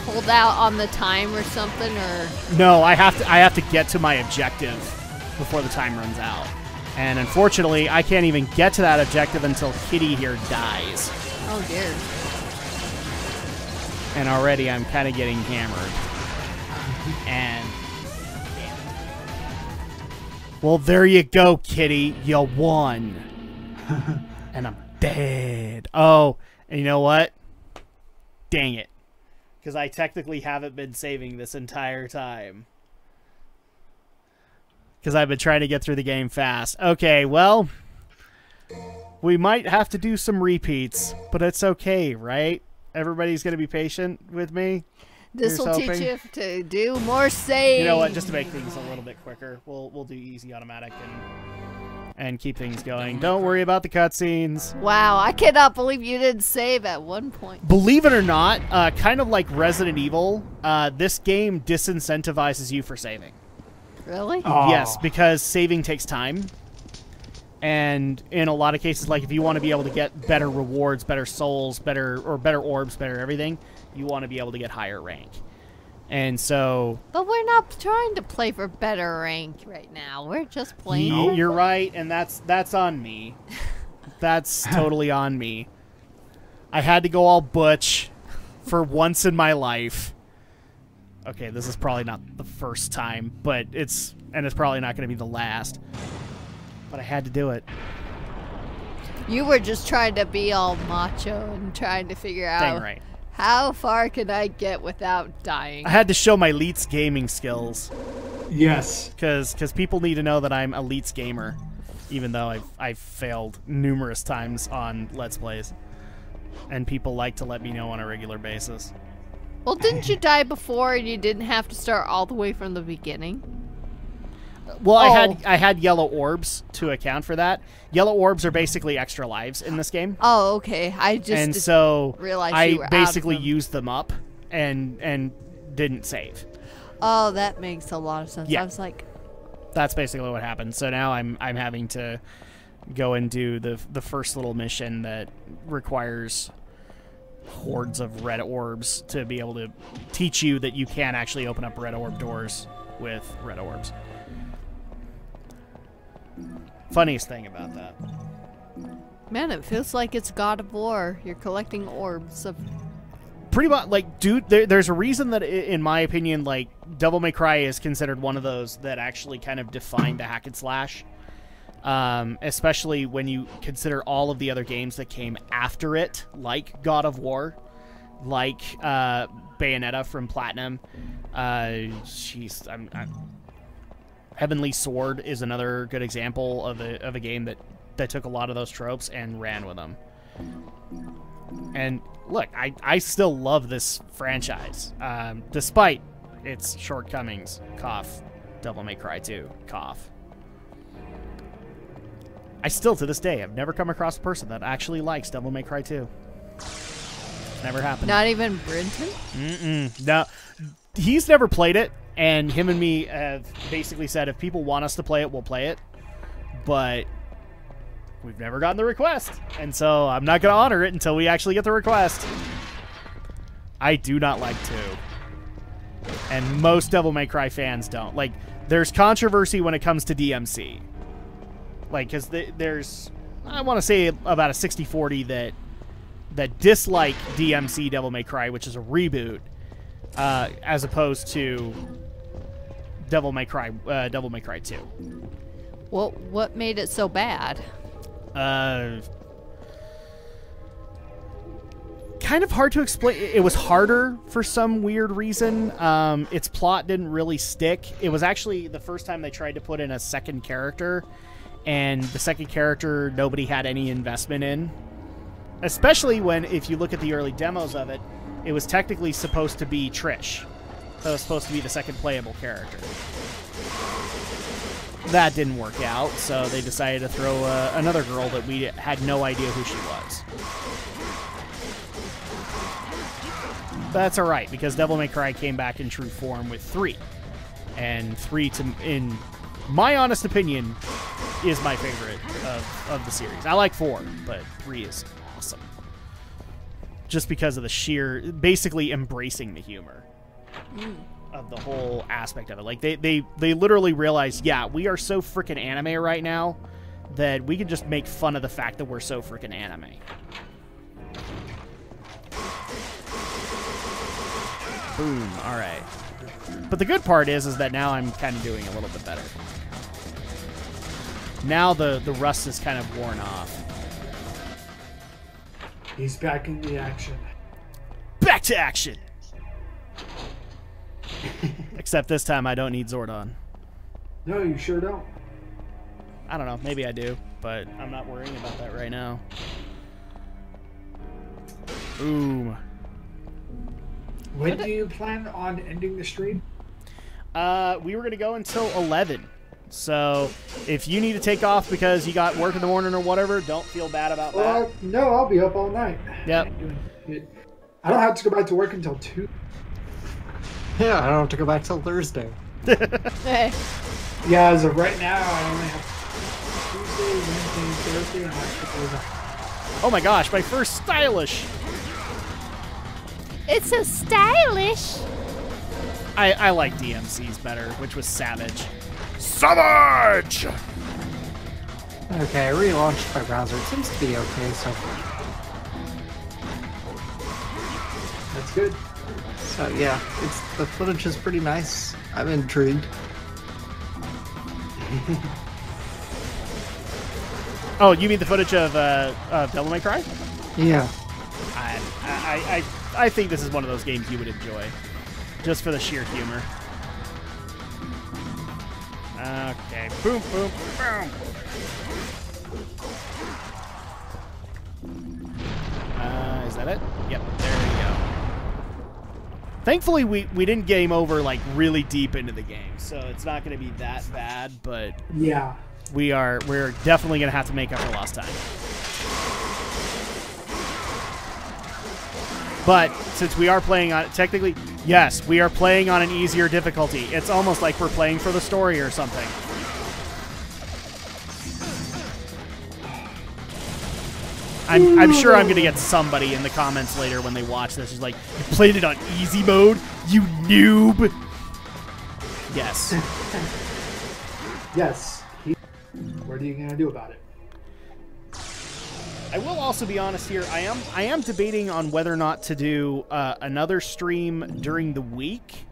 hold out on the time or something, or? No, I have to get to my objective before the time runs out. And unfortunately, I can't even get to that objective until Kitty here dies. Oh dear. And already I'm kind of getting hammered. And well, there you go, Kitty. You won. And I'm dead. Oh, and you know what? Dang it. Because I technically haven't been saving this entire time. Because I've been trying to get through the game fast. Okay, well, we might have to do some repeats, but it's okay, right? Everybody's going to be patient with me. This will teach you to do more saves. You know what? Just to make things a little bit quicker, we'll do easy automatic and keep things going. Don't worry about the cutscenes. Wow, I cannot believe you didn't save at one point. Believe it or not, kind of like Resident Evil, this game disincentivizes you for saving. Really? Yes, because saving takes time. And in a lot of cases, like if you want to be able to get better rewards, better souls, better orbs, better everything, you want to be able to get higher rank. And so... But we're not trying to play for better rank right now. We're just playing... You're right, and that's on me. That's totally on me. I had to go all butch for once in my life. Okay, this is probably not the first time, but it's probably not going to be the last. But I had to do it. You were just trying to be all macho and trying to figure out... Dang right. How far can I get without dying? I had to show my Elites gaming skills. Yes. Because people need to know that I'm Elites gamer, even though I've failed numerous times on Let's Plays. And people like to let me know on a regular basis. Well, didn't you die before and you didn't have to start all the way from the beginning? Well, I had yellow orbs to account for that. Yellow orbs are basically extra lives in this game. Oh, okay. I just realized you were I basically used them up and didn't save. Oh, that makes a lot of sense. Yeah. I was like, that's basically what happened. So now I'm having to go and do the first little mission that requires hordes of red orbs to be able to teach you that you can actually open up red orb doors with red orbs. Funniest thing about that. man, it feels like it's God of War. You're collecting orbs of... Pretty much, like, dude, there's a reason that, in my opinion, like, Devil May Cry is considered one of those that actually kind of defined the hack and slash. Especially when you consider all of the other games that came after it, like God of War, like Bayonetta from Platinum. Heavenly Sword is another good example of a game that took a lot of those tropes and ran with them. And look, I still love this franchise, despite its shortcomings. Cough. Devil May Cry 2. Cough. I still, to this day, have never come across a person that actually likes Devil May Cry 2. Never happened. Not even Brenton? Mm-mm. No. He's never played it, and him and me have basically said if people want us to play it, we'll play it. But we've never gotten the request, and so I'm not going to honor it until we actually get the request. I do not like 2. And most Devil May Cry fans don't. Like, there's controversy when it comes to DMC. Like, because there's, I want to say about a 60-40 that dislike DMC Devil May Cry, which is a reboot, as opposed to Devil May Cry 2. Well, what made it so bad? Kind of hard to explain. It was harder for some weird reason. Its plot didn't really stick. It was actually the first time they tried to put in a second character, and the second character nobody had any investment in. Especially when, if you look at the early demos of it, it was technically supposed to be Trish. That was supposed to be the second playable character. That didn't work out, so they decided to throw another girl that we had no idea who she was. That's alright, because Devil May Cry came back in true form with 3. And 3, in my honest opinion, is my favorite of the series. I like 4, but 3 is awesome. Just because of the sheer, basically embracing the humor of the whole aspect of it. Like, they literally realized, yeah, we are so freaking anime right now that we can just make fun of the fact that we're so freaking anime. Boom. All right. But the good part is that now I'm kind of doing a little bit better. Now the rust is kind of worn off. He's back in the action. Back to action! Except this time I don't need Zordon. No, you sure don't. I don't know. Maybe I do, but I'm not worrying about that right now. Boom. When do you plan on ending the stream? We were going to go until 11. So if you need to take off because you got work in the morning or whatever, don't feel bad about that. No, I'll be up all night. Yep. I don't have to go back to work until 2. Yeah, I don't have to go back till Thursday. Hey. Yeah, as of right now, I only have Tuesday, Wednesday, and Thursday, and I have to go back. Oh my gosh, my first stylish. It's so stylish. I like DMC's better, which was Savage. Savage! Okay, I relaunched my browser. It seems to be okay so far. That's good. So yeah, the footage is pretty nice. I'm intrigued. Oh, you mean the footage of Devil May Cry? Yeah. I think this is one of those games you would enjoy, just for the sheer humor. Okay, boom, boom, boom. Is that it? Yep, there we go. Thankfully, we didn't game over like really deep into the game, so it's not going to be that bad. But yeah, we're definitely going to have to make up for lost time. But since we are playing on, technically, yes, we are playing on an easier difficulty. It's almost like we're playing for the story or something. I'm sure I'm going to get somebody in the comments later when they watch this who's like, you played it on easy mode, you noob. Yes. Yes. What are you going to do about it? I will also be honest here. I am debating on whether or not to do another stream during the week.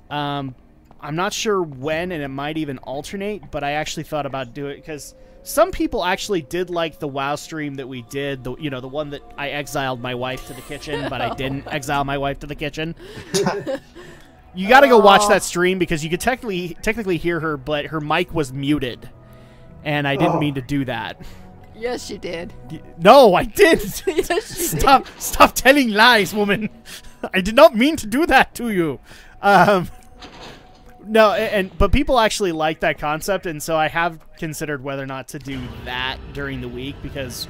I'm not sure when, and it might even alternate. But I actually thought about doing it because some people actually did like the WoW stream that we did. The one that I exiled my wife to the kitchen, but I didn't exile my wife to the kitchen. You got to go watch that stream because you could technically hear her, but her mic was muted, and I didn't mean to do that. Yes, you did. No, I didn't. Yes, you did. Stop telling lies, woman. I did not mean to do that to you. No, but people actually like that concept, and so I have considered whether or not to do that during the week because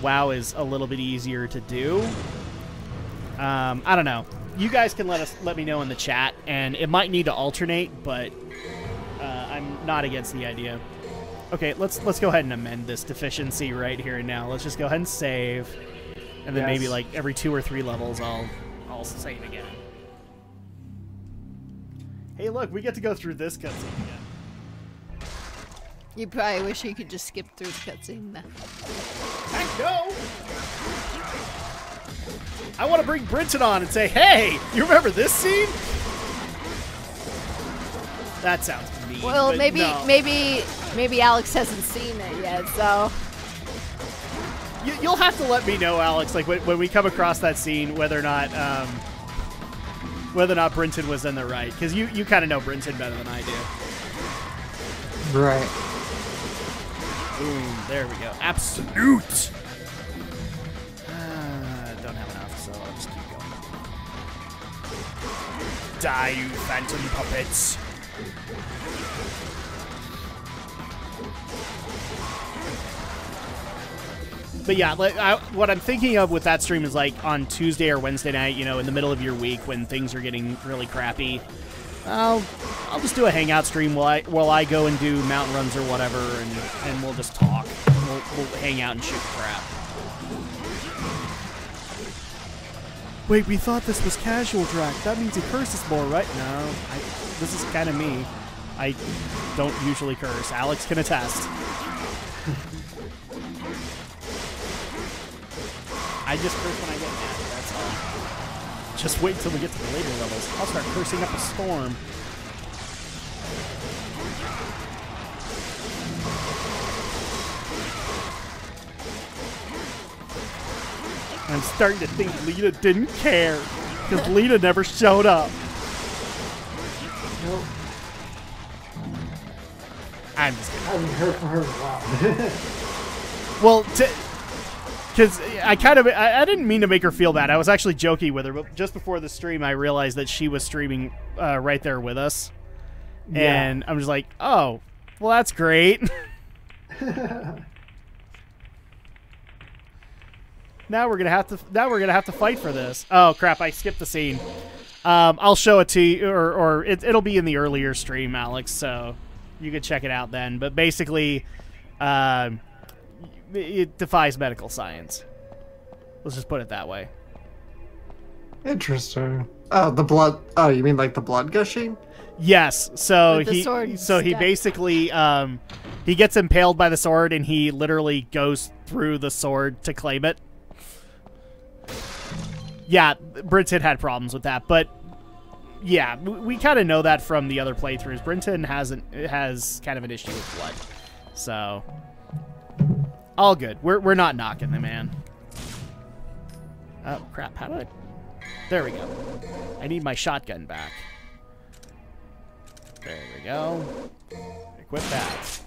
WoW is a little bit easier to do. I don't know. You guys can let me know in the chat, and it might need to alternate, but I'm not against the idea. Okay, let's go ahead and amend this deficiency right here and now. Let's just go ahead and save, and then maybe like every 2 or 3 levels, I'll save again. Hey, look, we get to go through this cutscene again. You probably wish you could just skip through the cutscene. Heck no! I want to bring Brinton on and say, hey, you remember this scene? That sounds mean. Well, but no. maybe Alex hasn't seen it yet, so. You'll have to let me know, Alex, like when we come across that scene, whether or not Brinton was in the right, because you kind of know Brinton better than I do. Right. Boom, there we go. Absolute. Don't have enough, so I'll just keep going. Die, you phantom puppets. But yeah, what I'm thinking of with that stream is like on Tuesday or Wednesday night, you know, in the middle of your week when things are getting really crappy. I'll just do a hangout stream while I go and do mountain runs or whatever, and we'll just talk. We'll hang out and shoot crap. Wait, we thought this was casual, Drak. That means he curses more, right? No, this is kind of me. I don't usually curse. Alex can attest. I just curse when I get mad, that's all. Just wait till we get to the later levels. I'll start cursing up a storm. I'm starting to think Lita didn't care, because Lita never showed up. Nope. I'm just kidding. I haven't heard from her in a while. Well, because I didn't mean to make her feel bad. I was actually joking with her, but just before the stream, I realized that she was streaming right there with us, and I'm just like, oh, well, that's great. Now we're gonna have to fight for this. Oh crap! I skipped the scene. I'll show it to you, or it'll be in the earlier stream, Alex. So you can check it out then. But basically, it defies medical science. Let's just put it that way. Interesting. Oh, the blood. Oh, you mean like the blood gushing? Yes. So he basically he gets impaled by the sword, and he literally goes through the sword to claim it. Yeah, Brinton had problems with that, but yeah, we kind of know that from the other playthroughs. Brinton has kind of an issue with blood, so all good. We're not knocking the man. Oh crap! How do I? There we go. I need my shotgun back. There we go. Equip that.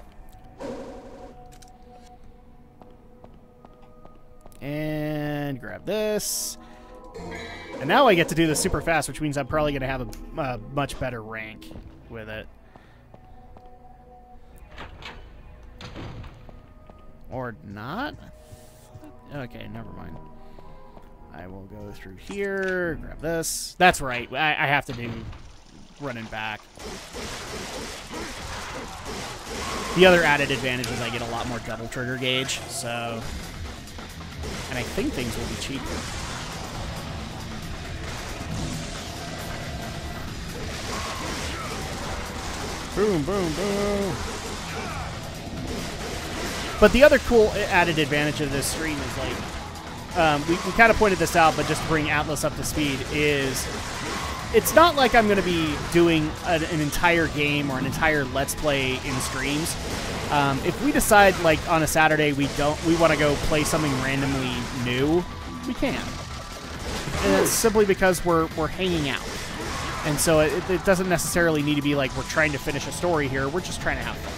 And grab this. And now I get to do this super fast, which means I'm probably going to have a much better rank with it. Or not? Okay, never mind. I will go through here, grab this. That's right, I have to do running back. The other added advantage is I get a lot more double trigger gauge, so... And I think things will be cheaper. Boom, boom, boom. But the other cool added advantage of this stream is, like, we kind of pointed this out, but just to bring Atlas up to speed, is it's not like I'm going to be doing an entire game or an entire Let's Play in streams. If we decide, like, on a Saturday we want to go play something randomly new, we can. And that's simply because we're hanging out. And so it doesn't necessarily need to be like we're trying to finish a story here. We're just trying to have fun.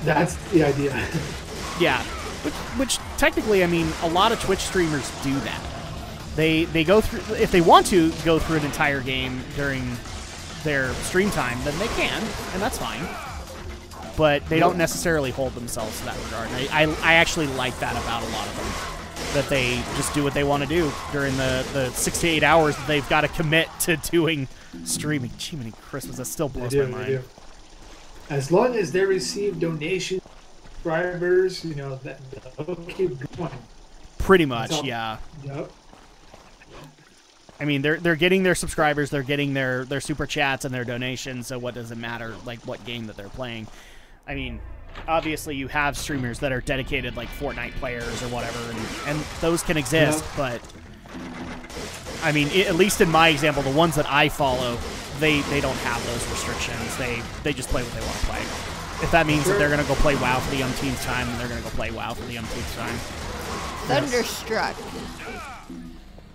That's the idea. Yeah. Which technically, I mean, a lot of Twitch streamers do that. They go through, if they want to, go through an entire game during their stream time, then they can, and that's fine. But they don't necessarily hold themselves to that regard. And I actually like that about a lot of them, that they just do what they want to do during the 6 to 8 hours that they've got to commit to doing streaming. Gee, many Christmas, that still blows my mind. As long as they receive donations, subscribers, you know, they'll keep going. Pretty much, yeah. Yep. I mean, they're getting their subscribers, they're getting their super chats and their donations. So what does it matter, like what game that they're playing? I mean, obviously you have streamers that are dedicated, like Fortnite players or whatever, and those can exist. Yep. But I mean, at least in my example, the ones that I follow, they don't have those restrictions. They just play what they want to play. If that means that they're gonna go play WoW for the umpteenth time, then they're gonna go play WoW for the umpteenth time. Thunderstruck.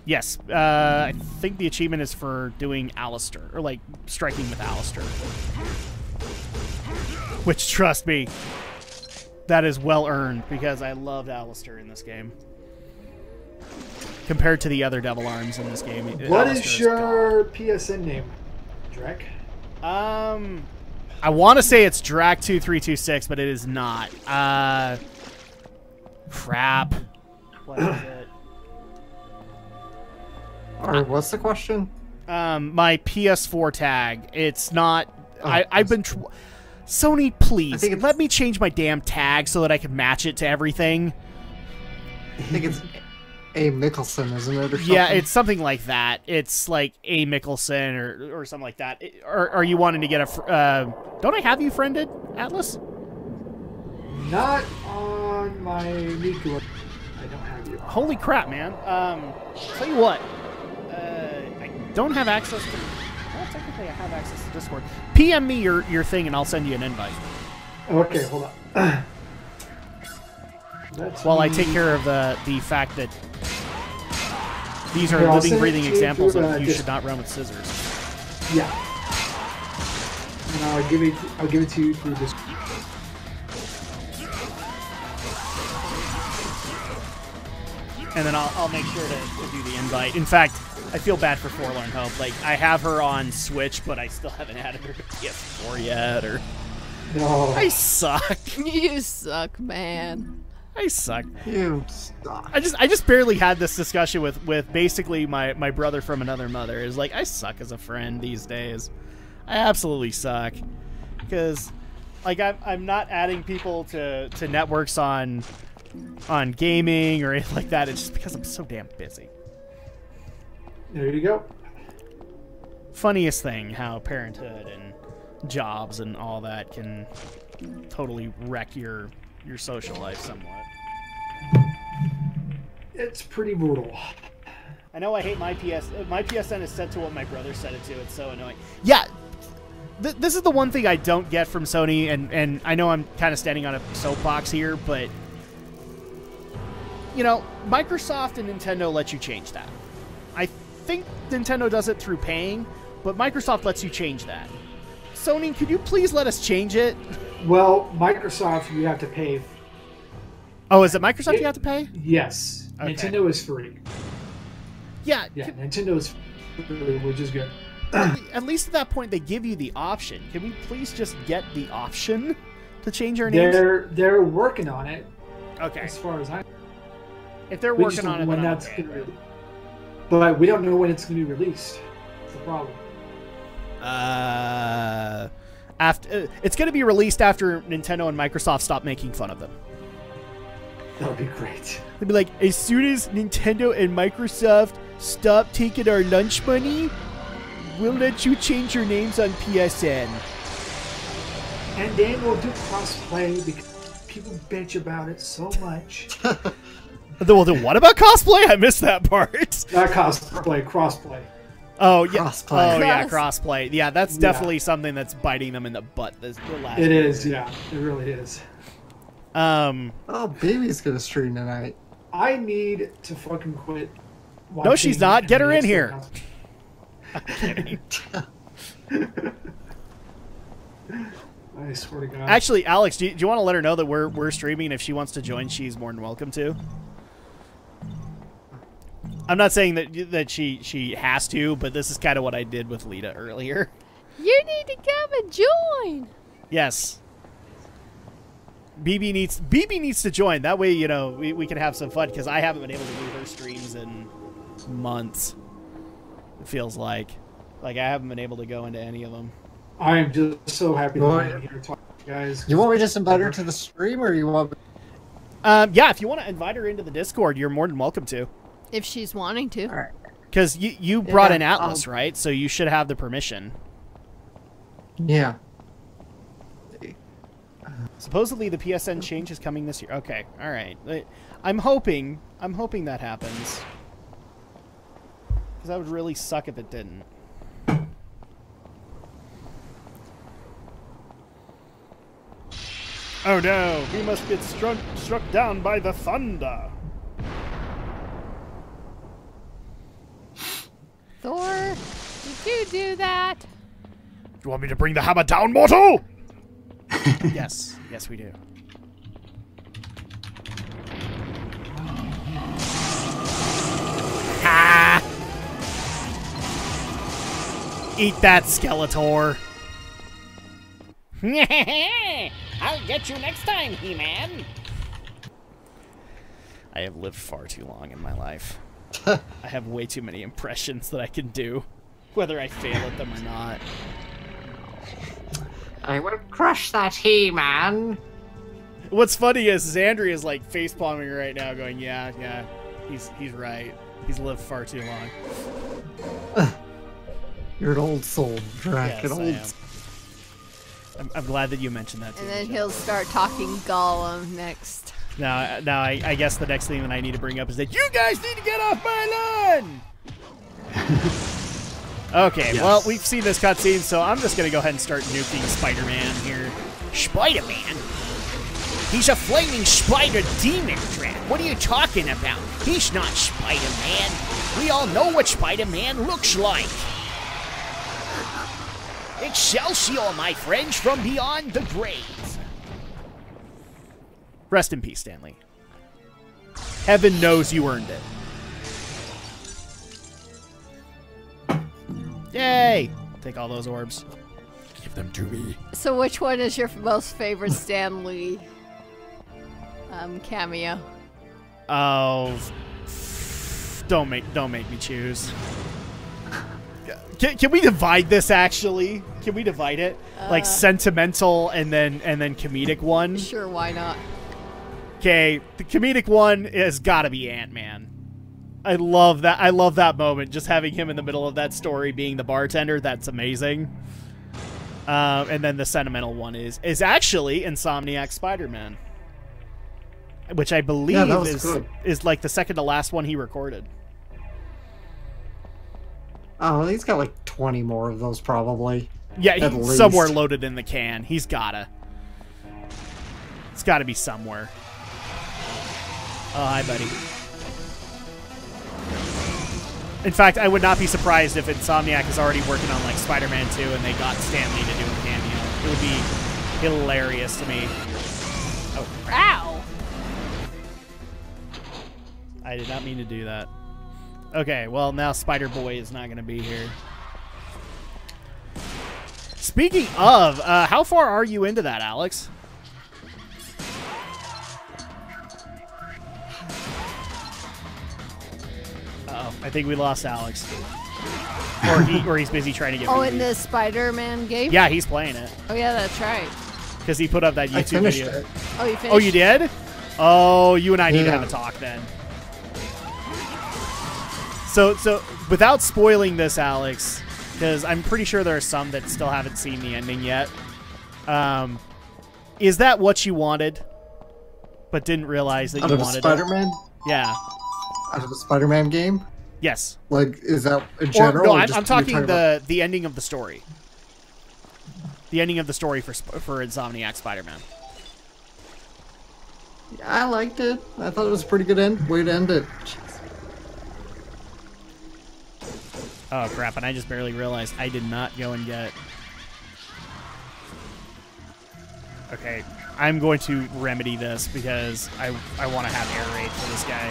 Yes, I think the achievement is for doing Alistair, or like striking with Alistair. Which, trust me, that is well earned because I loved Alistair in this game. Compared to the other Devil Arms in this game. What is your PSN name, Drak? I want to say it's Drak2326, but it is not. Crap. What is it? Or what's the question? My PS4 tag. It's not. I've been. Sony, please let me change my damn tag so that I can match it to everything. I think it's A. Mickelson, isn't it? Or something? Yeah, it's something like that. It's like A. Mickelson or something like that. Are you wanting to get a? Don't I have you friended, Atlas? Not on my Miku. I don't have you. Holy crap, man! Tell you what. I don't have access to... Well, technically I have access to Discord. PM me your thing and I'll send you an invite. Okay, hold on. While I take care of the fact that these are living, breathing examples of you should not run with scissors. Yeah. And I'll give it to you through this. And then I'll make sure to do the invite. In fact, I feel bad for Forlorn Hope. Like, I have her on Switch, but I still haven't added her to PS4 yet, or... No. I suck. You suck, man. I suck. You suck. I just barely had this discussion with basically my brother from another mother. Is like, I suck as a friend these days. I absolutely suck. Because, like, I'm not adding people to networks on gaming or anything like that. It's just because I'm so damn busy. There you go. Funniest thing, how parenthood and jobs and all that can totally wreck your social life somewhat. It's pretty brutal. I know I hate my PSN is set to what my brother set it to. It's so annoying. Yeah, this is the one thing I don't get from Sony, and I know I'm kind of standing on a soapbox here, but you know, Microsoft and Nintendo let you change that. I think Nintendo does it through paying, but Microsoft lets you change that. Sony, could you please let us change it? Well, Microsoft, you have to pay. Oh, is it Microsoft you have to pay? Yes. Okay. Nintendo is free. Yeah. Nintendo is free, which is good. At least at that point, they give you the option. Can we please just get the option to change our names? They're working on it. Okay. As far as I know. If they're working on it, when then that's gonna be. But we don't know when it's going to be released. That's the problem. It's going to be released after Nintendo and Microsoft stop making fun of them. That would be great. They'd be like, as soon as Nintendo and Microsoft stop taking our lunch money, we'll let you change your names on PSN. And then we'll do crossplay because people bitch about it so much. Well, then what about cosplay? I missed that part. Not cosplay, crossplay. Oh, yeah. Crossplay. Oh, yeah, crossplay. Yeah, that's definitely something that's biting them in the butt. The last it is, yeah. It really is. Oh, baby's gonna stream tonight. I need to fucking quit watching. No, she's not. Get her in here. I'm kidding. I swear to God. Actually, Alex, do you want to let her know that we're streaming? If she wants to join, she's more than welcome to. I'm not saying that she has to, but this is kind of what I did with Lita earlier. You need to come and join. Yes. BB needs to join. That way, you know, we can have some fun, because I haven't been able to do her streams in months. It feels like I haven't been able to go into any of them. I'm just so happy that I'm here talking to you guys. You want me to just invite her to the stream, or you want? Yeah, if you want to invite her into the Discord, you're more than welcome to. If she's wanting to. All right. Because you brought in Atlas, right? So you should have the permission. Yeah. Supposedly the PSN change is coming this year. Okay, all right. I'm hoping that happens. Because that would really suck if it didn't. Oh no, we must get struck down by the thunder. Thor, did you do that? You want me to bring the hammer down, mortal? Yes, we do. Ha! Eat that, Skeletor. I'll get you next time, He-Man. I have lived far too long in my life. I have way too many impressions that I can do, whether I fail at them or not. I will crush that He-Man. What's funny is Andrea's like face palming right now, going, "Yeah, he's right. He's lived far too long." You're an old soul, Drak. Yes, an I old. am. I'm glad that you mentioned that too. And then Michelle. he'll start talking Gollum next. Now, I guess the next thing that I need to bring up is that you guys need to get off my lawn. Okay, Yes. well, we've seen this cutscene, so I'm just gonna go ahead and start nuking Spider-Man here. Spider-Man? He's a flaming spider demon, Drak. What are you talking about? He's not Spider-Man. We all know what Spider-Man looks like. Excelsior, my friends, from beyond the grave. Rest in peace, Stanley. Heaven knows you earned it. Yay! I'll take all those orbs. Give them to me. So which one is your most favorite Stan Lee cameo? Oh, don't make me choose. Can we divide this? Actually, can we divide it like sentimental and then comedic one? Sure, why not? Okay, the comedic one has got to be Ant-Man. I love that. I love that moment, just having him in the middle of that story, being the bartender. That's amazing. And then the sentimental one is actually Insomniac Spider-Man, which I believe is like the second to last one he recorded. Oh, he's got like 20 more of those probably. Yeah, At he's least. somewhere loaded in the can. He's gotta. It's gotta be somewhere. Oh, hi, buddy. In fact, I would not be surprised if Insomniac is already working on like Spider-Man 2 and they got Stan Lee to do a cameo. It would be hilarious to me. Oh, Ow! I did not mean to do that. Okay, well, now Spider-Boy is not going to be here. Speaking of, how far are you into that, Alex? Uh-oh, I think we lost Alex. Or he's busy trying to get Oh, movie. in the Spider-Man game? Yeah, he's playing it. Oh, yeah, that's right. Because he put up that I YouTube finished video. it. Oh, you finished? Oh, you did? Oh, you and I need to Yeah. have a talk then. So without spoiling this, Alex, because I'm pretty sure there are some that still haven't seen the ending yet. Is that what you wanted, but didn't realize that Out you of a wanted Spider-Man? it? Yeah. Out of a Spider-Man game? Yes. Like, is that in general? No, or I'm just talking you're about- the ending of the story. The ending of the story for Insomniac Spider-Man. I liked it. I thought it was a pretty good way to end it. Oh, crap, and I just barely realized I did not go and get... Okay, I'm going to remedy this because I want to have air raid for this guy.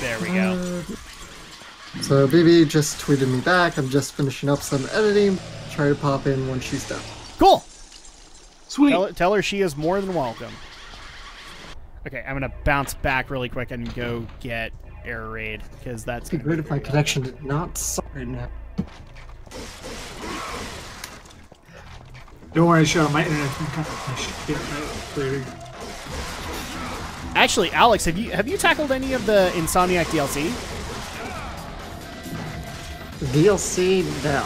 There we go. So BB just tweeted me back. I'm just finishing up some editing. Try to pop in when she's done. Cool. Sweet. Tell her she is more than welcome. Okay, I'm gonna bounce back really quick and go get Air Raid because that's It'd be great if my connection did not suck right now. Don't worry, Cheryl. My internet's been kind of shit lately. Actually, Alex, have you tackled any of the Insomniac DLC? DLC, no.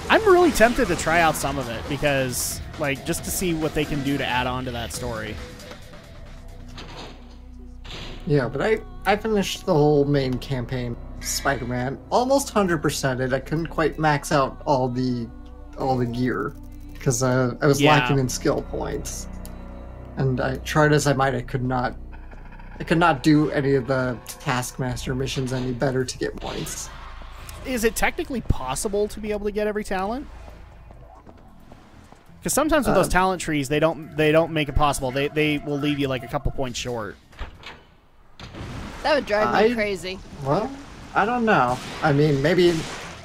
I'm really tempted to try out some of it because, like, just to see what they can do to add on to that story. Yeah, but I finished the whole main campaign, Spider-Man, almost 100%ed. I couldn't quite max out all the gear because I was lacking in skill points. And I tried as I might, I could not do any of the Taskmaster missions any better to get points. Is it technically possible to be able to get every talent? Because sometimes with those talent trees, they don't make it possible. They will leave you like a couple points short. That would drive me crazy. Well, I don't know. I mean, maybe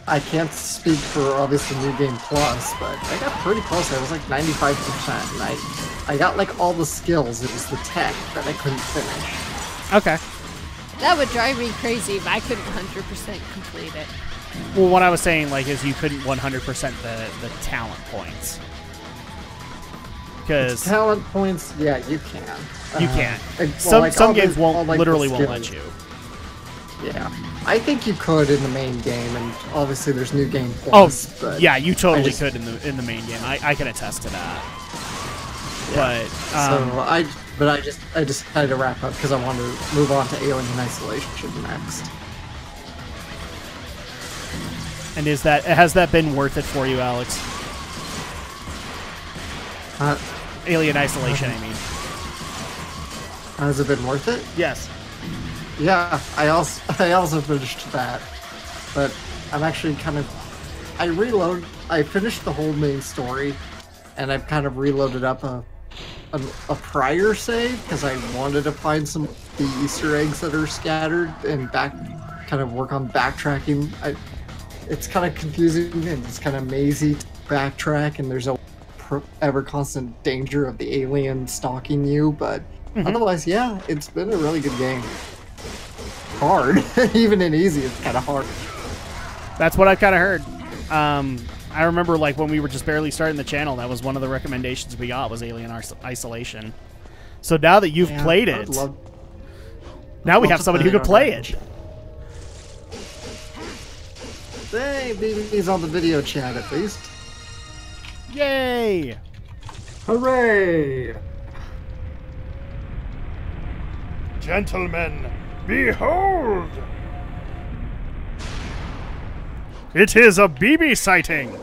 I can't speak for obviously New Game Plus, but I got pretty close. I was like 95%, and I got like all the skills. It was the tech that I couldn't finish. Okay. That would drive me crazy if I couldn't 100% complete it. Well, what I was saying like is you couldn't 100% the talent points. Because talent points, yeah, you can. You can. Well, some games won't literally won't let you. Yeah, I think you could in the main game, and obviously there's New Game Plus. Oh, yeah, you totally could in the main game. I can attest to that. Yeah. But I just had to wrap up because I wanted to move on to Alien Isolation next. And has that been worth it for you, Alex? Alien Isolation, I mean. Has it been worth it? Yes. Yeah, I also finished that, but I'm actually kind of I finished the whole main story, and I've kind of reloaded up a prior save because I wanted to find some of the Easter eggs that are scattered and kind of work on backtracking. It's kind of confusing and it's kind of mazy to backtrack, and there's a ever constant danger of the alien stalking you, but otherwise, yeah, it's been a really good game. Hard. Even in easy, it's kind of hard. That's what I kind of heard. I remember like when we were just barely starting the channel, that was one of the recommendations we got was Alien Isolation. So now that you've played it, now we have somebody who can play it. Hey, BB's on the video chat at least. Yay! Hooray! Gentlemen, behold! It is a BB sighting!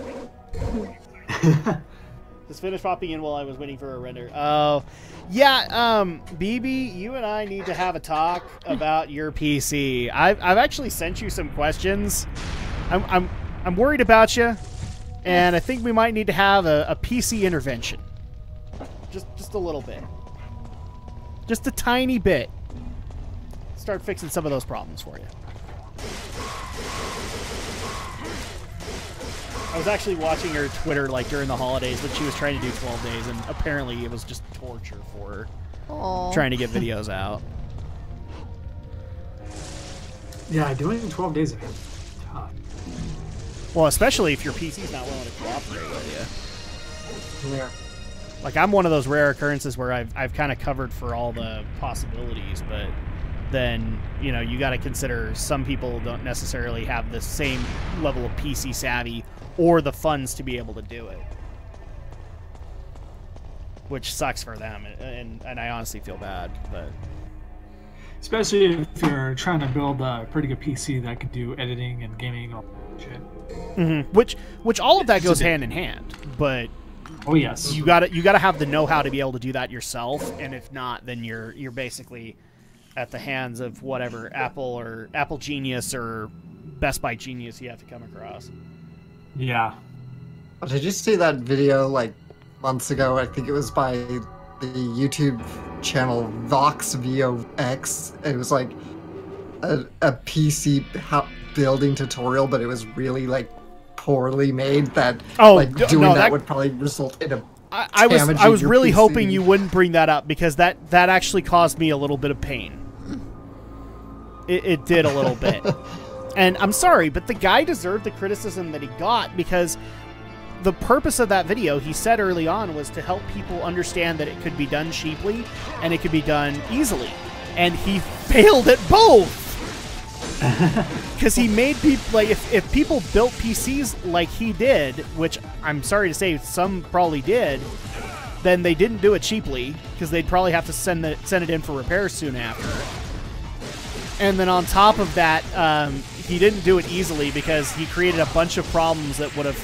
Just finished popping in while I was waiting for a render. Oh, yeah, BB, you and I need to have a talk about your PC. I've actually sent you some questions. I'm worried about you, and I think we might need to have a PC intervention. Just a little bit. Just a tiny bit. Start fixing some of those problems for you. I was actually watching her Twitter like during the holidays when she was trying to do 12 days, and apparently it was just torture for her. Aww. Trying to get videos out. Yeah, doing 12 days of it. Well, especially if your PC's not willing to cooperate with you. Yeah. Like, I'm one of those rare occurrences where I've kind of covered for all the possibilities, but then, you know, you got to consider some people don't necessarily have the same level of PC savvy or the funds to be able to do it. Which sucks for them, and I honestly feel bad, but... Especially if you're trying to build a pretty good PC that could do editing and gaming and all that shit. Mm-hmm. Which all of that goes hand in hand, but... Oh yes. You gotta have the know-how to be able to do that yourself, and if not, then you're basically at the hands of whatever Apple Genius or Best Buy Genius you have to come across. Yeah. Did you see that video like months ago? I think it was by the YouTube channel VoxVox. It was like a PC building tutorial, but it was really like poorly made. That doing that would probably result in a. I was really hoping you wouldn't bring that up, because that actually caused me a little bit of pain. It did a little bit. And I'm sorry, but the guy deserved the criticism that he got, because the purpose of that video, he said early on, was to help people understand that it could be done cheaply and it could be done easily. And he failed at both. Because he made people, like, if people built PCs like he did, which I'm sorry to say some probably did, then they didn't do it cheaply, because they'd probably have to send it in for repairs soon after. And then on top of that, he didn't do it easily, because he created a bunch of problems that would have,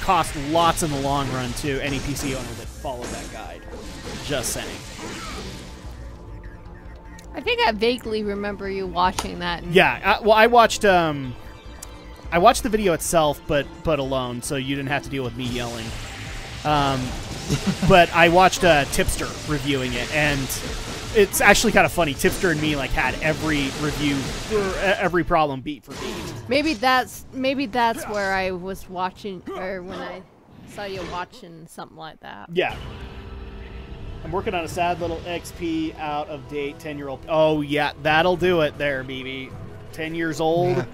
cost lots in the long run to any PC owner that followed that guide. Just saying. I think I vaguely remember you watching that. Yeah, well, I watched the video itself, but alone, so you didn't have to deal with me yelling. But I watched Tipster reviewing it, and it's actually kind of funny. Tipster and me had every review for every problem beat for beat. Maybe that's where I was watching, or when I saw you watching something like that. Yeah. I'm working on a sad little XP out of date 10-year-old. Oh yeah, that'll do it there, BB. 10 years old.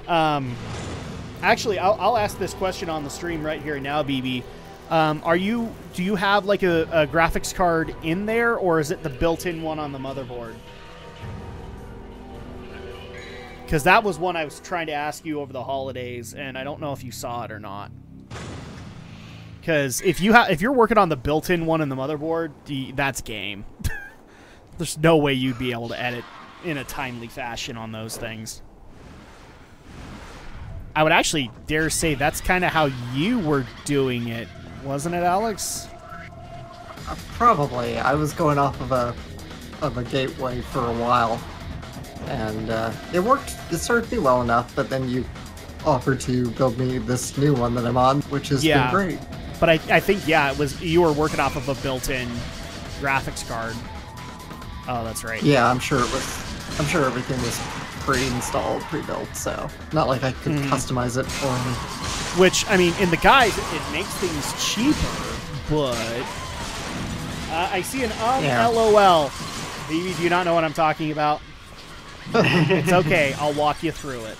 Actually, I'll ask this question on the stream right here now, BB. Do you have like a graphics card in there, or is it the built-in one on the motherboard? Because that was one I was trying to ask you over the holidays, and I don't know if you saw it or not. Because if you're working on the built-in one in the motherboard, that's game. There's no way you'd be able to edit in a timely fashion on those things. I would actually dare say that's kind of how you were doing it, wasn't it, Alex? Probably. I was going off of a gateway for a while, and it worked. It served me well enough, but then you offered to build me this new one that I'm on, which has been great. But I think, it was you were working off of a built-in graphics card. Oh, that's right. Yeah, I'm sure everything was pre-installed, pre-built, so not like I could customize it for me. Which, I mean, in the guide, it makes things cheaper, but I see an LOL. BB, do you not know what I'm talking about? It's okay. I'll walk you through it.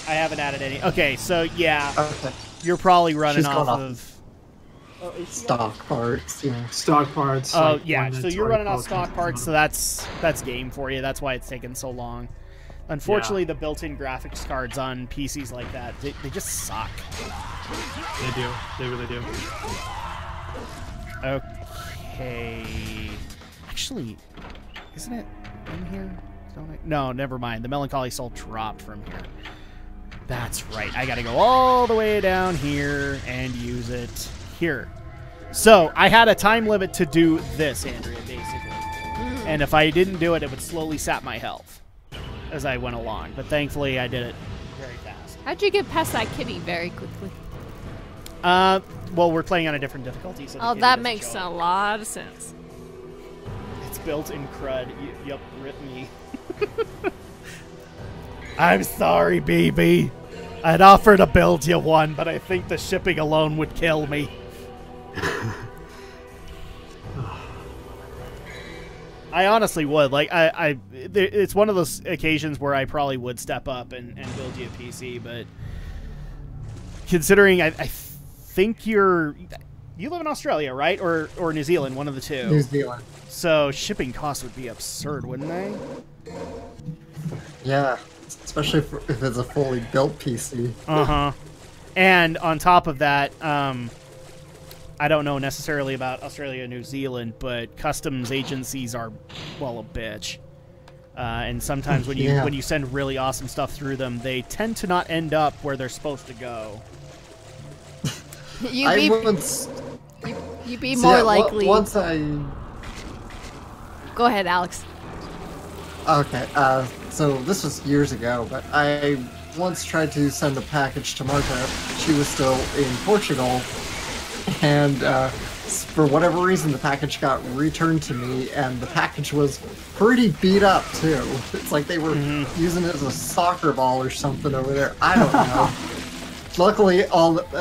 I haven't added any. Okay, so yeah. Okay. You're probably running off of stock parts. Yeah. Stock parts. Oh, yeah. So you're running off stock parts, so that's game for you. That's why it's taken so long. Unfortunately, the built-in graphics cards on PCs like that, they just suck. They do. They really do. Okay. Actually, isn't it in here? No, never mind. The Melancholy Soul dropped from here. That's right. I gotta go all the way down here and use it here. So, I had a time limit to do this, Andrea, basically. And if I didn't do it, it would slowly sap my health as I went along. But thankfully, I did it very fast. How'd you get past that kitty very quickly? Well, we're playing on a different difficulty. So that makes a lot of sense. It's built in crud. Yup, rip me. I'm sorry, BB. I'd offer to build you one, but I think the shipping alone would kill me. I honestly would. Like, it's one of those occasions where I probably would step up and build you a PC, but considering I think you live in Australia, right? Or New Zealand, one of the two. New Zealand. So shipping costs would be absurd, wouldn't they? Yeah. Especially if it's a fully built PC. Uh-huh. And on top of that, I don't know necessarily about Australia and New Zealand, but customs agencies are, well, a bitch. And sometimes when you send really awesome stuff through them, they tend to not end up where they're supposed to go. You'd be more likely. Once I... Go ahead, Alex. Okay, so this was years ago, but I once tried to send a package to Marta. She was still in Portugal, and for whatever reason, the package got returned to me, and the package was pretty beat up too. It's like they were using it as a soccer ball or something over there. I don't know. Luckily,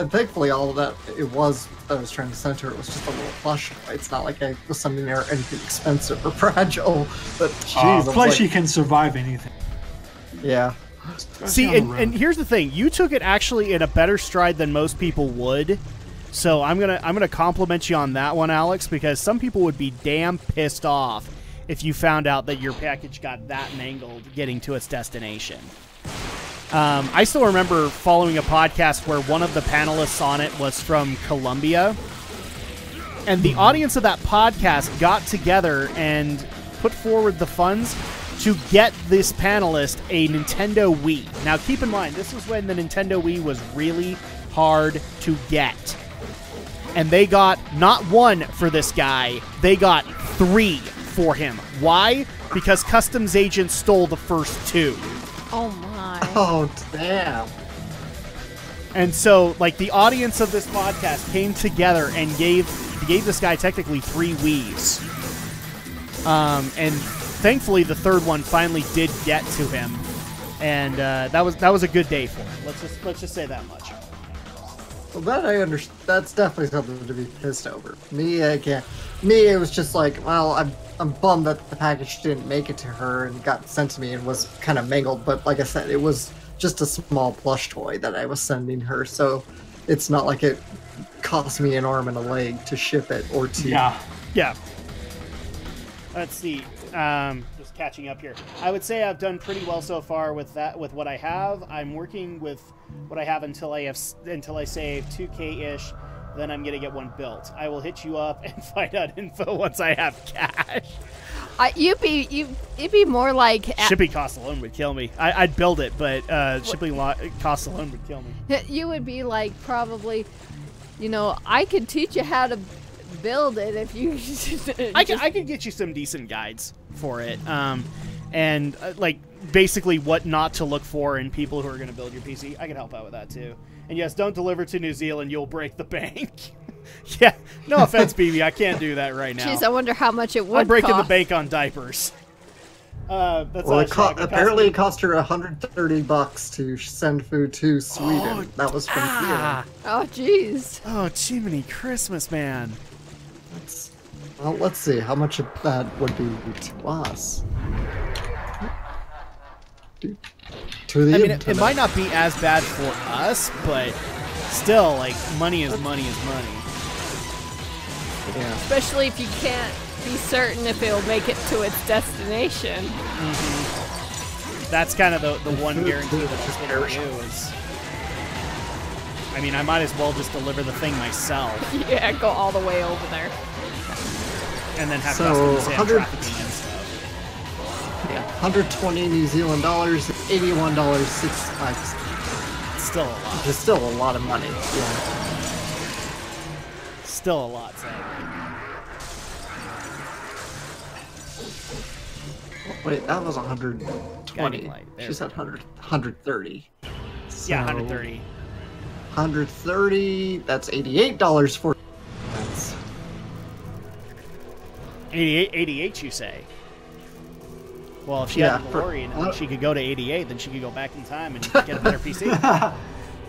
thankfully, all of that I was trying to send her, it was just a little plush toy. It's not like I was sending her anything expensive or fragile. But jeez, plushie can survive anything. Yeah. See, and here's the thing: you took it actually in a better stride than most people would. So I'm gonna compliment you on that one, Alex, because some people would be damn pissed off if you found out that your package got that mangled getting to its destination. I still remember following a podcast where one of the panelists on it was from Colombia, and the audience of that podcast got together and put forward the funds to get this panelist a Nintendo Wii. Now, keep in mind, this was when the Nintendo Wii was really hard to get. And they got not one for this guy, they got 3 for him. Why? Because customs agents stole the first 2. Oh my. Oh, damn. And so, like, the audience of this podcast came together and gave this guy technically 3 Wiis. And thankfully, the third one finally did get to him, and that was a good day for him. Let's just say that much. Well, that I understand. That's definitely something to be pissed over. Me, I can't. Me, it was just like, well, I'm bummed that the package didn't make it to her and got sent to me and was kind of mangled. But like I said, it was just a small plush toy that I was sending her, so it's not like it cost me an arm and a leg to ship it or to. Yeah. Let's see. Just catching up here. I would say I've done pretty well so far with what I have. I'm working with what I have until I save 2K-ish. Then I'm gonna get one built. I will hit you up and find out info once I have cash. It'd be more like shipping costs alone would kill me. I'd build it, but shipping costs alone would kill me. You would be like probably, I could teach you how to build it if you. I could get you some decent guides for it, and like basically what not to look for in people who are going to build your PC. I can help out with that too. And yes, don't deliver to New Zealand; you'll break the bank. Yeah, no offense, BB, I can't do that right now. Jeez, I wonder how much it would. I'm breaking cost. the bank on diapers. That's well, apparently it cost her $130 to send food to Sweden. Oh, that was from here. Oh, jeez. Oh, Jiminy Christmas, man. Well, let's see how much of that would be to us. To the it might not be as bad for us, but still, like, money is money is money. Yeah. Especially if you can't be certain if it'll make it to its destination. Mm-hmm. That's kind of the one guarantee that I can do is... I mean, I might as well just deliver the thing myself. Yeah, go all the way over there. And then have so customs and trafficking and stuff. Yeah, 120 New Zealand dollars, $81.65. Still a lot. It's still a lot of money. Yeah. Still a lot, sadly. Wait, that was 120. She said 130. So yeah, 130. 130. That's $88 for. That's 88, you say? Well, if she had a DeLorean and she could go to 88, then she could go back in time and get a better PC.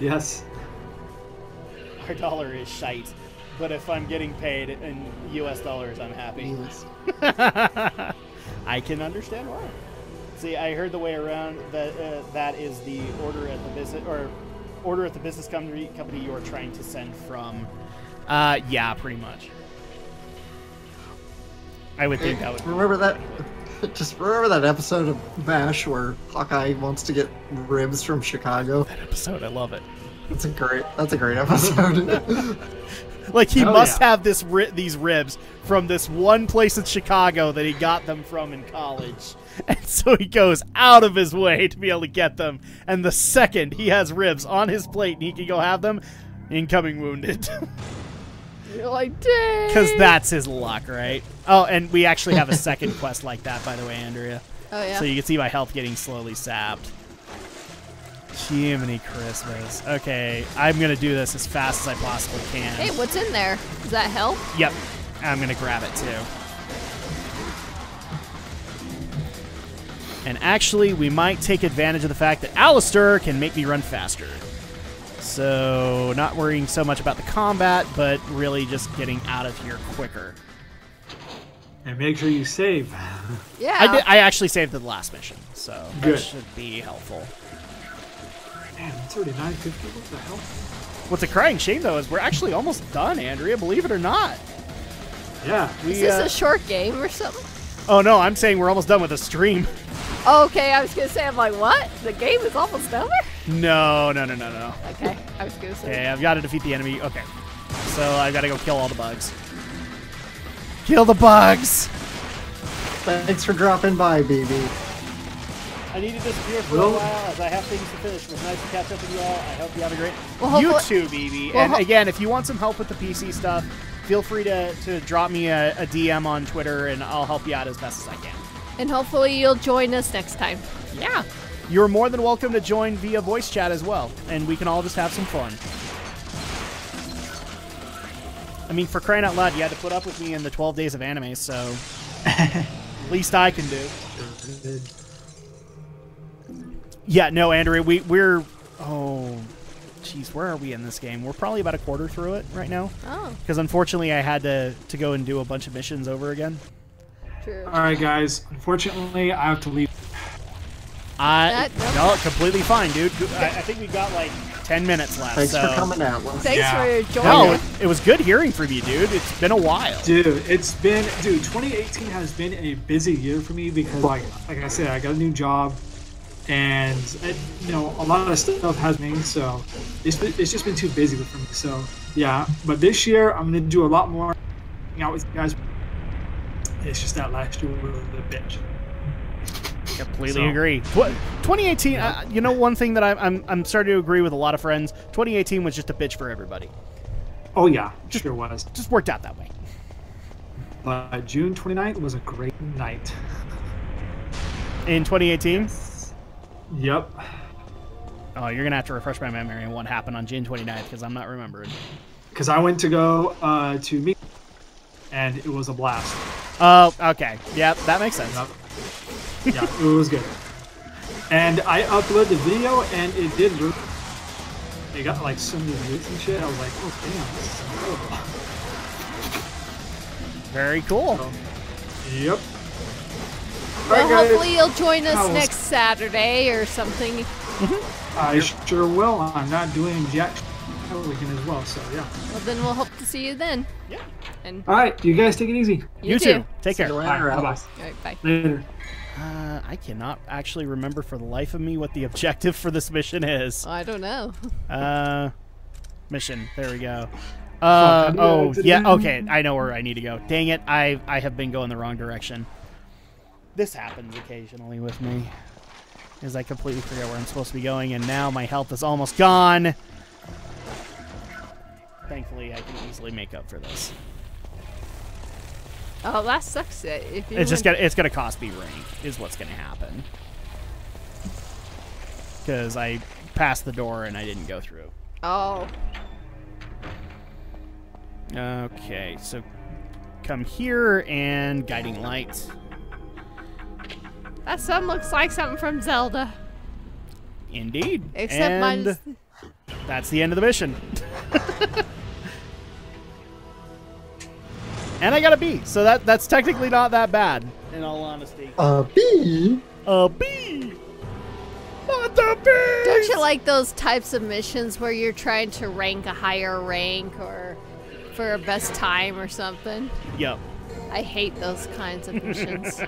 Yes. Our dollar is shite, but if I'm getting paid in US dollars, I'm happy. Yes. I can understand why. See, I heard the way around that that is the order at the business company you are trying to send from. Yeah, pretty much. I would think that would. Remember that? Just remember that episode of MASH where Hawkeye wants to get ribs from Chicago. That episode, I love it. That's a great episode. Like he must have these ribs from this one place in Chicago that he got them from in college, and so he goes out of his way to be able to get them. And the second he has ribs on his plate and he can go have them, incoming wounded. You're like, dang. Because that's his luck, right? Oh, and we actually have a second quest like that, by the way, Andrea. Oh, yeah? So you can see my health getting slowly sapped. Jiminy Christmas. Okay, I'm gonna do this as fast as I possibly can. Hey, what's in there? Does that help? Yep, I'm gonna grab it too. And actually, we might take advantage of the fact that Alistair can make me run faster. So, not worrying so much about the combat, but really just getting out of here quicker. And make sure you save. Yeah. I actually saved the last mission, so Good. that should be helpful. Man, it's already 9:50. What the hell? What's a crying shame, though, is we're actually almost done, Andrea, believe it or not. Yeah. Is this a short game or something? Oh, no, I'm saying we're almost done with the stream. Oh, okay, I was going to say, I'm like, what? The game is almost over? No. Okay, I was going to say. Okay, I've got to defeat the enemy. Okay, so I've got to go kill all the bugs. Kill the bugs! Thanks for dropping by, BB. I need to disappear for a while as I have things to finish. It was nice to catch up with you all. I hope you have a great... Well, you too, BB. Well, and again, if you want some help with the PC stuff, feel free to drop me a DM on Twitter, and I'll help you out as best as I can. And hopefully you'll join us next time. Yeah. You're more than welcome to join via voice chat as well, and we can all just have some fun. I mean, for crying out loud, you had to put up with me in the 12 days of anime, so least I can do. Yeah, no, Andrea, we're... Oh, jeez, where are we in this game? We're probably about a quarter through it right now. Oh. Because unfortunately, I had to go and do a bunch of missions over again. True. All right, guys. Unfortunately, I have to leave. No, completely fine, dude. I think we got like 10 minutes left. Thanks so. for coming out. Thanks for joining. No, it was good hearing from you, dude. It's been a while. Dude, 2018 has been a busy year for me because, like I said, I got a new job, and a lot of stuff has me. So it's just been too busy for me. So yeah, but this year I'm gonna do a lot more. Hang out with you guys. It's just that last year was a bitch. Completely agree. 2018, you know, one thing that I'm starting to agree with a lot of friends. 2018 was just a bitch for everybody. Oh yeah, sure was. Just worked out that way. But June 29th was a great night. In 2018? Yep. Oh, you're gonna have to refresh my memory on what happened on June 29th because I'm not remembering. Because I went to go to meet, and it was a blast. Oh, okay. Yep, that makes sense. Yep. Yeah, it was good. And I uploaded the video, and it did. It got like so many views and shit. I was like, oh damn, this is incredible. Very cool. So, yep. Well, Alright, hopefully you'll join us That was- next Saturday or something. I sure will. I'm not doing jack weekend as well, so yeah. Well, then we'll hope to see you then. Yeah. And All right, you guys take it easy. You too. Take care. See you All later, right, bye-bye. Alex. all right, bye. Later. I cannot actually remember for the life of me what the objective for this mission is. I don't know. Mission. There we go. Fuck, I Oh, did it yeah. again. Okay, I know where I need to go. Dang it, I have been going the wrong direction. This happens occasionally with me, is I completely forget where I'm supposed to be going, and now my health is almost gone. Thankfully, I can easily make up for this. Oh, that sucks. If you It's gonna cost me rank, is what's gonna happen. Because I passed the door and I didn't go through. Oh. Okay, so come here and guiding light. That sun looks like something from Zelda. Indeed. Except and mine's... that's the end of the mission. And I got a B, so that's technically not that bad, in all honesty. A B? A B! What the B? Don't you like those types of missions where you're trying to rank a higher rank or for a best time or something? Yep. I hate those kinds of missions.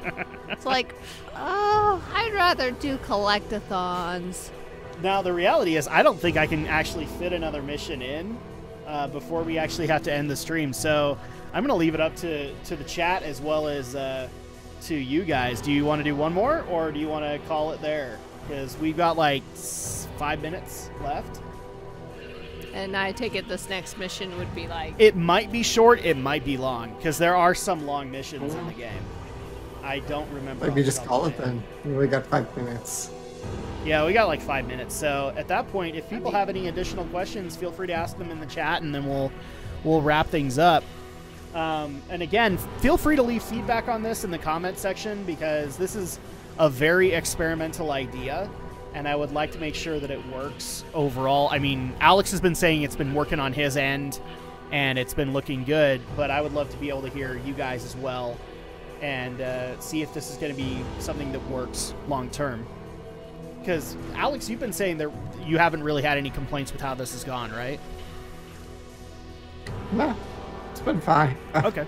It's like, oh, I'd rather do collectathons. Now, the reality is, I don't think I can actually fit another mission in before we actually have to end the stream. So I'm going to leave it up to the chat as well as to you guys. Do you want to do one more, or do you want to call it there? Because we've got like 5 minutes left. And I take it this next mission would be like... It might be short, it might be long, because there are some long missions in the game. I don't remember. Maybe just call it then. We got 5 minutes. Yeah, we got like 5 minutes. So at that point, if people have any additional questions, feel free to ask them in the chat, and then we'll wrap things up. And again, feel free to leave feedback on this in the comment section, because this is a very experimental idea, and I would like to make sure that it works overall. I mean, Alex has been saying it's been working on his end, and it's been looking good, but I would love to be able to hear you guys as well, and see if this is going to be something that works long term. Because, Alex, you've been saying that you haven't really had any complaints with how this has gone, right? No, it's been fine. Okay.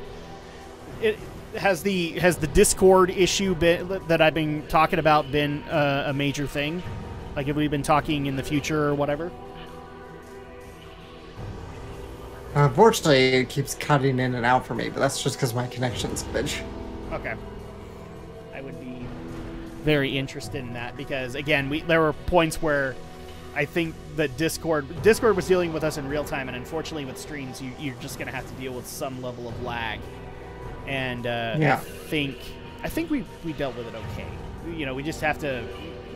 It has the Discord issue that I've been talking about been a major thing? Like, have we been talking in the future or whatever? Unfortunately, it keeps cutting in and out for me, but that's just because my connection's bitch. Okay. I would be very interested in that, because again, there were points where I think that Discord was dealing with us in real time, and unfortunately with streams you're just gonna have to deal with some level of lag, and yeah. I think we dealt with it okay. You know, we just have to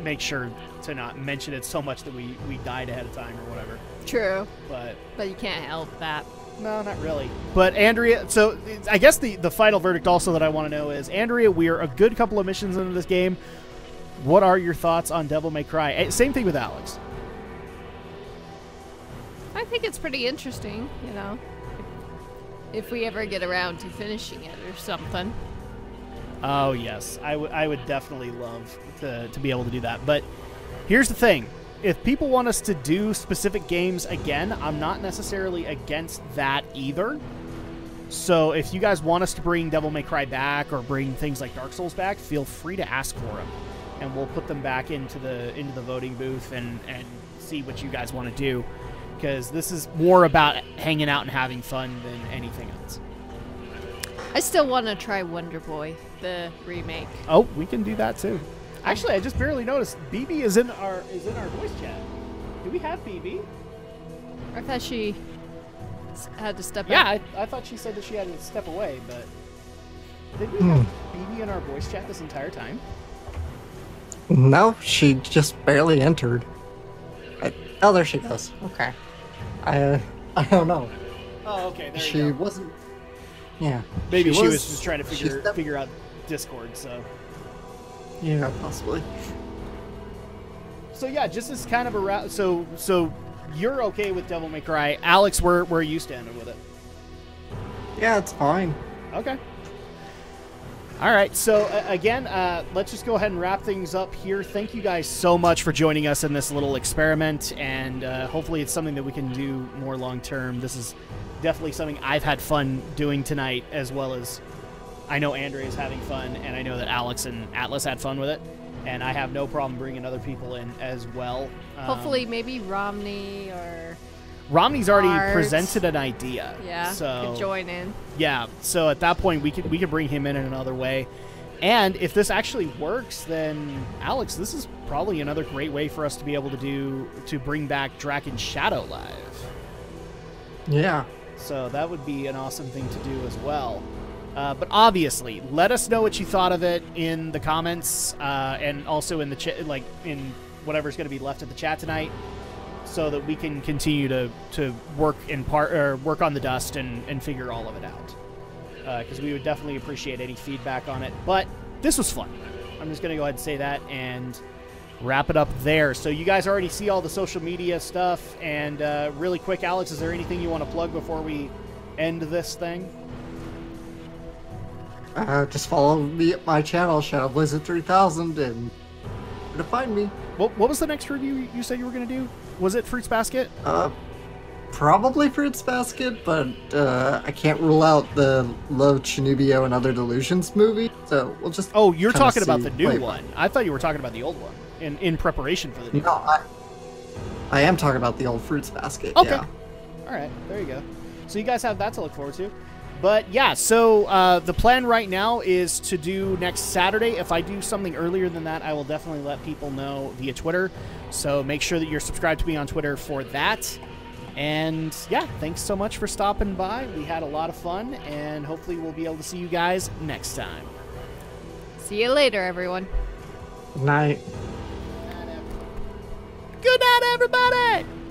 make sure to not mention it so much that we died ahead of time or whatever. True, but you can't help that. No, not really. But Andrea, so I guess the final verdict also that I want to know is, Andrea, we are a good couple of missions into this game. What are your thoughts on Devil May Cry? Same thing with Alex. I think it's pretty interesting, you know, if we ever get around to finishing it or something. Oh, yes. I would definitely love to be able to do that. But here's the thing. If people want us to do specific games again, I'm not necessarily against that either. So if you guys want us to bring Devil May Cry back or bring things like Dark Souls back, feel free to ask for them, and we'll put them back into the voting booth and see what you guys want to do, because this is more about hanging out and having fun than anything else. I still want to try Wonder Boy, the remake. Oh, we can do that too. Actually, I just barely noticed BB is in our voice chat. Do we have BB? I thought she had to step out. Yeah, I thought she said that she had to step away, but did we have BB in our voice chat this entire time? No, she just barely entered. Oh, there she goes. Okay. I don't know. Oh, okay. There she you go. wasn't. Yeah. Maybe she was just trying to figure out Discord. So. Yeah, possibly. So yeah, just as kind of a route. So you're okay with Devil May Cry, Alex? Where are you standing with it? Yeah, it's fine. Okay. All right. So again, let's just go ahead and wrap things up here. Thank you guys so much for joining us in this little experiment, and hopefully it's something that we can do more long term. This is definitely something I've had fun doing tonight, as well as I know Andrea is having fun, and I know that Alex and Atlas had fun with it, and I have no problem bringing other people in as well. Hopefully, maybe Romney or Romney's already Art. Presented an idea. Yeah, so could join in. Yeah, so at that point we could bring him in another way, and if this actually works, then Alex, this is probably another great way for us to be able to bring back Drak Shadow live. Yeah. So that would be an awesome thing to do as well. But obviously, let us know what you thought of it in the comments, and also in the chat, like in whatever's going to be left of the chat tonight, so that we can continue to work work on the dust and figure all of it out. Because we would definitely appreciate any feedback on it. But this was fun. I'm just going to go ahead and say that and wrap it up there. So you guys already see all the social media stuff. And really quick, Alex, is there anything you want to plug before we end this thing? Just follow me at my channel, ShadowBlazer3000, and where to find me. What was the next review you said you were going to do? Was it Fruits Basket? Probably Fruits Basket, but I can't rule out the Love, Chinubio, and Other Delusions movie, so we'll just... Oh, you're talking about the new one. I thought you were talking about the old one, in preparation for the new one. No, I am talking about the old Fruits Basket, okay. Yeah. All right, there you go. So you guys have that to look forward to. But yeah, so the plan right now is to do next Saturday. If I do something earlier than that, I will definitely let people know via Twitter. So make sure that you're subscribed to me on Twitter for that. And yeah, thanks so much for stopping by. We had a lot of fun, and hopefully we'll be able to see you guys next time. See you later, everyone. Night. Good night, everybody!